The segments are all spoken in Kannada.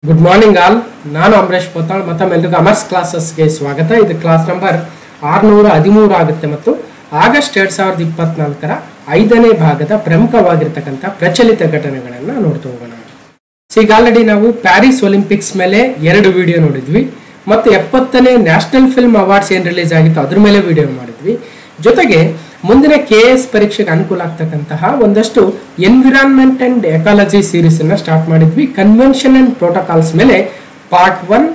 Good morning all. ನಾನು ಅಮರೇಶ್ ಪೋತಾಳ್. ಮತ್ತೊಮ್ಮೆಲ್ಲರಿಗೂ ಅಮರ್ಸ್ ಕ್ಲಾಸಸ್ಗೆ ಸ್ವಾಗತ. ಇದು ಕ್ಲಾಸ್ ನಂಬರ್ 613 ಆಗುತ್ತೆ ಮತ್ತು ಆಗಸ್ಟ್ 2024ರ 5ನೇ ಭಾಗದ ಪ್ರಮುಖವಾಗಿರ್ತಕ್ಕಂಥ ಪ್ರಚಲಿತ ಘಟನೆಗಳನ್ನು ನೋಡ್ತಾ ಹೋಗೋಣ. ಈಗ ಆಲ್ರೆಡಿ ನಾವು ಪ್ಯಾರಿಸ್ ಒಲಿಂಪಿಕ್ಸ್ ಮೇಲೆ 2 ವಿಡಿಯೋ ನೋಡಿದ್ವಿ ಮತ್ತು 70ನೇ ನ್ಯಾಷನಲ್ ಫಿಲ್ಮ್ ಅವಾರ್ಡ್ಸ್ ಏನು ರಿಲೀಸ್ ಆಗಿತ್ತು ಅದ್ರ ಮೇಲೆ ವಿಡಿಯೋ ಮಾಡಿದ್ವಿ. ಜೊತೆಗೆ ಮುಂದಿನ KS ಪರೀಕ್ಷೆಗೆ ಅನುಕೂಲ ಆಗ್ತಕ್ಕಂತಹ ಒಂದಷ್ಟು ಎನ್ವಿರಾನ್ಮೆಂಟ್ ಅಂಡ್ ಎಕಾಲಜಿ ಸೀರೀಸ್ ಅನ್ನ ಸ್ಟಾರ್ಟ್ ಮಾಡಿದ್ವಿ. ಕನ್ವೆನ್ಷನ್ ಅಂಡ್ ಪ್ರೋಟೋಕಾಲ್ಸ್ ಮೇಲೆ ಪಾರ್ಟ್ 1,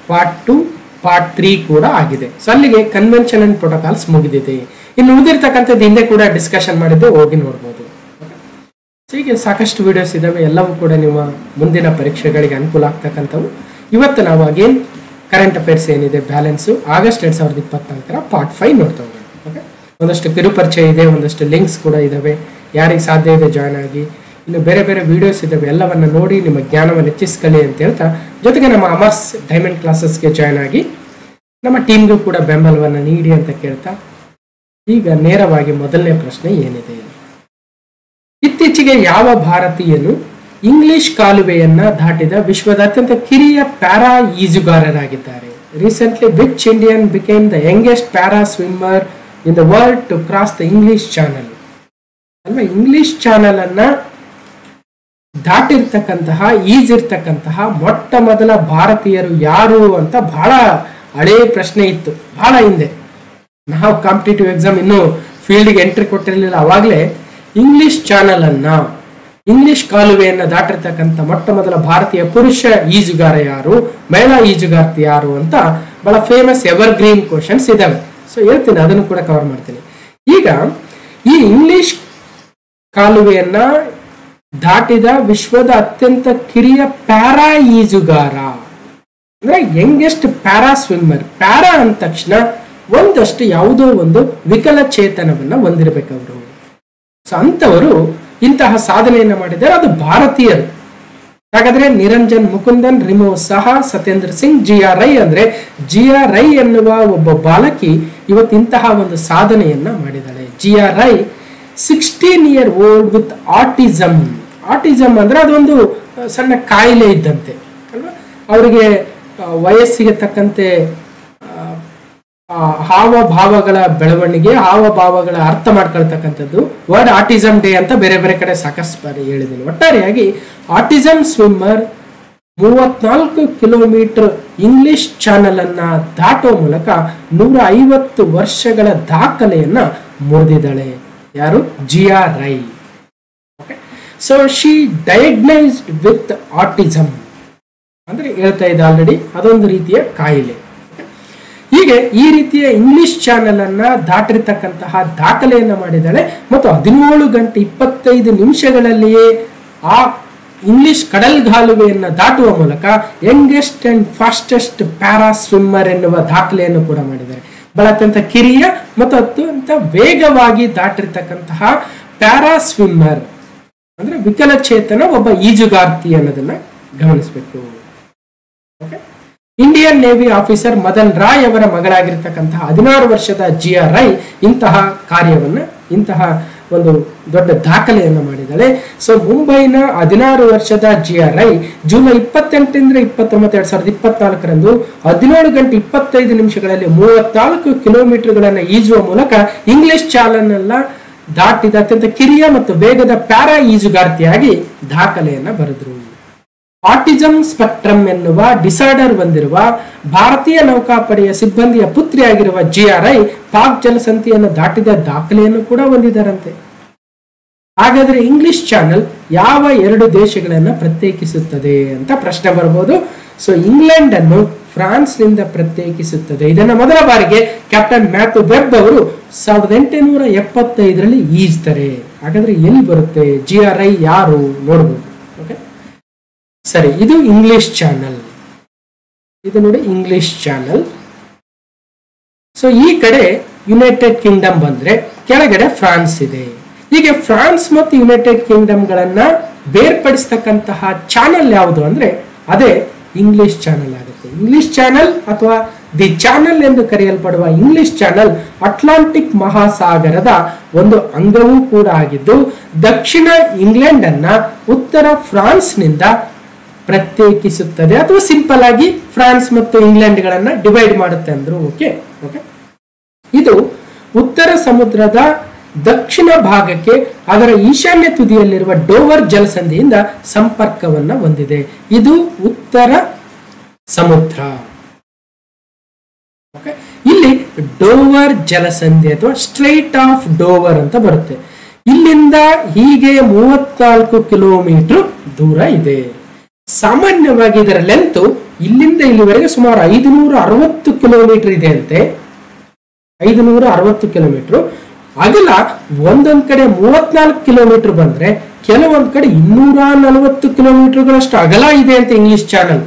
ಪಾರ್ಟ್ 2, ಪಾರ್ಟ್ 3 ಕೂಡ ಆಗಿದೆ. ಸೊ ಅಲ್ಲಿಗೆ ಕನ್ವೆನ್ಷನ್ ಅಂಡ್ ಪ್ರೋಟೋಕಾಲ್ಸ್ ಮುಗಿದಿದೆ. ಇನ್ನು ಉಳಿದಿರ್ತಕ್ಕಂಥದ್ದು ಹಿಂದೆ ಕೂಡ ಡಿಸ್ಕಷನ್ ಮಾಡಿದ್ದು, ಹೋಗಿ ನೋಡ್ಬೋದು. ಹೀಗೆ ಸಾಕಷ್ಟು ವಿಡಿಯೋಸ್ ಇದಾವೆ, ಎಲ್ಲವೂ ಕೂಡ ನಿಮ್ಮ ಮುಂದಿನ ಪರೀಕ್ಷೆಗಳಿಗೆ ಅನುಕೂಲ ಆಗ್ತಕ್ಕಂಥವು. ಇವತ್ತು ನಾವು ಅಗೇನ್ ಕರೆಂಟ್ ಅಫೇರ್ಸ್ ಏನಿದೆ ಬ್ಯಾಲೆನ್ಸು ಆಗಸ್ಟ್ 2024ರ ಪಾರ್ಟ್ 5 ನೋಡ್ತಾ ಹೋಗೋಣ. ಓಕೆ, ಒಂದಷ್ಟು ಕಿರುಪರಿಚಯ ಇದೆ, ಒಂದಷ್ಟು ಲಿಂಕ್ಸ್ ಕೂಡ ಇದಾವೆ, ಯಾರಿಗೆ ಸಾಧ್ಯ ಇದೆ ಜಾಯ್ನ್ ಆಗಿ. ಇನ್ನು ಬೇರೆ ಬೇರೆ ವಿಡಿಯೋಸ್ ಇದಾವೆ, ಎಲ್ಲವನ್ನ ನೋಡಿ ನಿಮ್ಮ ಜ್ಞಾನವನ್ನು ಹೆಚ್ಚಿಸ್ಕೊಳ್ಳಿ ಅಂತ ಹೇಳ್ತಾ, ಜೊತೆಗೆ ನಮ್ಮ ಅಮರ್ಸ್ ಡೈಮಂಡ್ ಕ್ಲಾಸಸ್ಗೆ ಜಾಯ್ನ್ ಆಗಿ ನಮ್ಮ ಟೀಮ್ಗೂ ಕೂಡ ಬೆಂಬಲವನ್ನು ನೀಡಿ ಅಂತ ಕೇಳ್ತಾ, ಈಗ ನೇರವಾಗಿ ಮೊದಲನೇ ಪ್ರಶ್ನೆ ಏನಿದೆ. ಇತ್ತೀಚೆಗೆ ಯಾವ ಭಾರತೀಯನು ಇಂಗ್ಲಿಷ್ ಕಾಲುವೆಯನ್ನ ದಾಟಿದ ವಿಶ್ವದ ಅತ್ಯಂತ ಕಿರಿಯ ಪ್ಯಾರಾ ಈಜುಗಾರರಾಗಿದ್ದಾರೆ? Recently which Indian became the youngest para swimmer in the world to cross the English Channel? ಅಲ್ವಾ, ಇಂಗ್ಲಿಷ್ ಚಾನಲ್ ಅನ್ನ ದಾಟಿರ್ತಕ್ಕಂತಹ ಈಜಿರ್ತಕ್ಕಂತಹ ಮೊಟ್ಟ ಮೊದಲ ಭಾರತೀಯರು ಯಾರು ಅಂತ ಬಹಳ ಹಳೆಯ ಪ್ರಶ್ನೆ ಇತ್ತು, ಬಹಳ ಹಿಂದೆ. ನಾವು ಕಾಂಪಿಟೇಟಿವ್ ಎಕ್ಸಾಮ್ ಇನ್ನೂ ಫೀಲ್ಡ್ಗೆ ಎಂಟ್ರಿ ಕೊಟ್ಟಿರಲಿಲ್ಲ. ಅವಾಗಲೇ ಇಂಗ್ಲಿಷ್ ಚಾನಲ್ ಅನ್ನ, ಇಂಗ್ಲಿಷ್ ಕಾಲುವೆಯನ್ನ ದಾಟಿರ್ತಕ್ಕಂಥ ಮೊಟ್ಟ ಮೊದಲ ಭಾರತೀಯ ಪುರುಷ ಈಜುಗಾರ ಯಾರು, ಮಹಿಳಾ ಈಜುಗಾರ್ತಿ ಯಾರು ಅಂತ ಬಹಳ ಫೇಮಸ್ ಎವರ್ ಗ್ರೀನ್ ಕ್ವಶನ್ಸ್ ಇದಾವೆ. ಸೊ ಹೇಳ್ತೀನಿ, ಅದನ್ನು ಕೂಡ ಕವರ್ ಮಾಡ್ತೀನಿ. ಈಗ ಈ ಇಂಗ್ಲಿಷ್ ಕಾಲುವೆಯನ್ನ ದಾಟಿದ ವಿಶ್ವದ ಅತ್ಯಂತ ಕಿರಿಯ ಪ್ಯಾರಾ ಈಜುಗಾರ ಅಂದ್ರೆ ಯಂಗೆಸ್ಟ್ ಪ್ಯಾರಾ ಸ್ವಿಮ್ಮರ್. ಪ್ಯಾರಾ ಅಂದ ತಕ್ಷಣ ಒಂದಷ್ಟು ಯಾವುದೋ ಒಂದು ವಿಕಲಚೇತನವನ್ನ ಹೊಂದಿರಬೇಕವರು. ಸೊ ಅಂತವರು ಇಂತಹ ಸಾಧನೆಯನ್ನ ಮಾಡಿದ್ದಾರೆ, ಅದು ಭಾರತೀಯರು. ಹಾಗಾದ್ರೆ ನಿರಂಜನ್ ಮುಕುಂದನ್, ರಿಮೋ ಸಹಾ, ಸತ್ಯೇಂದ್ರ ಸಿಂಗ್, GR ರೈ ಅಂದ್ರೆ GR ರೈ ಎನ್ನುವ ಒಬ್ಬ ಬಾಲಕಿ ಇವತ್ತಿಂತಹ ಒಂದು ಸಾಧನೆಯನ್ನ ಮಾಡಿದ್ದಾಳೆ. GR Rai 16 year old with autism. Autism ಅಂದ್ರೆ ಅದೊಂದು ಸಣ್ಣ ಕಾಯಿಲೆ ಇದ್ದಂತೆ ಅಲ್ವಾ. ಅವರಿಗೆ ವಯಸ್ಸಿಗೆ ತಕ್ಕಂತೆ ಹಾವಭಾವಗಳ ಬೆಳವಣಿಗೆ, ಹಾವಭಾವಗಳ ಅರ್ಥ ಮಾಡ್ಕೊಳ್ತಕ್ಕಂಥದ್ದು. ವರ್ಡ್ ಆಟಿಸಮ್ ಡೇ ಅಂತ ಬೇರೆ ಬೇರೆ ಕಡೆ ಸಾಕಷ್ಟು ಬಾರಿ ಹೇಳಿದ್ದೀನಿ. ಒಟ್ಟಾರೆಯಾಗಿ autism swimmer 34 kilometre English channel ಅನ್ನ ದಾಟೋ ಮೂಲಕ 150 ವರ್ಷಗಳ ದಾಖಲೆಯನ್ನ ಮುರಿದಿದ್ದಾಳೆ. ಯಾರು? GR Rai. So she diagnosed with autism ಅಂದ್ರೆ ಹೇಳ್ತಾ ಇದೆ ಆಲ್ರೆಡಿ, ಅದೊಂದು ರೀತಿಯ ಕಾಯಿಲೆ. ಹೀಗೆ ಈ ರೀತಿಯ ಇಂಗ್ಲಿಷ್ ಚಾನಲ್ ಅನ್ನ ದಾಟಿರ್ತಕ್ಕಂತಹ ದಾಖಲೆಯನ್ನ ಮಾಡಿದ್ದಾಳೆ ಮತ್ತು 17 ಗಂಟೆ 25 ನಿಮಿಷಗಳಲ್ಲಿಯೇ ಆ ಇಂಗ್ಲಿಷ್ ಕಡಲ್ಗಾಲುವೆಯನ್ನ ದಾಟುವ ಮೂಲಕ youngest and fastest para swimmer ಎನ್ನುವ ದಾಖಲೆಯನ್ನು ಕೂಡ ಮಾಡಿದ್ದಾರೆ. ಬಹಳ ಅತ್ಯಂತ ಕಿರಿಯ ಮತ್ತು ಅತ್ಯಂತ ವೇಗವಾಗಿ ದಾಟಿರ್ತಕ್ಕಂತಹ ಪ್ಯಾರಾ ಸ್ವಿಮ್ಮರ್ ಅಂದ್ರೆ ವಿಕಲಚೇತನ ಒಬ್ಬ ಈಜುಗಾರ್ತಿ ಅನ್ನೋದನ್ನ ಗಮನಿಸಬೇಕು. Indian navy officer Madan Rai ಅವರ ಮಗಳಾಗಿರ್ತಕ್ಕಂತಹ 16 ವರ್ಷದ GR ರೈ ಇಂತಹ ಕಾರ್ಯವನ್ನ, ಇಂತಹ ಒಂದು ದೊಡ್ಡ ದಾಖಲೆಯನ್ನು ಮಾಡಿದ್ದಾಳೆ. ಸೊ ಮುಂಬೈನ 16 ವರ್ಷದ GR ರೈ ಜುಲೈ 28ರಿಂದ 29, 2024ರಂದು 17 ಗಂಟೆ 25 ನಿಮಿಷಗಳಲ್ಲಿ 34 ಕಿಲೋಮೀಟರ್ಗಳನ್ನು ಈಜುವ ಮೂಲಕ ಇಂಗ್ಲಿಷ್ ಚಾನಲ್ ಅನ್ನ ದಾಟಿದ ಅತ್ಯಂತ ಕಿರಿಯ ಮತ್ತು ವೇಗದ ಪ್ಯಾರಾ ಈಜುಗಾರ್ತಿಯಾಗಿ ದಾಖಲೆಯನ್ನ ಬರೆದ್ರು. ಆಟಿಸಮ್ ಸ್ಪೆಕ್ಟ್ರಮ್ ಎನ್ನುವ ಡಿಸಾರ್ಡರ್ ಹೊಂದಿರುವ ಭಾರತೀಯ ನೌಕಾಪಡೆಯ ಸಿಬ್ಬಂದಿಯ ಪುತ್ರಿಯಾಗಿರುವ GR ರೈ ಪಾಕ್ ಜಲಸಂಧಿಯನ್ನು ದಾಟಿದ ದಾಖಲೆಯನ್ನು ಕೂಡ ಹೊಂದಿದ್ದಾರಂತೆ. ಹಾಗಾದ್ರೆ ಇಂಗ್ಲಿಷ್ ಚಾನಲ್ ಯಾವ 2 ದೇಶಗಳನ್ನ ಪ್ರತ್ಯೇಕಿಸುತ್ತದೆ ಅಂತ ಪ್ರಶ್ನೆ ಬರಬಹುದು. ಸೊ ಇಂಗ್ಲೆಂಡ್ ಅನ್ನು ಫ್ರಾನ್ಸ್ ನಿಂದ ಪ್ರತ್ಯೇಕಿಸುತ್ತದೆ. ಇದನ್ನ ಮೊದಲ ಬಾರಿಗೆ ಕ್ಯಾಪ್ಟನ್ ಮ್ಯಾಥ್ಯೂ ವೆಬ್ ಅವರು 1875ರಲ್ಲಿ ಈಜ್ತಾರೆ. ಹಾಗಾದ್ರೆ ಎಲ್ಲಿ ಬರುತ್ತೆ? GR ರೈ ಯಾರು ನೋಡಬಹುದು. ಓಕೆ, ಸರಿ, ಇದು ಇಂಗ್ಲಿಷ್ ಚಾನಲ್. ಇದು ನೋಡಿ ಇಂಗ್ಲಿಷ್ ಚಾನಲ್. ಸೊ ಈ ಕಡೆ ಯುನೈಟೆಡ್ ಕಿಂಗ್ಡಮ್ ಬಂದ್ರೆ ಕೆಳಗಡೆ ಫ್ರಾನ್ಸ್ ಇದೆ. ಹೀಗೆ ಫ್ರಾನ್ಸ್ ಮತ್ತು ಯುನೈಟೆಡ್ ಕಿಂಗ್ಡಮ್ಗಳನ್ನ ಬೇರ್ಪಡಿಸ್ತಕ್ಕಂತಹ ಚಾನಲ್ ಯಾವುದು ಅಂದ್ರೆ ಅದೇ ಇಂಗ್ಲಿಷ್ ಚಾನಲ್ ಆಗುತ್ತೆ. ಇಂಗ್ಲಿಷ್ ಚಾನಲ್ ಅಥವಾ ದಿ ಚಾನಲ್ ಎಂದು ಕರೆಯಲ್ಪಡುವ ಇಂಗ್ಲಿಷ್ ಚಾನಲ್ ಅಟ್ಲಾಂಟಿಕ್ ಮಹಾಸಾಗರದ ಒಂದು ಅಂಗವೂ ಕೂಡ ಆಗಿದ್ದು, ದಕ್ಷಿಣ ಇಂಗ್ಲೆಂಡ್ ಅನ್ನ ಉತ್ತರ ಫ್ರಾನ್ಸ್ ನಿಂದ ಪ್ರತ್ಯೇಕಿಸುತ್ತದೆ ಅಥವಾ ಸಿಂಪಲ್ ಆಗಿ ಫ್ರಾನ್ಸ್ ಮತ್ತು ಇಂಗ್ಲೆಂಡ್ಗಳನ್ನ ಡಿವೈಡ್ ಮಾಡುತ್ತೆ ಅಂದ್ರು. ಓಕೆ ಓಕೆ ಇದು ಉತ್ತರ ಸಮುದ್ರದ ದಕ್ಷಿಣ ಭಾಗಕ್ಕೆ ಅದರ ಈಶಾನ್ಯ ತುದಿಯಲ್ಲಿರುವ ಡೋವರ್ ಜಲಸಂಧಿಯಿಂದ ಸಂಪರ್ಕವನ್ನ ಹೊಂದಿದೆ. ಇದು ಉತ್ತರ ಸಮುದ್ರ. ಇಲ್ಲಿ ಡೋವರ್ ಜಲಸಂಧಿ ಅಥವಾ ಸ್ಟ್ರೈಟ್ ಆಫ್ ಡೋವರ್ ಅಂತ ಬರುತ್ತೆ. ಇಲ್ಲಿಂದ ಹೀಗೆ 34 ಕಿಲೋಮೀಟರ್ ದೂರ ಇದೆ. ಸಾಮಾನ್ಯವಾಗಿ ಇದರ ಲೆಂತ್ ಇಲ್ಲಿಂದ ಇಲ್ಲಿವರೆಗೆ ಸುಮಾರು 560 ಕಿಲೋಮೀಟರ್ ಇದೆ ಅಂತೆ. 560 ಕಿಲೋಮೀಟರ್ ಅಗಲ ಒಂದೊಂದ್ ಕಡೆ 34 ಕಿಲೋಮೀಟರ್ ಬಂದ್ರೆ ಕೆಲವೊಂದ್ ಕಡೆ 240 ಕಿಲೋಮೀಟರ್ಗಳಷ್ಟು ಅಗಲ ಇದೆ ಅಂತ English channel.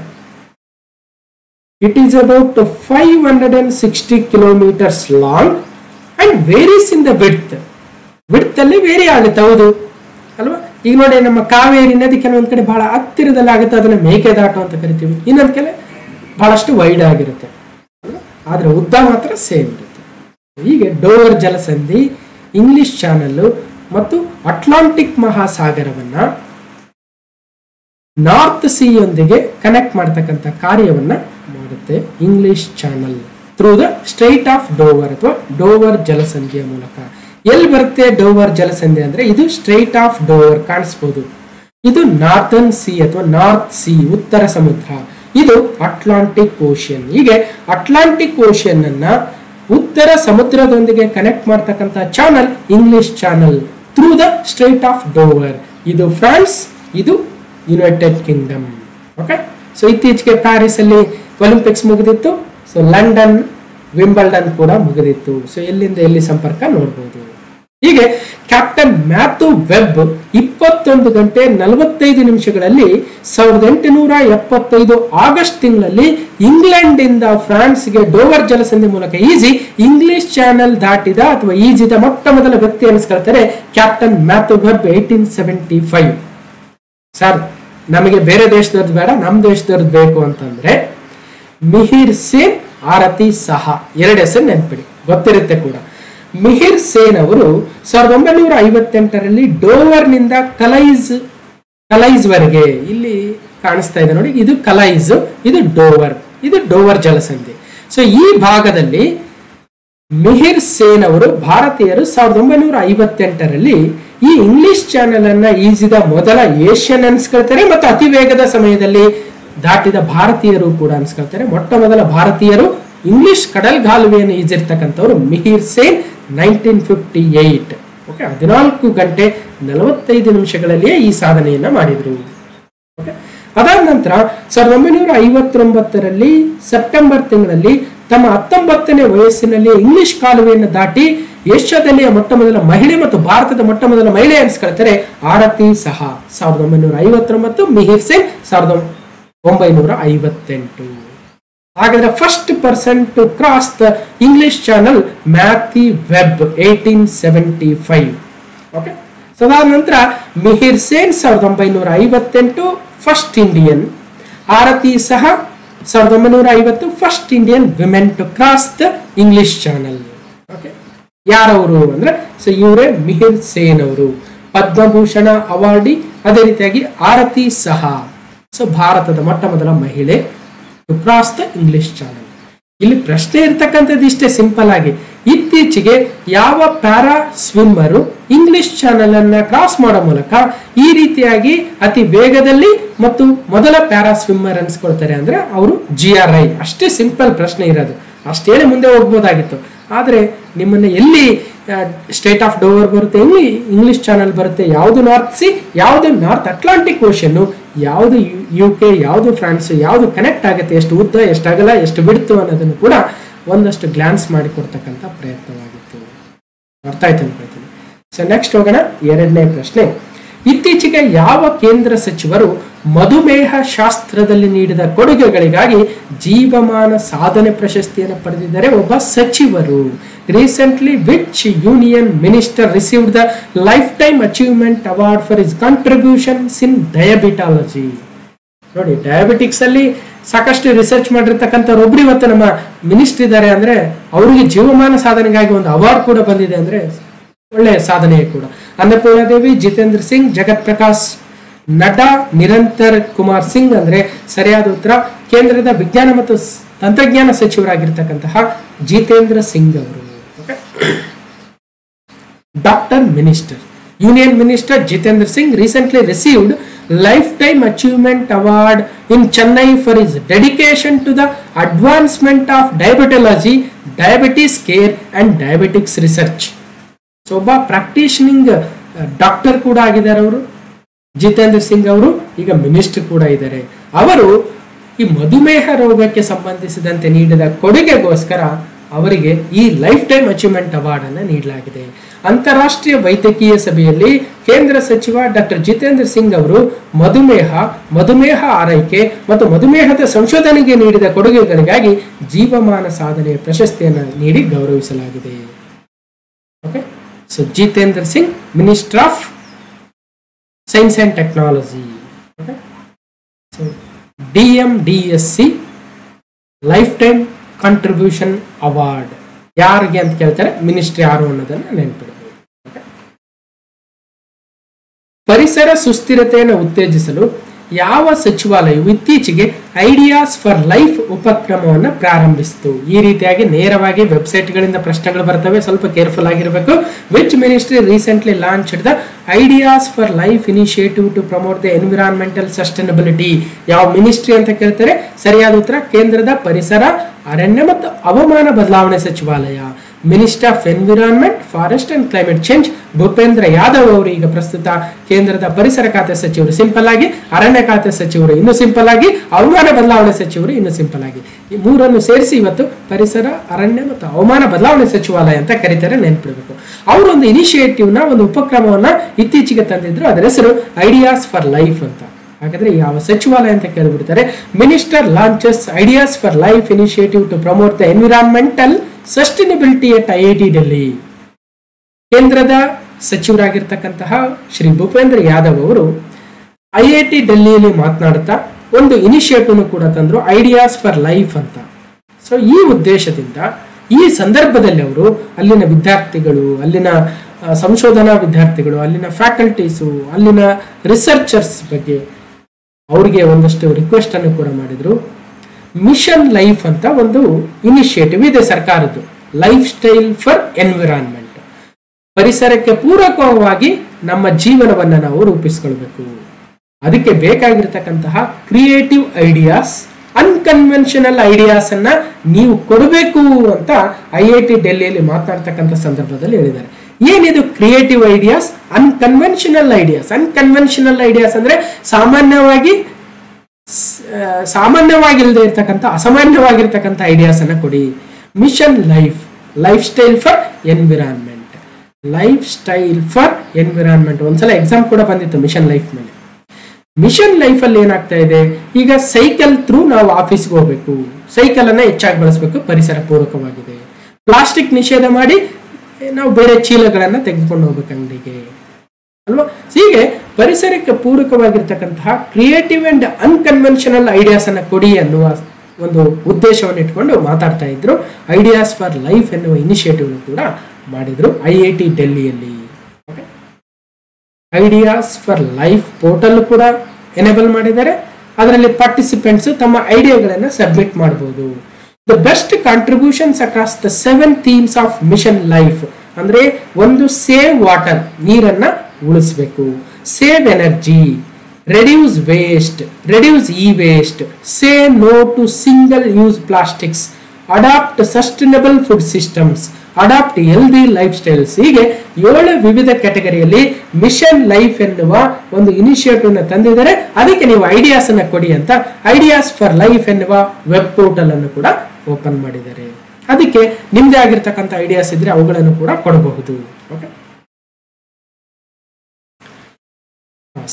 It is about 560 kilometres long and varies in the width. Width ಅಲ್ಲಿ ವೇರಿ ಆಗುತ್ತೆ, ಹೌದು ಅಲ್ವಾ? ಈಗ ನೋಡಿ, ನಮ್ಮ ಕಾವೇರಿ ನದಿ ಕೆಲವೊಂದ್ ಕಡೆ ಬಹಳ ಹತ್ತಿರದಲ್ಲಿ ಆಗುತ್ತೆ, ಅದನ್ನ ಮೇಕೆದಾಟು ಅಂತ ಕರಿತೀವಿ. ಇನ್ನೊಂದ್ ಕಡೆ ಬಹಳಷ್ಟು ವೈಡ್ ಆಗಿರುತ್ತೆ, ಆದ್ರೆ ಉದ್ದ ಮಾತ್ರ ಸೇಮ್ ಇರುತ್ತೆ. ಹೀಗೆ ಡೋವರ್ ಜಲಸಂಧಿ ಇಂಗ್ಲಿಷ್ ಚಾನಲ್ ಮತ್ತು ಅಟ್ಲಾಂಟಿಕ್ ಮಹಾಸಾಗರವನ್ನ ನಾರ್ತ್ ಸಿ ಯೊಂದಿಗೆ ಕನೆಕ್ಟ್ ಮಾಡ್ತಕ್ಕಂಥ ಕಾರ್ಯವನ್ನ ಮಾಡುತ್ತೆ English Channel through the strait of Dover ಅಥವಾ ಡೋವರ್ ಜಲಸಂಧಿಯ ಮೂಲಕ. ಎಲ್ಲಿ ಬರುತ್ತೆ ಡೋವರ್ ಜಲಸಂಧಿ ಅಂದ್ರೆ ಇದು ಸ್ಟ್ರೈಟ್ ಆಫ್ ಡೋವರ್ ಕಾಣಿಸ್ಬೋದು. ಇದು ನಾರ್ಥನ್ ಸಿ ಅಥವಾ ನಾರ್ತ್ ಸಿ ಉತ್ತರ ಸಮುದ್ರ, ಇದು ಅಟ್ಲಾಂಟಿಕ್ ಓಷಿಯನ್. ಹೀಗೆ ಅಟ್ಲಾಂಟಿಕ್ ಓಷಿಯನ್ ಅನ್ನ ಉತ್ತರ ಸಮುದ್ರದೊಂದಿಗೆ ಕನೆಕ್ಟ್ ಮಾಡ್ತಕ್ಕಂಥ channel English Channel through the strait of Dover. ಇದು ಫ್ರಾನ್ಸ್, ಇದು ಯುನೈಟೆಡ್ ಕಿಂಗ್ಡಮ್. ಓಕೆ, ಸೊ ಇತ್ತೀಚೆಗೆ ಪ್ಯಾರಿಸ್ ಅಲ್ಲಿ ಒಲಿಂಪಿಕ್ಸ್ ಮುಗಿದಿತ್ತು. ಸೊ ಲಂಡನ್, ವಿಂಬಲ್ಡನ್ ಕೂಡ ಮುಗಿದಿತ್ತು. ಸೊ ಎಲ್ಲಿಂದ ಎಲ್ಲಿ ಸಂಪರ್ಕ ನೋಡಬಹುದು. ಹೀಗೆ ಕ್ಯಾಪ್ಟನ್ ಮ್ಯಾಥ್ಯೂ ವೆಬ್ 21 ಗಂಟೆ 45 ನಿಮಿಷಗಳಲ್ಲಿ 1875 ಆಗಸ್ಟ್ ತಿಂಗಳಲ್ಲಿ ಇಂಗ್ಲೆಂಡ್ ಇಂದ ಫ್ರಾನ್ಸ್ಗೆ ಡೋವರ್ ಜಲಸಂಧಿ ಮೂಲಕ ಈಜಿ ಇಂಗ್ಲಿಷ್ ಚಾನೆಲ್ ದಾಟಿದ ಅಥವಾ ಈಜಿದ ಮೊಟ್ಟ ಮೊದಲ ವ್ಯಕ್ತಿ ಅನಿಸ್ಕೊಳ್ತಾರೆ ಕ್ಯಾಪ್ಟನ್ ಮ್ಯಾಥ್ಯೂ ವೆಬ್ 1875. ಸರ್, ನಮಗೆ ಬೇರೆ ದೇಶದವ್ರದ್ದು ಬೇಡ, ನಮ್ಮ ದೇಶದವ್ರದ್ದು ಬೇಕು ಅಂತಂದ್ರೆ ಮಿಹಿರ್ ಸೇನ್, ಆರತಿ ಸಹಾ, 2 ಹೆಸರು ನೆನ್ಪಿಡಿ, ಗೊತ್ತಿರುತ್ತೆ ಕೂಡ. ಮಿಹಿರ್ ಸೇನ್ ಅವರು 1958ರಲ್ಲಿ ಡೋವರ್ ನಿಂದ ಕಲೈಸ್ ವರೆಗೆ, ಇಲ್ಲಿ ಕಾಣಿಸ್ತಾ ಇದೆ ನೋಡಿ, ಇದು ಕಲೈಸ್, ಇದು ಡೋವರ್ ಜಲಸಂಧಿ. ಸೊ ಈ ಭಾಗದಲ್ಲಿ ಮಿಹಿರ್ ಸೇನ್ ಅವರು ಭಾರತೀಯರು 1958ರಲ್ಲಿ ಈ ಇಂಗ್ಲಿಷ್ ಚಾನೆಲ್ ಅನ್ನ ಈಜಿದ ಮೊದಲ ಏಷ್ಯನ್ ಅನ್ಸ್ಕೊಳ್ತಾರೆ ಮತ್ತು ಅತಿ ವೇಗದ ಸಮಯದಲ್ಲಿ ದಾಟಿದ ಭಾರತೀಯರು ಕೂಡ ಅನ್ಸ್ಕೊಳ್ತಾರೆ. ಮೊಟ್ಟ ಮೊದಲ ಭಾರತೀಯರು ಇಂಗ್ಲಿಷ್ ಕಡಲ್ಗಾಲುವೆಯನ್ನು ಈಜಿರ್ತಕ್ಕಂಥವ್ರು ಮಿಹಿರ್ ಸೇನ್ 1958. ಓಕೆ, 14 ಗಂಟೆ 45 ನಿಮಿಷಗಳಲ್ಲಿಯೇ ಈ ಸಾಧನೆಯನ್ನ ಮಾಡಿದ್ರು. ಓಕೆ, ಅದಾದ ನಂತರ 1959ರಲ್ಲಿ ಸೆಪ್ಟೆಂಬರ್ ತಿಂಗಳಲ್ಲಿ ತಮ್ಮ 19ನೇ ವಯಸ್ಸಿನಲ್ಲಿ ಇಂಗ್ಲಿಷ್ ಕಾಲುವೆಯನ್ನು ದಾಟಿ ಏಷ್ಯಾದಲ್ಲಿ ಮೊಟ್ಟ ಮೊದಲ ಮಹಿಳೆ ಮತ್ತು ಭಾರತದ ಮೊಟ್ಟ ಮೊದಲ ಮಹಿಳೆ ಅನಿಸ್ಕೊಳ್ತಾರೆ ಆರತಿ ಸಹಾ 1959, ಮಿಹಿರ್ ಸೇನ್ 1958. ಹಾಗಾದ್ರೆ first person to cross the English channel Matthew Webb 1875. Okay, so ಅದಾದ ನಂತರ Mihir Sen 1958 first Indian, Arati Saha 1950 first Indian women to cross the English channel. Okay, ಯಾರವರು ಅಂದ್ರೆ ಸೊ ಇವರೇ ಮಿಹಿರ್ ಸೇನ್ ಅವರು, ಪದ್ಮಭೂಷಣ ಅವಾರ್ಡಿ. ಅದೇ ರೀತಿಯಾಗಿ ಆರತಿ ಸಹಾ, ಸೊ ಭಾರತದ ಮೊಟ್ಟ ಮೊದಲ ಮಹಿಳೆ to cross the English channel. ಇಲ್ಲಿ ಪ್ರಶ್ನೆ ಇರ್ತಕ್ಕಂಥದ್ದು ಇಷ್ಟೇ ಸಿಂಪಲ್ ಆಗಿ, ಇತ್ತೀಚೆಗೆ ಯಾವ ಪ್ಯಾರಾ ಸ್ವಿಮ್ಮರು ಇಂಗ್ಲಿಷ್ ಚಾನಲ್ ಅನ್ನ ಕ್ರಾಸ್ ಮಾಡೋ ಮೂಲಕ ಈ ರೀತಿಯಾಗಿ ಅತಿ ವೇಗದಲ್ಲಿ ಮತ್ತು ಮೊದಲ ಪ್ಯಾರಾ ಸ್ವಿಮ್ಮರ್ ಅನ್ಸ್ಕೊಳ್ತಾರೆ ಅಂದ್ರೆ ಅವರು GRI. ಅಷ್ಟೇ ಸಿಂಪಲ್ ಪ್ರಶ್ನೆ ಇರೋದು, ಅಷ್ಟೇನೆ ಮುಂದೆ ಹೋಗ್ಬೋದಾಗಿತ್ತು. ಆದ್ರೆ ನಿಮ್ಮನ್ನ ಎಲ್ಲಿ ಸ್ಟೇಟ್ ಆಫ್ ಡೋವರ್ ಬರುತ್ತೆ, ಎಲ್ಲಿ ಇಂಗ್ಲಿಷ್ ಚಾನಲ್ ಬರುತ್ತೆ, ಯಾವುದು ನಾರ್ತ್ ಸಿ, ಯಾವುದು ನಾರ್ತ್ ಅಟ್ಲಾಂಟಿಕ್ ಓಷನ್, ಯಾವುದು UK, ಯಾವುದು ಫ್ರಾನ್ಸ್, ಯಾವುದು ಕನೆಕ್ಟ್ ಆಗುತ್ತೆ, ಎಷ್ಟು ಉದ್ದ, ಎಷ್ಟು ಅಗಲ, ಎಷ್ಟು ಬಿಡ್ತು ಅನ್ನೋದನ್ನು ಕೂಡ ಒಂದಷ್ಟು ಗ್ಲಾನ್ಸ್ ಮಾಡಿ ಕೊಡ್ತಕ್ಕಂಥ ಪ್ರಯತ್ನವಾಗಿತ್ತು. ಅರ್ಥ ಆಯ್ತು ಅನ್ಕೊಳ್ತೀನಿ. ಸೊ ನೆಕ್ಸ್ಟ್ ಹೋಗೋಣ, 2ನೇ ಪ್ರಶ್ನೆ. ಇತ್ತೀಚೆಗೆ ಯಾವ ಕೇಂದ್ರ ಸಚಿವರು ಮಧುಮೇಹ ಶಾಸ್ತ್ರದಲ್ಲಿ ನೀಡಿದ ಕೊಡುಗೆಗಳಿಗಾಗಿ ಜೀವಮಾನ ಸಾಧನೆ ಪ್ರಶಸ್ತಿಯನ್ನು ಪಡೆದಿದ್ದಾರೆ? ಒಬ್ಬ ಸಚಿವರು. Recently, which union minister received the Lifetime Achievement Award for his contributions in diabetology? ನೋಡಿ, ಡಯಾಬಿಟಿಕ್ಸ್ ಅಲ್ಲಿ ಸಾಕಷ್ಟು ರಿಸರ್ಚ್ ಮಾಡಿರ್ತಕ್ಕಂಥವ್ರು ಒಬ್ರು ಇವತ್ತು ನಮ್ಮ ಮಿನಿಸ್ಟರ್ ಇದ್ದಾರೆ ಅಂದ್ರೆ ಅವರಿಗೆ ಜೀವಮಾನ ಸಾಧನೆಗಾಗಿ ಒಂದು ಅವಾರ್ಡ್ ಕೂಡ ಬಂದಿದೆ ಅಂದ್ರೆ ಒಳ್ಳೆಯ ಸಾಧನೆ ಕೂಡ. ಅನ್ನಪೂರ್ಣಾದೇವಿ, ಜಿತೇಂದ್ರ ಸಿಂಗ್, ಜಗತ್ ಪ್ರಕಾಶ್ ನಟ ನಿರಂತರ್ ಕುಮಾರ್ ಸಿಂಗ್ ಅಂದ್ರೆ ಸರಿಯಾದ ಉತ್ತರ. ಕೇಂದ್ರದ ವಿಜ್ಞಾನ ಮತ್ತು ತಂತ್ರಜ್ಞಾನ ಸಚಿವರಾಗಿರ್ತಕ್ಕಂತಹ ಜಿತೇಂದ್ರ ಸಿಂಗ್ ಅವರು. Doctor minister union minister Jitendra Singh recently received lifetime achievement award in Chennai for his dedication to the advancement of diabetology, diabetes care and diabetics research. So ಒಬ್ಬ ಪ್ರಾಕ್ಟೀಷನಿಂಗ್ ಡಾಕ್ಟರ್ ಕೂಡ ಆಗಿದ್ದಾರೆ ಅವರು. ಜಿತೇಂದ್ರ ಸಿಂಗ್ ಅವರು ಈಗ ಮಿನಿಸ್ಟರ್ ಕೂಡ ಇದ್ದಾರೆ. ಅವರು ಈ ಮಧುಮೇಹ ರೋಗಕ್ಕೆ ಸಂಬಂಧಿಸಿದಂತೆ ನೀಡಿದ ಕೊಡುಗೆಗೋಸ್ಕರ ಅವರಿಗೆ ಈ ಲೈಫ್ ಟೈಮ್ ಅಚೀವ್ಮೆಂಟ್ ಅವಾರ್ಡ್ ಅನ್ನು ನೀಡಲಾಗಿದೆ. ಅಂತಾರಾಷ್ಟ್ರೀಯ ವೈದ್ಯಕೀಯ ಸಭೆಯಲ್ಲಿ ಕೇಂದ್ರ ಸಚಿವ ಡಾಕ್ಟರ್ ಜಿತೇಂದ್ರ ಸಿಂಗ್ ಅವರು ಮಧುಮೇಹ ಆರೈಕೆ ಮತ್ತು ಮಧುಮೇಹದ ಸಂಶೋಧನೆಗೆ ನೀಡಿದ ಕೊಡುಗೆಗಳಿಗಾಗಿ ಜೀವಮಾನ ಸಾಧನೆಯ ಪ್ರಶಸ್ತಿಯನ್ನು ನೀಡಿ ಗೌರವಿಸಲಾಗಿದೆ. Okay, so Jitendra Singh minister of science and technology. So DMDSC lifetime contribution award ಯಾರಿಗೆ ಅಂತ ಕೇಳ್ತಾರೆ, ಮಿನಿಸ್ಟ್ರಿ ಯಾರು ಅನ್ನೋದನ್ನ ನೆನಪಿಡಬಹುದು. ಪರಿಸರ ಸುಸ್ಥಿರತೆಯನ್ನು ಉತ್ತೇಜಿಸಲು ಯಾವ ಸಚಿವಾಲಯವು ಇತ್ತೀಚೆಗೆ ಐಡಿಯಾಸ್ ಫಾರ್ ಲೈಫ್ ಉಪಕ್ರಮವನ್ನು ಪ್ರಾರಂಭಿಸಿತು? ಈ ರೀತಿಯಾಗಿ ನೇರವಾಗಿ ವೆಬ್ಸೈಟ್ಗಳಿಂದ ಪ್ರಶ್ನೆಗಳು ಬರ್ತವೆ, ಸ್ವಲ್ಪ ಕೇರ್ಫುಲ್ ಆಗಿರಬೇಕು. Which ministry recently launched the ideas for life initiative to promote the environmental sustainability? ಯಾವ ಮಿನಿಸ್ಟ್ರಿ ಅಂತ ಕೇಳ್ತಾರೆ, ಸರಿಯಾದ ಉತ್ತರ ಕೇಂದ್ರದ ಪರಿಸರ, ಅರಣ್ಯ ಮತ್ತು ಹವಾಮಾನ ಬದಲಾವಣೆ ಸಚಿವಾಲಯ. Minister of environment, forest and climate change Bhupender Yadav ಅವರು ಈಗ ಪ್ರಸ್ತುತ ಕೇಂದ್ರದ ಪರಿಸರ ಖಾತೆ ಸಚಿವರು ಸಿಂಪಲ್ ಆಗಿ, ಅರಣ್ಯ ಖಾತೆ ಸಚಿವರು ಇನ್ನು ಸಿಂಪಲ್ ಆಗಿ, ಹವಾಮಾನ ಬದಲಾವಣೆ ಸಚಿವರು ಇನ್ನು ಸಿಂಪಲ್ ಆಗಿ. ಈ ಮೂರನ್ನು ಸೇರಿಸಿ ಇವತ್ತು ಪರಿಸರ, ಅರಣ್ಯ ಮತ್ತು ಹವಾಮಾನ ಬದಲಾವಣೆ ಸಚಿವಾಲಯ ಅಂತ ಕರೀತಾರೆ, ನೆನ್ಪಿಡಬೇಕು. ಅವರು ಒಂದು ಇನಿಷಿಯೇಟಿವ್ ನ ಒಂದು ಉಪಕ್ರಮವನ್ನ ಇತ್ತೀಚೆಗೆ ತಂದಿದ್ರು, ಅದರ ಹೆಸರು ಐಡಿಯಾಸ್ ಫಾರ್ ಲೈಫ್ ಅಂತ. ಹಾಗಾದ್ರೆ ಯಾವ ಸಚಿವಾಲಯ ಅಂತ ಕೇಳಿಬಿಡ್ತಾರೆ. Minister launches ideas for life initiative to promote the environmental sustainability at IIT Delhi. ಕೇಂದ್ರದ ಸಚಿವರಾಗಿರ್ತಕ್ಕಂತಹ ಶ್ರೀ ಭೂಪೇಂದ್ರ ಯಾದವ್ ಅವರು IIT ಡೆಲ್ಲಿಯಲ್ಲಿ ಮಾತನಾಡುತ್ತಾ ಒಂದು ಇನಿಷಿಯೇಟಿವ್ ಕೂಡ ತಂದ್ರು, ಐಡಿಯಾಸ್ ಫಾರ್ ಲೈಫ್ ಅಂತ. ಸೊ ಈ ಉದ್ದೇಶದಿಂದ ಈ ಸಂದರ್ಭದಲ್ಲಿ ಅವರು ಅಲ್ಲಿನ ವಿದ್ಯಾರ್ಥಿಗಳು, ಅಲ್ಲಿನ ಸಂಶೋಧನಾ ವಿದ್ಯಾರ್ಥಿಗಳು, ಅಲ್ಲಿನ ಫ್ಯಾಕಲ್ಟೀಸು, ಅಲ್ಲಿನ ರಿಸರ್ಚರ್ಸ್ ಬಗ್ಗೆ ಅವರಿಗೆ ಒಂದಷ್ಟು ರಿಕ್ವೆಸ್ಟ್ ಅನ್ನು ಕೂಡ ಮಾಡಿದ್ರು. ಮಿಷನ್ ಲೈಫ್ ಅಂತ ಒಂದು ಇನಿಷಿಯೇಟಿವ್ ಇದೆ ಸರ್ಕಾರದ್ದು, ಲೈಫ್ ಸ್ಟೈಲ್ ಫಾರ್ ಎನ್ವಿರಾನ್ಮೆಂಟ್. ಪರಿಸರಕ್ಕೆ ಪೂರಕವಾಗಿ ನಮ್ಮ ಜೀವನವನ್ನು ನಾವು ರೂಪಿಸಿಕೊಳ್ಬೇಕು. ಅದಕ್ಕೆ ಬೇಕಾಗಿರ್ತಕ್ಕಂತಹ ಕ್ರಿಯೇಟಿವ್ ಐಡಿಯಾಸ್, ಅನ್ಕನ್ವೆನ್ಷನಲ್ ಐಡಿಯಾಸ್ ಅನ್ನ ನೀವು ಕೊಡಬೇಕು ಅಂತ IIT ಡೆಲ್ಲಿಯಲ್ಲಿ ಮಾತನಾಡ್ತಕ್ಕಂಥ ಸಂದರ್ಭದಲ್ಲಿ ಹೇಳಿದ್ದಾರೆ. ಏನಿದು creative ideas, unconventional ideas? Unconventional ideas ಅಂದ್ರೆ ಸಾಮಾನ್ಯವಾಗಿಲ್ಲದೆ ಇರ್ತಕ್ಕಂಥ, ಅಸಾಮಾನ್ಯವಾಗಿರ್ತಕ್ಕಂಥ ಐಡಿಯಾಸ್ ಅನ್ನ ಕೊಡಿ. Mission life, lifestyle for environment, lifestyle for environment. ಒಂದ್ಸಲ ಎಕ್ಸಾಮ್ ಕೂಡ ಬಂದಿತ್ತು ಮಿಷನ್ ಲೈಫ್ ಮೇಲೆ. ಮಿಷನ್ ಲೈಫ್ ಅಲ್ಲಿ ಏನಾಗ್ತಾ ಇದೆ, ಈಗ ಸೈಕಲ್ ಥ್ರೂ ನಾವು ಆಫೀಸ್ಗೆ ಹೋಗ್ಬೇಕು, ಸೈಕಲ್ ಅನ್ನ ಹೆಚ್ಚಾಗಿ ಬಳಸಬೇಕು, ಪರಿಸರ ಪೂರಕವಾಗಿದೆ. ಪ್ಲಾಸ್ಟಿಕ್ ನಿಷೇಧ ಮಾಡಿ ನಾವು ಬೇರೆ ಚೀಲಗಳನ್ನ ತೆಗೆದುಕೊಂಡು ಹೋಗ್ಬೇಕು ಅಂಗಡಿಗೆ, ಅಲ್ವಾ? ಹೀಗೆ ಪರಿಸರಕ್ಕೆ ಪೂರಕವಾಗಿರ್ತಕ್ಕಂತಹ ಕ್ರಿಯೇಟಿವ್ ಅಂಡ್ ಅನ್ಕನ್ವೆನ್ಷನಲ್ ಐಡಿಯಾಸ್ ಅನ್ನ ಕೊಡಿ ಅನ್ನುವ ಒಂದು ಉದ್ದೇಶವನ್ನು ಇಟ್ಕೊಂಡು ಮಾತಾಡ್ತಾ ಇದ್ರು. ಐಡಿಯಾಸ್ ಫಾರ್ ಲೈಫ್ ಎನ್ನುವ ಇನಿಷಿಯೇಟಿವ್ ಕೂಡ ಮಾಡಿದ್ರು IIT ಡೆಲ್ಲಿಯಲ್ಲಿ. ಐಡಿಯಾಸ್ ಫಾರ್ ಲೈಫ್ ಪೋರ್ಟಲ್ ಕೂಡ ಎನೇಬಲ್ ಮಾಡಿದ್ದಾರೆ. ಅದರಲ್ಲಿ ಪಾರ್ಟಿಸಿಪೆಂಟ್ಸ್ ತಮ್ಮ ಐಡಿಯಾಗಳನ್ನು ಸಬ್ಮಿಟ್ ಮಾಡಬಹುದು. The best contributions across the 7 themes of mission life ಅಂದ್ರೆ ಒಂದು, ಸೇವ್ ವಾಟರ್, ನೀರನ್ನ ಉಳಿಸಬೇಕು, save energy, reduce waste, reduce waste, say no to single use plastics, adopt sustainable food systems, adapt healthy lifestyles. ಹೀಗೆ 7 ವಿವಿಧ ಕ್ಯಾಟಗರಿಯಲ್ಲಿ ಮಿಷನ್ ಲೈಫ್ ಎನ್ನುವ ಒಂದು ಇನಿಷಿಯೇಟಿವ್ ನ ತಂದಿದ್ದಾರೆ. ಅದಕ್ಕೆ ನೀವು ಐಡಿಯಾಸ್ ಅನ್ನ ಕೊಡಿ ಅಂತ ಐಡಿಯಾಸ್ ಫಾರ್ ಲೈಫ್ ಎನ್ನುವ ವೆಬ್ ಪೋರ್ಟಲ್ ಅನ್ನು ಕೂಡ ಓಪನ್ ಮಾಡಿದ್ದಾರೆ. ಅದಕ್ಕೆ ನಿಮ್ದೇ ಆಗಿರ್ತಕ್ಕಂಥ ಐಡಿಯಾಸ್ ಇದ್ರೆ ಅವುಗಳನ್ನು ಕೂಡ ಕೊಡಬಹುದು. ಓಕೆ,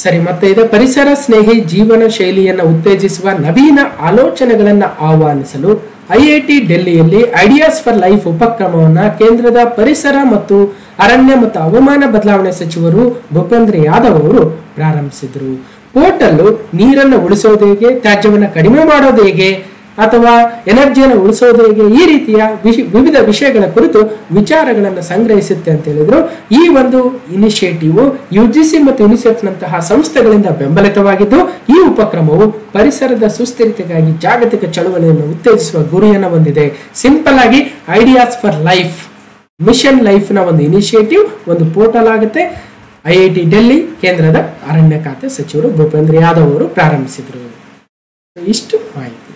ಸರಿ. ಮತ್ತೆ ಇದೆ ಪರಿಸರ ಸ್ನೇಹಿ ಜೀವನ ಶೈಲಿಯನ್ನು ಉತ್ತೇಜಿಸುವ ನವೀನ ಆಲೋಚನೆಗಳನ್ನು ಆಹ್ವಾನಿಸಲು IIT ಡೆಲ್ಲಿಯಲ್ಲಿ ಐಡಿಯಾಸ್ ಫಾರ್ ಲೈಫ್ ಉಪಕ್ರಮವನ್ನ ಕೇಂದ್ರದ ಪರಿಸರ ಮತ್ತು ಅರಣ್ಯ ಮತ್ತು ಹವಾಮಾನ ಬದಲಾವಣೆ ಸಚಿವರು ಭೂಪೇಂದ್ರ ಯಾದವ್ ಅವರು ಪ್ರಾರಂಭಿಸಿದ್ರು. ಪೋರ್ಟಲ್ ನೀರನ್ನು ಉಳಿಸೋದು ಹೇಗೆ, ತ್ಯಾಜ್ಯವನ್ನು ಕಡಿಮೆ ಮಾಡೋದು ಹೇಗೆ, ಅಥವಾ ಎನರ್ಜಿಯನ್ನು ಉಳಿಸೋದು ಹೇಗೆ, ಈ ರೀತಿಯ ವಿವಿಧ ವಿಷಯಗಳ ಕುರಿತು ವಿಚಾರಗಳನ್ನು ಸಂಗ್ರಹಿಸುತ್ತೆ ಅಂತ ಹೇಳಿದ್ರು. ಈ ಒಂದು ಇನಿಷಿಯೇಟಿವ್ UGC ಮತ್ತು ಯುನಿಸೆಫ್ ನಂತಹ ಸಂಸ್ಥೆಗಳಿಂದ ಬೆಂಬಲಿತವಾಗಿದ್ದು, ಈ ಉಪಕ್ರಮವು ಪರಿಸರದ ಸುಸ್ಥಿರತೆಗಾಗಿ ಜಾಗತಿಕ ಚಳವಳಿಯನ್ನು ಉತ್ತೇಜಿಸುವ ಗುರಿಯನ್ನು ಹೊಂದಿದೆ. ಸಿಂಪಲ್ ಆಗಿ ideas for life mission life ನ ಒಂದು ಇನಿಷಿಯೇಟಿವ್, ಒಂದು ಪೋರ್ಟಲ್ ಆಗುತ್ತೆ. IIT ಡೆಲ್ಲಿ ಕೇಂದ್ರದ ಅರಣ್ಯ ಖಾತೆ ಸಚಿವರು ಭೂಪೇಂದ್ರ ಯಾದವ್ ಅವರು ಪ್ರಾರಂಭಿಸಿದ್ರು. ಇಷ್ಟು ಮಾಹಿತಿ.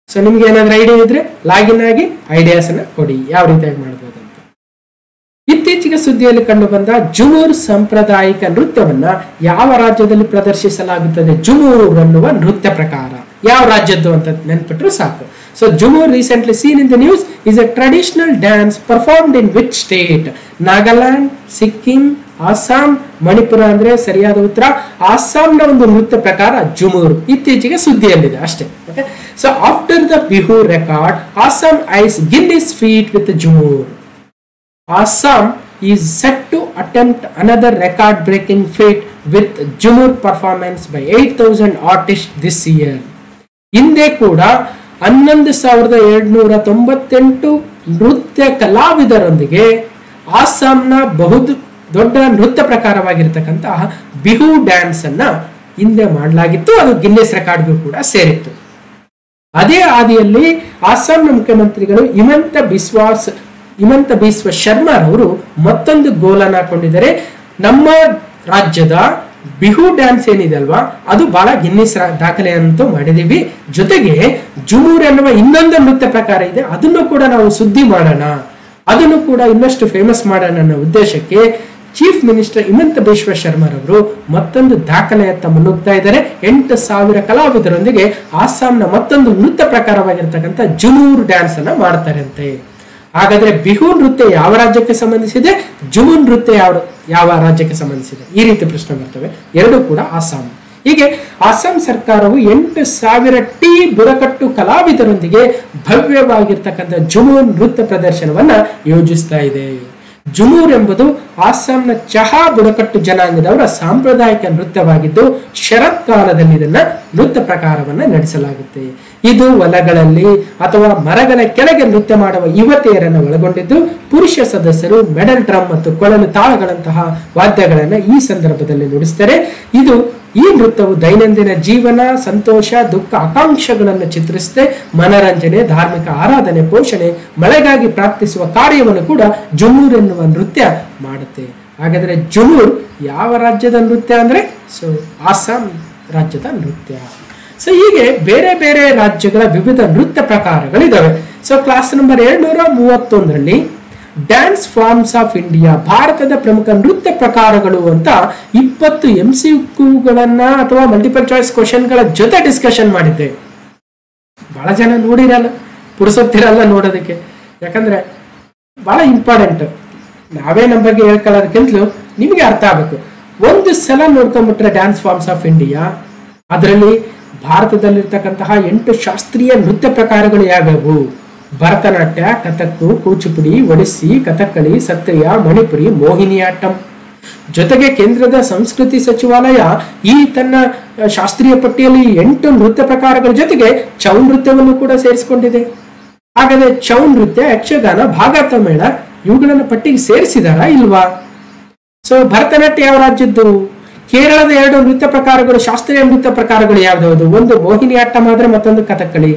ಸೊ ನಿಮ್ಗೆ ಏನಾದ್ರೂ ಐಡಿಯಾ ಇದ್ರೆ ಲಾಗಿನ್ ಆಗಿ ಐಡಿಯಾಸ್ ಅನ್ನ ಕೊಡಿ, ಯಾವ ರೀತಿಯಾಗಿ ಮಾಡಬಹುದು ಅಂತ. ಇತ್ತೀಚೆಗೆ ಸುದ್ದಿಯಲ್ಲಿ ಕಂಡು ಬಂದ ಜುಮೂರ್ ಸಾಂಪ್ರದಾಯಿಕ ನೃತ್ಯವನ್ನ ಯಾವ ರಾಜ್ಯದಲ್ಲಿ ಪ್ರದರ್ಶಿಸಲಾಗುತ್ತದೆ? ಜುಮೂರ್ ಅನ್ನುವ ನೃತ್ಯ ಪ್ರಕಾರ ಯಾವ ರಾಜ್ಯದ್ದು ಅಂತ ನೆನ್ಪಿಟ್ರು ಸಾಕು. So Jhumur recently seen in the news is a traditional dance performed in which state? Nagaland, Sikkim, Assam, Manipur ಅಂದ್ರೆ ಸರಿಯಾದ ಉತ್ತರ. ಅಸ್ಸಾಂನ ಒಂದು ನೃತ್ಯ ಪ್ರಕಾರ ಜುಮೂರ್ ಇತ್ತೀಚೆಗೆ ಸುದ್ದಿಯಲ್ಲಿದೆ ಅಷ್ಟೇ. Okay, so after the Bihu record Assam eyes Guinness feat with Jumur. Assam is set to attempt another record-breaking feat with Jumur performance by 8,000 artists this year. ಹಿಂದೆ ಕೂಡ 11,298 ನೃತ್ಯ ಕಲಾವಿದರೊಂದಿಗೆ ಅಸ್ಸಾಂನ ಬಹುದು ದೊಡ್ಡ ನೃತ್ಯ ಪ್ರಕಾರವಾಗಿರ್ತಕ್ಕಂತಹ ಬಿಹು ಡ್ಯಾನ್ಸ್ ಅನ್ನ ಹಿಂದೆ ಮಾಡಲಾಗಿತ್ತು. ಅದು ಗಿನ್ನೆಸ್ ರೆಕಾರ್ಡ್ಗೂ ಕೂಡ ಸೇರಿತ್ತು. ಅದೇ ಹಾದಿಯಲ್ಲಿ ಅಸ್ಸಾಂನ ಮುಖ್ಯಮಂತ್ರಿಗಳು ಹಿಮಂತ ಬಿಸ್ವಾ ಶರ್ಮಾ ಅವರು ಮತ್ತೊಂದು ಗೋಲನ್ನು ಹಾಕೊಂಡಿದ್ದಾರೆ. ನಮ್ಮ ರಾಜ್ಯದ ಬಿಹು ಡ್ಯಾನ್ಸ್ ಏನಿದೆ ಅಲ್ವಾ, ಅದು ಬಹಳ ಗಿನ್ನಿಸ್ ದಾಖಲೆಯಂತೂ ಮಾಡಿದೀವಿ. ಜೊತೆಗೆ ಜುಮೂರ್ ಎನ್ನುವ ಇನ್ನೊಂದು ನೃತ್ಯ ಪ್ರಕಾರ ಇದೆ, ಅದನ್ನು ಕೂಡ ನಾವು ಸುದ್ದಿ ಮಾಡೋಣ, ಅದನ್ನು ಕೂಡ ಇನ್ನಷ್ಟು ಫೇಮಸ್ ಮಾಡೋಣ ಅನ್ನೋ ಉದ್ದೇಶಕ್ಕೆ ಚೀಫ್ ಮಿನಿಸ್ಟರ್ ಹಿಮಂತ ಬಿಸ್ವಾ ಶರ್ಮಾ ಅವರು ಮತ್ತೊಂದು ದಾಖಲೆಯತ್ತ ಮುನ್ನುಗ್ತಾ ಇದ್ದಾರೆ. 8,000 ಕಲಾವಿದರೊಂದಿಗೆ ಅಸ್ಸಾಂನ ಮತ್ತೊಂದು ನೃತ್ಯ ಪ್ರಕಾರವಾಗಿರ್ತಕ್ಕಂಥ ಜುಮೂರ್ ಡ್ಯಾನ್ಸ್ ಅನ್ನ ಮಾಡ್ತಾರೆ ಅಂತೆ. ಹಾಗಾದ್ರೆ ಬಿಹು ನೃತ್ಯ ಯಾವ ರಾಜ್ಯಕ್ಕೆ ಸಂಬಂಧಿಸಿದೆ, ಜುಮೂರ್ ನೃತ್ಯ ಯಾವ ರಾಜ್ಯಕ್ಕೆ ಸಂಬಂಧಿಸಿದೆ? ಈ ರೀತಿ ಪ್ರಶ್ನೆ ಬರ್ತವೆ. ಎರಡೂ ಕೂಡ ಅಸ್ಸಾಂ. ಹೀಗೆ ಅಸ್ಸಾಂ ಸರ್ಕಾರವು 8,000 ಬುಡಕಟ್ಟು ಕಲಾವಿದರೊಂದಿಗೆ ಭವ್ಯವಾಗಿರ್ತಕ್ಕಂಥ ಜುಮೂರ್ ನೃತ್ಯ ಪ್ರದರ್ಶನವನ್ನ ಯೋಜಿಸ್ತಾ ಇದೆ. ಜುಮೂರ್ ಎಂಬುದು ಅಸ್ಸಾಂನ ಚಹಾ ಬುಡಕಟ್ಟು ಜನಾಂಗದವರ ಸಾಂಪ್ರದಾಯಿಕ ನೃತ್ಯವಾಗಿದ್ದು, ಶರತ್ಕಾಲದಲ್ಲಿ ಇದನ್ನ ನೃತ್ಯ ಪ್ರಕಾರವನ್ನ ನಡೆಸಲಾಗುತ್ತೆ. ಇದು ಹೊಲಗಳಲ್ಲಿ ಅಥವಾ ಮರಗಳ ಕೆಳಗೆ ನೃತ್ಯ ಮಾಡುವ ಯುವತಿಯರನ್ನು ಒಳಗೊಂಡಿದ್ದು, ಪುರುಷ ಸದಸ್ಯರು ಮೆಡಲ್ ಡ್ರಮ್ ಮತ್ತು ಕೊಳಲು ತಾಳಗಳಂತಹ ವಾದ್ಯಗಳನ್ನು ಈ ಸಂದರ್ಭದಲ್ಲಿ ನುಡಿಸ್ತಾರೆ. ಈ ನೃತ್ಯವು ದೈನಂದಿನ ಜೀವನ, ಸಂತೋಷ, ದುಃಖ, ಆಕಾಂಕ್ಷೆಗಳನ್ನು ಚಿತ್ರಿಸುತ್ತೆ. ಮನರಂಜನೆ, ಧಾರ್ಮಿಕ ಆರಾಧನೆ, ಪೋಷಣೆ, ಮಳೆಗಾಗಿ ಪ್ರಾರ್ಥಿಸುವ ಕಾರ್ಯವನ್ನು ಕೂಡ ಜುಮೂರ್ ಎನ್ನುವ ನೃತ್ಯ ಮಾಡುತ್ತೆ. ಹಾಗಾದ್ರೆ ಜುಮೂರ್ ಯಾವ ರಾಜ್ಯದ ನೃತ್ಯ ಅಂದ್ರೆ ಅಸ್ಸಾಂ ರಾಜ್ಯದ ನೃತ್ಯ. ಸೊ ಹೀಗೆ ಬೇರೆ ಬೇರೆ ರಾಜ್ಯಗಳ ವಿವಿಧ ನೃತ್ಯ ಪ್ರಕಾರಗಳಿದಾವೆ. ಸೊ ಕ್ಲಾಸ್ ನಂಬರ್ 231ರಲ್ಲಿ ಡ್ಯಾನ್ಸ್ ಫಾರ್ಮ್ಸ್ ಆಫ್ ಇಂಡಿಯಾ, ಭಾರತದ ಪ್ರಮುಖ ನೃತ್ಯ ಪ್ರಕಾರಗಳು ಅಂತ 20 MCQಗಳನ್ನ ಅಥವಾ ಮಲ್ಟಿಪಲ್ ಚಾಯ್ಸ್ ಕ್ವಶನ್ಗಳ ಜೊತೆ ಡಿಸ್ಕಷನ್ ಮಾಡಿದ್ದೆ. ಬಹಳ ಜನ ನೋಡಿರಲ್ಲ, ಪುರುಸೊತ್ತಿರಲ್ಲ ನೋಡೋದಕ್ಕೆ, ಯಾಕಂದ್ರೆ ಬಹಳ ಇಂಪಾರ್ಟೆಂಟ್. ನಾವೇ ನಮ್ಮ ಬಗ್ಗೆ ಹೇಳ್ಕೊಳ್ಳೋದಕ್ಕಿಂತಲೂ ನಿಮಗೆ ಅರ್ಥ ಆಗಬೇಕು. ಒಂದು ಸಲ ನೋಡ್ಕೊಂಡ್ಬಿಟ್ರೆ ಡ್ಯಾನ್ಸ್ ಫಾರ್ಮ್ಸ್ ಆಫ್ ಇಂಡಿಯಾ, ಅದರಲ್ಲಿ ಭಾರತದಲ್ಲಿರ್ತಕ್ಕಂತಹ 8 ಶಾಸ್ತ್ರೀಯ ನೃತ್ಯ ಪ್ರಕಾರಗಳು ಯಾವ್ಯಾವು? ಭರತನಾಟ್ಯ, ಕಥಕ್, ಕೂಚಿಪುಡಿ, ಒಡಿಸ್ಸಿ, ಕಥಕ್ಕಳಿ, ಸತ್ರಿಯ, ಮಣಿಪುರಿ, ಮೋಹಿನಿಯಾಟ್ಟಂ. ಜೊತೆಗೆ ಕೇಂದ್ರದ ಸಂಸ್ಕೃತಿ ಸಚಿವಾಲಯ ಈ ತನ್ನ ಶಾಸ್ತ್ರೀಯ ಪಟ್ಟಿಯಲ್ಲಿ 8 ನೃತ್ಯ ಪ್ರಕಾರಗಳ ಜೊತೆಗೆ ಚೌ ನೃತ್ಯವನ್ನು ಕೂಡ ಸೇರಿಸಿಕೊಂಡಿದೆ. ಹಾಗಾದ್ರೆ ಚೌ ನೃತ್ಯ, ಯಕ್ಷಗಾನ, ಭಾಗವತ ಮೇಳ ಇವುಗಳನ್ನು ಪಟ್ಟಿಗೆ ಸೇರಿಸಿದಾರಾ ಇಲ್ವಾ? ಸೊ ಭರತನಾಟ್ಯ ಯಾವ ರಾಜ್ಯದ್ದು? ಕೇರಳದ 2 ನೃತ್ಯ ಪ್ರಕಾರಗಳು, ಶಾಸ್ತ್ರೀಯ ನೃತ್ಯ ಪ್ರಕಾರಗಳು ಯಾವ್ದು? ಒಂದು ಮೋಹಿನಿಯಾಟ್ಟಂ ಆದ್ರೆ ಮತ್ತೊಂದು ಕಥಕ್ಕಳಿ.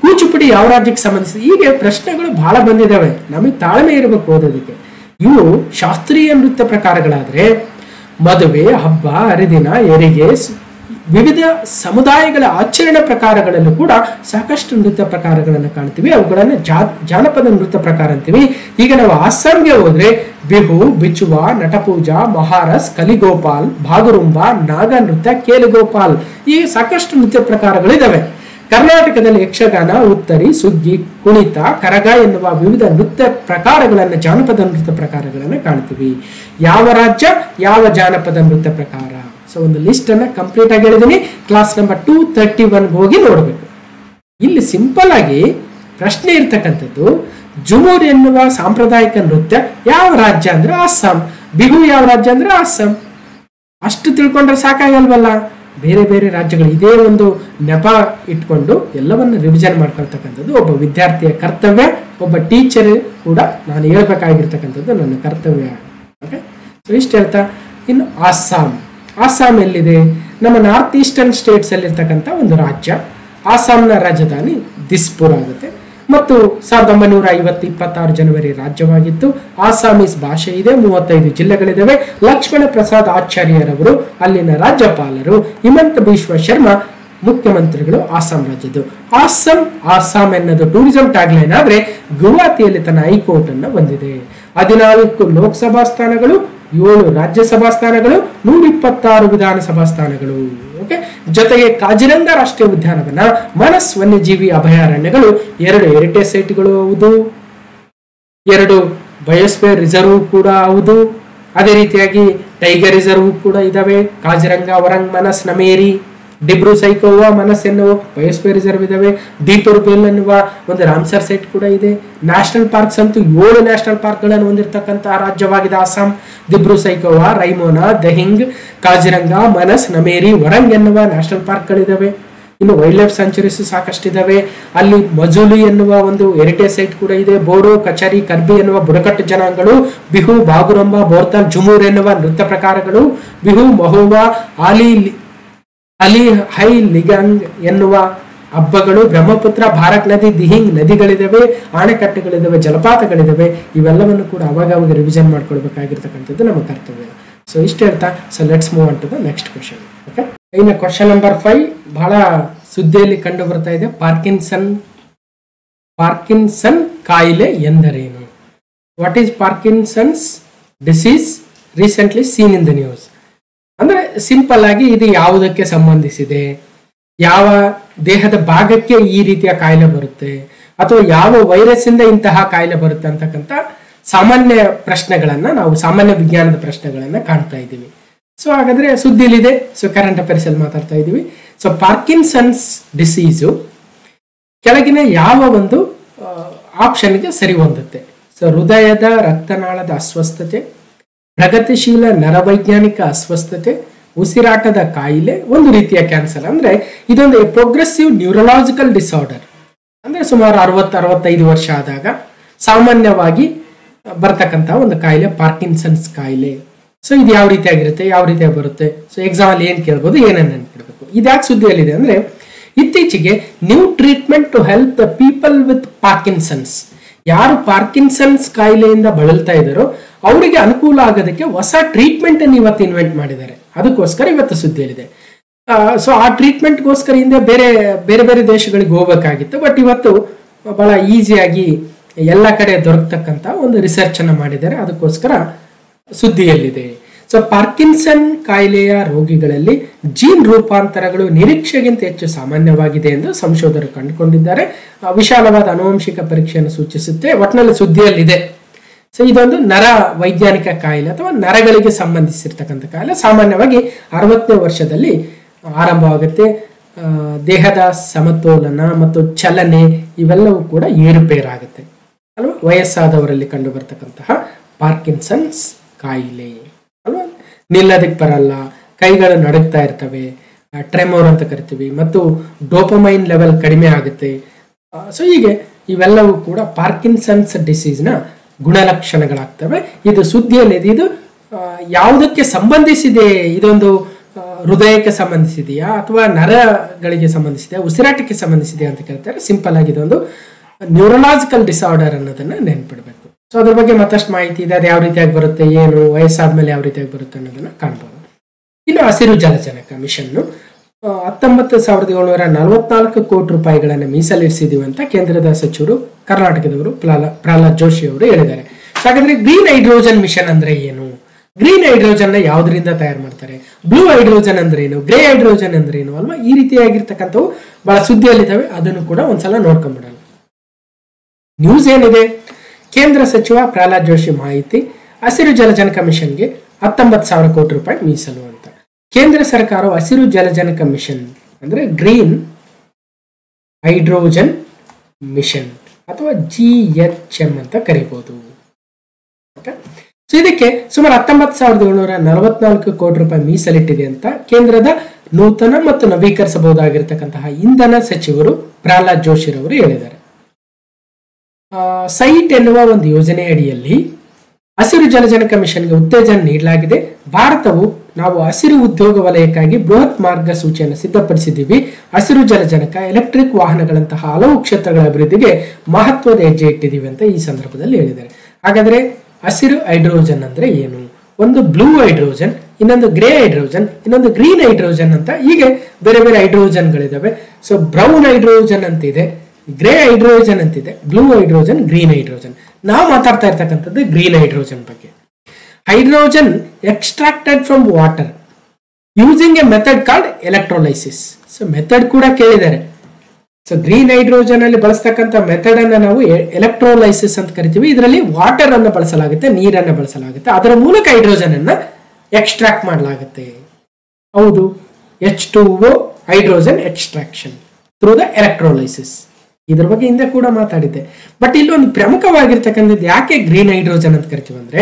ಕೂಚಿಪುಡಿ ಯಾವ ರಾಜ್ಯಕ್ಕೆ ಸಂಬಂಧಿಸಿದೆ? ಹೀಗೆ ಪ್ರಶ್ನೆಗಳು ಬಹಳ ಬಂದಿದ್ದಾವೆ. ನಮಗೆ ತಾಳ್ಮೆ ಇರಬೇಕು ಓದೋದಕ್ಕೆ. ಇವು ಶಾಸ್ತ್ರೀಯ ನೃತ್ಯ ಪ್ರಕಾರಗಳಾದ್ರೆ ಮದುವೆ, ಹಬ್ಬ, ಹರಿದಿನ, ಹೆರಿಗೆ, ವಿವಿಧ ಸಮುದಾಯಗಳ ಆಚರಣೆ ಪ್ರಕಾರಗಳಲ್ಲೂ ಕೂಡ ಸಾಕಷ್ಟು ನೃತ್ಯ ಪ್ರಕಾರಗಳನ್ನು ಕಾಣ್ತೀವಿ. ಅವುಗಳನ್ನು ಜಾನಪದ ನೃತ್ಯ ಪ್ರಕಾರ ಅಂತೀವಿ. ಈಗ ನಾವು ಅಸ್ಸಾಂಗೆ ಹೋದ್ರೆ ಬಿಹು, ಬಿಚುವ, ನಟಪೂಜಾ, ಮಹಾರಸ್, ಕಲಿಗೋಪಾಲ್, ಭಾಗುರುಂಬ, ನಾಗ ನೃತ್ಯ, ಕೇಲುಗೋಪಾಲ್, ಈ ಸಾಕಷ್ಟು ನೃತ್ಯ ಪ್ರಕಾರಗಳಿದಾವೆ. ಕರ್ನಾಟಕದಲ್ಲಿ ಯಕ್ಷಗಾನ, ಉತ್ತರಿ, ಸುಗ್ಗಿ, ಕುಣಿತ, ಕರಗ ಎನ್ನುವ ವಿವಿಧ ನೃತ್ಯ ಪ್ರಕಾರಗಳನ್ನು, ಜಾನಪದ ನೃತ್ಯ ಪ್ರಕಾರಗಳನ್ನು ಕಾಣ್ತೀವಿ. ಯಾವ ರಾಜ್ಯ, ಯಾವ ಜಾನಪದ ನೃತ್ಯ ಪ್ರಕಾರ? ಸೊ ಒಂದು ಲಿಸ್ಟ್ ಅನ್ನ ಕಂಪ್ಲೀಟ್ ಆಗಿ ಹೇಳಿದೀನಿ. ಕ್ಲಾಸ್ ನಂಬರ್ 231 ಹೋಗಿ ನೋಡಬೇಕು. ಇಲ್ಲಿ ಸಿಂಪಲ್ ಆಗಿ ಪ್ರಶ್ನೆ ಇರ್ತಕ್ಕಂಥದ್ದು, ಜುಮೂರ್ ಎನ್ನುವ ಸಾಂಪ್ರದಾಯಿಕ ನೃತ್ಯ ಯಾವ ರಾಜ್ಯ ಅಂದ್ರೆ ಅಸ್ಸಾಂ, ಬಿಹು ಯಾವ ರಾಜ್ಯ ಅಂದ್ರೆ ಅಸ್ಸಾಂ. ಅಷ್ಟು ತಿಳ್ಕೊಂಡ್ರೆ ಸಾಕಾಗಲ್ವಲ್ಲ? ಬೇರೆ ಬೇರೆ ರಾಜ್ಯಗಳು ಇದೇ ಒಂದು ನೆಪ ಇಟ್ಕೊಂಡು ಎಲ್ಲವನ್ನು ರಿವಿಷನ್ ಮಾಡ್ಕೊಳ್ತಕ್ಕಂಥದ್ದು ಒಬ್ಬ ವಿದ್ಯಾರ್ಥಿಯ ಕರ್ತವ್ಯ, ಒಬ್ಬ ಟೀಚರ್ ಕೂಡ ನಾನು ಹೇಳ್ಬೇಕಾಗಿರ್ತಕ್ಕಂಥದ್ದು ನನ್ನ ಕರ್ತವ್ಯ. ಓಕೆ, ಸೊ ಇಷ್ಟು ಹೇಳ್ತಾ ಇನ್ನು ಆಸ್ಸಾಂ ಎಲ್ಲಿದೆ? ನಮ್ಮ ನಾರ್ತ್ ಈಸ್ಟರ್ನ್ ಸ್ಟೇಟ್ಸ್ ಅಲ್ಲಿರ್ತಕ್ಕಂಥ ಒಂದು ರಾಜ್ಯ. ಆಸ್ಸಾಂನ ರಾಜಧಾನಿ ದಿಸ್ಪುರ್ ಆಗುತ್ತೆ ಮತ್ತು 1926 ಜನವರಿ ರಾಜ್ಯವಾಗಿತ್ತು. ಆಸಾಮೀಸ್ ಭಾಷೆ ಇದೆ, 35 ಜಿಲ್ಲೆಗಳಿದ್ದಾವೆ. ಲಕ್ಷ್ಮಣ ಪ್ರಸಾದ್ ಆಚಾರ್ಯರವರು ಅಲ್ಲಿನ ರಾಜ್ಯಪಾಲರು, ಹಿಮಂತ ಬಿಶ್ವ ಶರ್ಮಾ ಮುಖ್ಯಮಂತ್ರಿಗಳು ಆಸಾಂ ರಾಜ್ಯದ್ದು. ಆಸಾಂ ಎನ್ನೋದು ಟೂರಿಸಂ ಟ್ಯಾಗ್ಲೈನ್ ಆದ್ರೆ ಗುವಾಹತಿಯಲ್ಲಿ ತನ್ನ ಹೈಕೋರ್ಟ್ ಅನ್ನು ಹೊಂದಿದೆ. 14 ಲೋಕಸಭಾ ಸ್ಥಾನಗಳು, 7 ರಾಜ್ಯಸಭಾ ಸ್ಥಾನಗಳು, 126 ವಿಧಾನಸಭಾ ಸ್ಥಾನಗಳು. ಓಕೆ, ಜೊತೆಗೆ ಕಾಜಿರಂಗ ರಾಷ್ಟ್ರೀಯ ಉದ್ಯಾನವನ, ಮನಸ್ ವನ್ಯಜೀವಿ ಅಭಯಾರಣ್ಯಗಳು, 2 ಹೆರಿಟೇಜ್ ಸೈಟ್ಗಳು ಹೌದು, 2 ಬಯೋಸ್ಫಿಯರ್ ರಿಸರ್ವ್ ಕೂಡ ಹೌದು. ಅದೇ ರೀತಿಯಾಗಿ ಟೈಗರ್ ರಿಸರ್ವ್ ಕೂಡ ಇದಾವೆ. ಕಾಜಿರಂಗ, ವರಂಗ್, ಮನಸ್, ನಮೇರಿ, ಡಿಬ್ರು ಸೈಕೋವಾ, ಮನಸ್ ಎನ್ನುವ ಬಯೋಸ್ಫಿಯರ್ ರಿಸರ್ವ್ ಇದಾವೆ. ದೀಪುರ್ ಬೇಲ್ ಎನ್ನುವ ಒಂದು ರಾಮ್ಸರ್ ಸೈಟ್ ಕೂಡ ಇದೆ. ನ್ಯಾಷನಲ್ ಪಾರ್ಕ್ಸ್ ಅಂತೂ 7 ನ್ಯಾಷನಲ್ ಪಾರ್ಕ್ಗಳನ್ನು ಹೊಂದಿರತಕ್ಕಂತಹ ರಾಜ್ಯವಾಗಿದೆ ಆಸಾಂ. ದಿಬ್ರು ಸೈಕೋವಾ, ರೈಮೋನಾ, ದಹಿಂಗ್, ಕಾಜಿರಂಗ, ಮನಸ್, ನಮೇರಿ, ವರಂಗ್ ಎನ್ನುವ ನ್ಯಾಷನಲ್ ಪಾರ್ಕ್ಗಳಿದಾವೆ. ಇನ್ನು ವೈಲ್ಡ್ ಲೈಫ್ ಸೆಂಚುರೀಸ್ ಸಾಕಷ್ಟಿದಾವೆ. ಅಲ್ಲಿ ಮಜುಲಿ ಎನ್ನುವ ಒಂದು ಹೆರಿಟೇಜ್ ಸೈಟ್ ಕೂಡ ಇದೆ. ಬೋಡೋ, ಕಚರಿ, ಕರ್ಬಿ ಎನ್ನುವ ಬುಡಕಟ್ಟು ಜನಾಂಗಗಳು, ಬಿಹು, ಬಾಗುರಂಬ, ಬೋರ್ತಾಲ್, ಜುಮೂರ್ ಎನ್ನುವ ನೃತ್ಯ ಪ್ರಕಾರಗಳು, ಬಿಹು, ಮಹೋವಾ, ಅಲಿ ಹೈ ಲಿಗಾಂಗ್ ಎನ್ನುವ ಹಬ್ಬಗಳು, ಬ್ರಹ್ಮಪುತ್ರ, ಭಾರತ್ ನದಿ, ದಿಹಿಂಗ್ ನದಿಗಳಿದಾವೆ, ಅಣೆಕಟ್ಟುಗಳಿದಾವೆ, ಜಲಪಾತಗಳಿದಾವೆ. ಇವೆಲ್ಲವನ್ನು ಕೂಡ ಅವಾಗ ರಿವಿಷನ್ ಮಾಡ್ಕೊಳ್ಬೇಕಾಗಿರ್ತಕ್ಕಂಥದ್ದು ನಮ್ಮ ಕರ್ತವ್ಯ. ಸೊ ಇಷ್ಟು ಹೇಳ್ತಾ, so let's move on to the next question. Okay, ಇನ್ನು ಕ್ವಶನ್ ನಂಬರ್ 5 ಬಹಳ ಸುದ್ದಿಯಲ್ಲಿ ಕಂಡು ಬರ್ತಾ ಇದೆ. ಪಾರ್ಕಿನ್ಸನ್ ಕಾಯಿಲೆ ಎಂದರೇನು? What is Parkinson's disease recently seen in the news? ಅಂದ್ರೆ ಸಿಂಪಲ್ ಆಗಿ ಇದು ಯಾವುದಕ್ಕೆ ಸಂಬಂಧಿಸಿದೆ, ಯಾವ ದೇಹದ ಭಾಗಕ್ಕೆ ಈ ರೀತಿಯ ಕಾಯಿಲೆ ಬರುತ್ತೆ, ಅಥವಾ ಯಾವ ವೈರಸ್ ಇಂದ ಇಂತಹ ಕಾಯಿಲೆ ಬರುತ್ತೆ ಅಂತಕ್ಕಂಥ ಸಾಮಾನ್ಯ ಪ್ರಶ್ನೆಗಳನ್ನ ನಾವು ಸಾಮಾನ್ಯ ವಿಜ್ಞಾನದ ಪ್ರಶ್ನೆಗಳನ್ನ ಕಾಣ್ತಾ ಇದ್ದೀವಿ. ಸೊ ಹಾಗಾದ್ರೆ ಸುದ್ದಿಲಿದೆ. ಸೊ ಕರೆಂಟ್ ಅಫೇರ್ಸ್ ಅಲ್ಲಿ ಮಾತಾಡ್ತಾ ಇದೀವಿ. ಸೊ ಪಾರ್ಕಿನ್ಸನ್ಸ್ ಡಿಸೀಸು ಕೆಳಗಿನ ಯಾವ ಒಂದು ಆಪ್ಷನ್ಗೆ ಸರಿ ಹೊಂದುತ್ತೆ? ಸೊ ಹೃದಯದ ರಕ್ತನಾಳದ ಅಸ್ವಸ್ಥತೆ, ಪ್ರಗತಿಶೀಲ ನರವೈಜ್ಞಾನಿಕ ಅಸ್ವಸ್ಥತೆ, ಉಸಿರಾಟದ ಕಾಯಿಲೆ, ಒಂದು ರೀತಿಯ ಕ್ಯಾನ್ಸರ್. ಅಂದ್ರೆ ಇದೊಂದು ಪ್ರೋಗ್ರೆಸಿವ್ ನ್ಯೂರಲಾಜಿಕಲ್ ಡಿಸಾರ್ಡರ್. ಅಂದ್ರೆ ಸುಮಾರು 60-65 ವರ್ಷ ಆದಾಗ ಸಾಮಾನ್ಯವಾಗಿ ಬರ್ತಕ್ಕಂಥ ಒಂದು ಕಾಯಿಲೆ ಪಾರ್ಕಿನ್ಸನ್ಸ್ ಕಾಯಿಲೆ. ಸೊ ಇದು ಯಾವ ರೀತಿಯಾಗಿರುತ್ತೆ, ಯಾವ ರೀತಿಯಾಗಿ ಬರುತ್ತೆ? ಸೊ ಎಕ್ಸಾಮ್ ಅಲ್ಲಿ ಏನ್ ಕೇಳ್ಬೋದು, ಏನನ್ನ ನೆನ್ಪಿಡ್ಬೇಕು? ಇದ್ಯಾಕೆ ಸುದ್ದಿಯಲ್ಲಿದೆ ಅಂದ್ರೆ ಇತ್ತೀಚೆಗೆ new treatment to help the people with Parkinson's, ಯಾರು ಪಾರ್ಕಿನ್ಸನ್ಸ್ ಕಾಯಿಲೆಯಿಂದ ಬಳಲ್ತಾ ಇದ್ದಾರೋ ಅವರಿಗೆ ಅನುಕೂಲ ಆಗೋದಕ್ಕೆ ಹೊಸ ಟ್ರೀಟ್ಮೆಂಟ್ ಅನ್ನು ಇವತ್ತು ಇನ್ವೆಂಟ್ ಮಾಡಿದ್ದಾರೆ. ಅದಕ್ಕೋಸ್ಕರ ಇವತ್ತು ಸುದ್ದಿಯಲ್ಲಿದೆ. ಸೊ ಆ ಟ್ರೀಟ್ಮೆಂಟ್ಗೋಸ್ಕರ ಹಿಂದೆ ಬೇರೆ ಬೇರೆ ದೇಶಗಳಿಗೆ ಹೋಗ್ಬೇಕಾಗಿತ್ತು. ಬಟ್ ಇವತ್ತು ಬಹಳ ಈಸಿಯಾಗಿ ಎಲ್ಲ ಕಡೆ ದೊರಕತಕ್ಕಂತ ಒಂದು ರಿಸರ್ಚ್ ಅನ್ನ ಮಾಡಿದ್ದಾರೆ. ಅದಕ್ಕೋಸ್ಕರ ಸುದ್ದಿಯಲ್ಲಿದೆ. ಸೊ ಪಾರ್ಕಿನ್ಸನ್ ಕಾಯಿಲೆಯ ರೋಗಿಗಳಲ್ಲಿ ಜೀನ್ ರೂಪಾಂತರಗಳು ನಿರೀಕ್ಷೆಗಿಂತ ಹೆಚ್ಚು ಸಾಮಾನ್ಯವಾಗಿದೆ ಎಂದು ಸಂಶೋಧಕರು ಕಂಡುಕೊಂಡಿದ್ದಾರೆ. ವಿಶಾಲವಾದ ಆನುವಂಶಿಕ ಪರೀಕ್ಷೆಯನ್ನು ಸೂಚಿಸುತ್ತೆ. ಒಟ್ಟಿನಲ್ಲಿ ಸುದ್ದಿಯಲ್ಲಿದೆ. ಸೊ ಇದೊಂದು ನರ ವೈಜ್ಞಾನಿಕ ಕಾಯಿಲೆ ಅಥವಾ ನರಗಳಿಗೆ ಸಂಬಂಧಿಸಿರ್ತಕ್ಕಂಥ ಕಾಯಿಲೆ. ಸಾಮಾನ್ಯವಾಗಿ 60ನೇ ವರ್ಷದಲ್ಲಿ ಆರಂಭವಾಗುತ್ತೆ. ದೇಹದ ಸಮತೋಲನ ಮತ್ತು ಚಲನೆ ಇವೆಲ್ಲವೂ ಕೂಡ ಏರುಪೇರಾಗುತ್ತೆ ಅಲ್ವಾ. ವಯಸ್ಸಾದವರಲ್ಲಿ ಕಂಡು ಬರ್ತಕ್ಕಂತಹ ಪಾರ್ಕಿನ್ಸನ್ಸ್ ಕಾಯಿಲೆ ಅಲ್ವಾ. ನಿಲ್ಲದಕ್ಕೆ ಬರಲ್ಲ, ಕೈಗಳು ನಡುಗ್ತಾ ಇರ್ತವೆ, ಟ್ರೆಮೋರ್ ಅಂತ ಕರಿತೀವಿ, ಮತ್ತು ಡೋಪಮೈನ್ ಲೆವೆಲ್ ಕಡಿಮೆ ಆಗುತ್ತೆ. ಸೊ ಹೀಗೆ ಇವೆಲ್ಲವೂ ಕೂಡ ಪಾರ್ಕಿನ್ಸನ್ಸ್ ಡಿಸೀಸ್ನ ಗುಣಲಕ್ಷಣಗಳಾಗ್ತವೆ. ಇದು ಸುದ್ದಿಯಲ್ಲಿದೆ. ಇದು ಯಾವುದಕ್ಕೆ ಸಂಬಂಧಿಸಿದೆ? ಇದೊಂದು ಹೃದಯಕ್ಕೆ ಸಂಬಂಧಿಸಿದೆಯಾ ಅಥವಾ ನರಗಳಿಗೆ ಸಂಬಂಧಿಸಿದೆಯಾ, ಉಸಿರಾಟಕ್ಕೆ ಸಂಬಂಧಿಸಿದೆಯಾ ಅಂತ ಕೇಳ್ತಾರೆ. ಸಿಂಪಲ್ ಆಗಿ ಇದೊಂದು ನ್ಯೂರಲಾಜಿಕಲ್ ಡಿಸಾರ್ಡರ್ ಅನ್ನೋದನ್ನ ನೆನ್ಪಿಡ್ಬೇಕು. ಸೊ ಅದ್ರ ಬಗ್ಗೆ ಮತ್ತಷ್ಟು ಮಾಹಿತಿ ಇದೆ. ಅದು ಯಾವ ರೀತಿಯಾಗಿ ಬರುತ್ತೆ, ಏನು ವಯಸ್ಸಾದ್ಮೇಲೆ ಯಾವ ರೀತಿಯಾಗಿ ಬರುತ್ತೆ ಅನ್ನೋದನ್ನ ಕಾಣ್ಬೋದು. ಇನ್ನು ಹಸಿರು ಜಲಜನಕ ಮಿಷನ್ 19,744 ಕೋಟಿ ರೂಪಾಯಿಗಳನ್ನು ಮೀಸಲಿರಿಸಿದೀವಿ ಅಂತ ಕೇಂದ್ರದ ಸಚಿವರು ಕರ್ನಾಟಕದವರು ಪ್ರಹ್ಲಾದ್ ಜೋಶಿ ಅವರು ಹೇಳಿದ್ದಾರೆ. ಹಾಗಾದ್ರೆ ಗ್ರೀನ್ ಹೈಡ್ರೋಜನ್ ಮಿಷನ್ ಅಂದ್ರೆ ಏನು? ಗ್ರೀನ್ ಹೈಡ್ರೋಜನ್ ನ ಯಾವ್ದ್ರಿಂದ ತಯಾರು ಮಾಡ್ತಾರೆ? ಬ್ಲೂ ಹೈಡ್ರೋಜನ್ ಅಂದ್ರೆ ಏನು? ಗ್ರೇ ಹೈಡ್ರೋಜನ್ ಅಂದ್ರೆ ಏನು ಅಲ್ವಾ? ಈ ರೀತಿಯಾಗಿರ್ತಕ್ಕಂಥವು ಬಹಳ ಸುದ್ದಿಯಲ್ಲಿದ್ದಾವೆ. ಅದನ್ನು ಕೂಡ ಒಂದ್ಸಲ ನೋಡ್ಕೊಂಡ್ಬಿಡೋಣ. ನ್ಯೂಸ್ ಏನಿದೆ? ಕೇಂದ್ರ ಸಚಿವ ಪ್ರಹ್ಲಾದ್ ಜೋಶಿ ಮಾಹಿತಿ. ಹಸಿರು ಜಲಜನಕ ಮಿಷನ್ಗೆ 19,000 ಕೋಟಿ ರೂಪಾಯಿ ಮೀಸಲು ಅಂತ. ಕೇಂದ್ರ ಸರ್ಕಾರವು ಹಸಿರು ಜಲಜನಕ ಮಿಷನ್ ಅಂದ್ರೆ ಗ್ರೀನ್ ಹೈಡ್ರೋಜನ್ ಮಿಷನ್ ಅಥವಾ GHM ಅಂತ ಕರಿಬಹುದು. ಸೊ ಇದಕ್ಕೆ ಸುಮಾರು 19,744 ಕೋಟಿ ರೂಪಾಯಿ ಮೀಸಲಿಟ್ಟಿದೆ ಅಂತ ಕೇಂದ್ರದ ನೂತನ ಮತ್ತು ನವೀಕರಿಸಬಹುದಾಗಿರ್ತಕ್ಕಂತಹ ಇಂಧನ ಸಚಿವರು ಪ್ರಹ್ಲಾದ್ ಜೋಶಿ ರವರು ಹೇಳಿದ್ದಾರೆ. ಸೈಟ್ ಎನ್ನುವ ಒಂದು ಯೋಜನೆ ಅಡಿಯಲ್ಲಿ ಹಸಿರು ಜಲಜನಕ ಮಿಷನ್ಗೆ ಉತ್ತೇಜನ ನೀಡಲಾಗಿದೆ. ಭಾರತವು ನಾವು ಹಸಿರು ಉದ್ಯೋಗ ವಲಯಕ್ಕಾಗಿ ಬೃಹತ್ ಮಾರ್ಗಸೂಚಿಯನ್ನು ಸಿದ್ಧಪಡಿಸಿದ್ದೀವಿ. ಹಸಿರು ಜಲಜನಕ, ಎಲೆಕ್ಟ್ರಿಕ್ ವಾಹನಗಳಂತಹ ಹಲವು ಕ್ಷೇತ್ರಗಳ ಅಭಿವೃದ್ಧಿಗೆ ಮಹತ್ವದ ಹೆಜ್ಜೆ ಇಟ್ಟಿದ್ದೀವಿ ಅಂತ ಈ ಸಂದರ್ಭದಲ್ಲಿ ಹೇಳಿದ್ದಾರೆ. ಹಾಗಾದ್ರೆ ಹಸಿರು ಹೈಡ್ರೋಜನ್ ಅಂದ್ರೆ ಏನು? ಒಂದು ಬ್ಲೂ ಹೈಡ್ರೋಜನ್, ಇನ್ನೊಂದು ಗ್ರೇ ಹೈಡ್ರೋಜನ್, ಇನ್ನೊಂದು ಗ್ರೀನ್ ಹೈಡ್ರೋಜನ್ ಅಂತ ಹೀಗೆ ಬೇರೆ ಬೇರೆ ಹೈಡ್ರೋಜನ್ಗಳಿದಾವೆ. ಸೊ ಬ್ರೌನ್ ಹೈಡ್ರೋಜನ್ ಅಂತಿದೆ, ಗ್ರೇ ಹೈಡ್ರೋಜನ್ ಅಂತಿದೆ, ಬ್ಲೂ ಹೈಡ್ರೋಜನ್, ಗ್ರೀನ್ ಹೈಡ್ರೋಜನ್. ನಾವು ಮಾತಾಡ್ತಾ ಇರ್ತಕ್ಕಂಥದ್ದು ಗ್ರೀನ್ ಹೈಡ್ರೋಜನ್ ಬಗ್ಗೆ. Hydrogen extracted from water using a method called electrolysis. So method ಕೂಡ ಕೇಳಿದ್ದಾರೆ. ಸೊ ಗ್ರೀನ್ ಹೈಡ್ರೋಜನ್ ಅಲ್ಲಿ ಬಳಸ್ತಕ್ಕಂಥ ಮೆಥಡ್ ಅನ್ನ ನಾವು ಎಲೆಕ್ಟ್ರೋಲೈಸಿಸ್ ಅಂತ ಕರಿತೀವಿ. ಇದರಲ್ಲಿ ವಾಟರ್ ಅನ್ನು ಬಳಸಲಾಗುತ್ತೆ, ನೀರನ್ನು ಬಳಸಲಾಗುತ್ತೆ, ಅದರ ಮೂಲಕ ಹೈಡ್ರೋಜನ್ ಅನ್ನ ಎಕ್ಸ್ಟ್ರಾಕ್ಟ್ ಮಾಡಲಾಗುತ್ತೆ. ಹೌದು, H2O hydrogen extraction through the electrolysis. ಇದ್ರ ಬಗ್ಗೆ ಹಿಂದೆ ಕೂಡ ಮಾತಾಡಿದ್ದೆ. ಬಟ್ ಇಲ್ಲಿ ಒಂದು ಪ್ರಮುಖವಾಗಿರ್ತಕ್ಕಂಥದ್ದು ಯಾಕೆ ಗ್ರೀನ್ ಹೈಡ್ರೋಜನ್ ಅಂತ ಕರಿತೀವಿ ಅಂದ್ರೆ,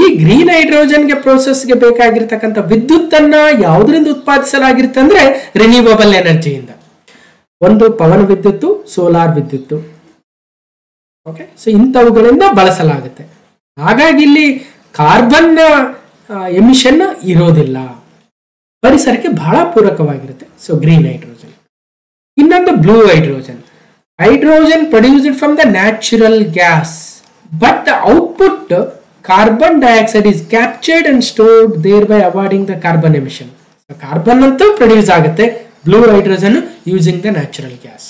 ಈ ಗ್ರೀನ್ ಹೈಡ್ರೋಜನ್ಗೆ ಪ್ರೋಸೆಸ್ಗೆ ಬೇಕಾಗಿರ್ತಕ್ಕಂಥ ವಿದ್ಯುತ್ ಅನ್ನ ಯಾವುದರಿಂದ ಉತ್ಪಾದಿಸಲಾಗಿರುತ್ತೆ ಅಂದ್ರೆ ರಿನ್ಯೂವಬಲ್ ಎನರ್ಜಿಯಿಂದ. ಒಂದು ಪವನ ವಿದ್ಯುತ್ತು, ಸೋಲಾರ್ ವಿದ್ಯುತ್ತು. ಓಕೆ, ಸೊ ಇಂಥವುಗಳಿಂದ ಬಳಸಲಾಗುತ್ತೆ. ಹಾಗಾಗಿ ಇಲ್ಲಿ ಕಾರ್ಬನ್ ಎಮಿಷನ್ ಇರೋದಿಲ್ಲ, ಪರಿಸರಕ್ಕೆ ಬಹಳ ಪೂರಕವಾಗಿರುತ್ತೆ. So green hydrogen. ಇನ್ನೊಂದು blue hydrogen. Hydrogen produced from the natural gas, but the output carbon dioxide is captured and stored, thereby avoiding the carbon emission. So carbon ಅಂತೂ ಪ್ರೊಡ್ಯೂಸ್ ಆಗುತ್ತೆ blue hydrogen using the natural gas.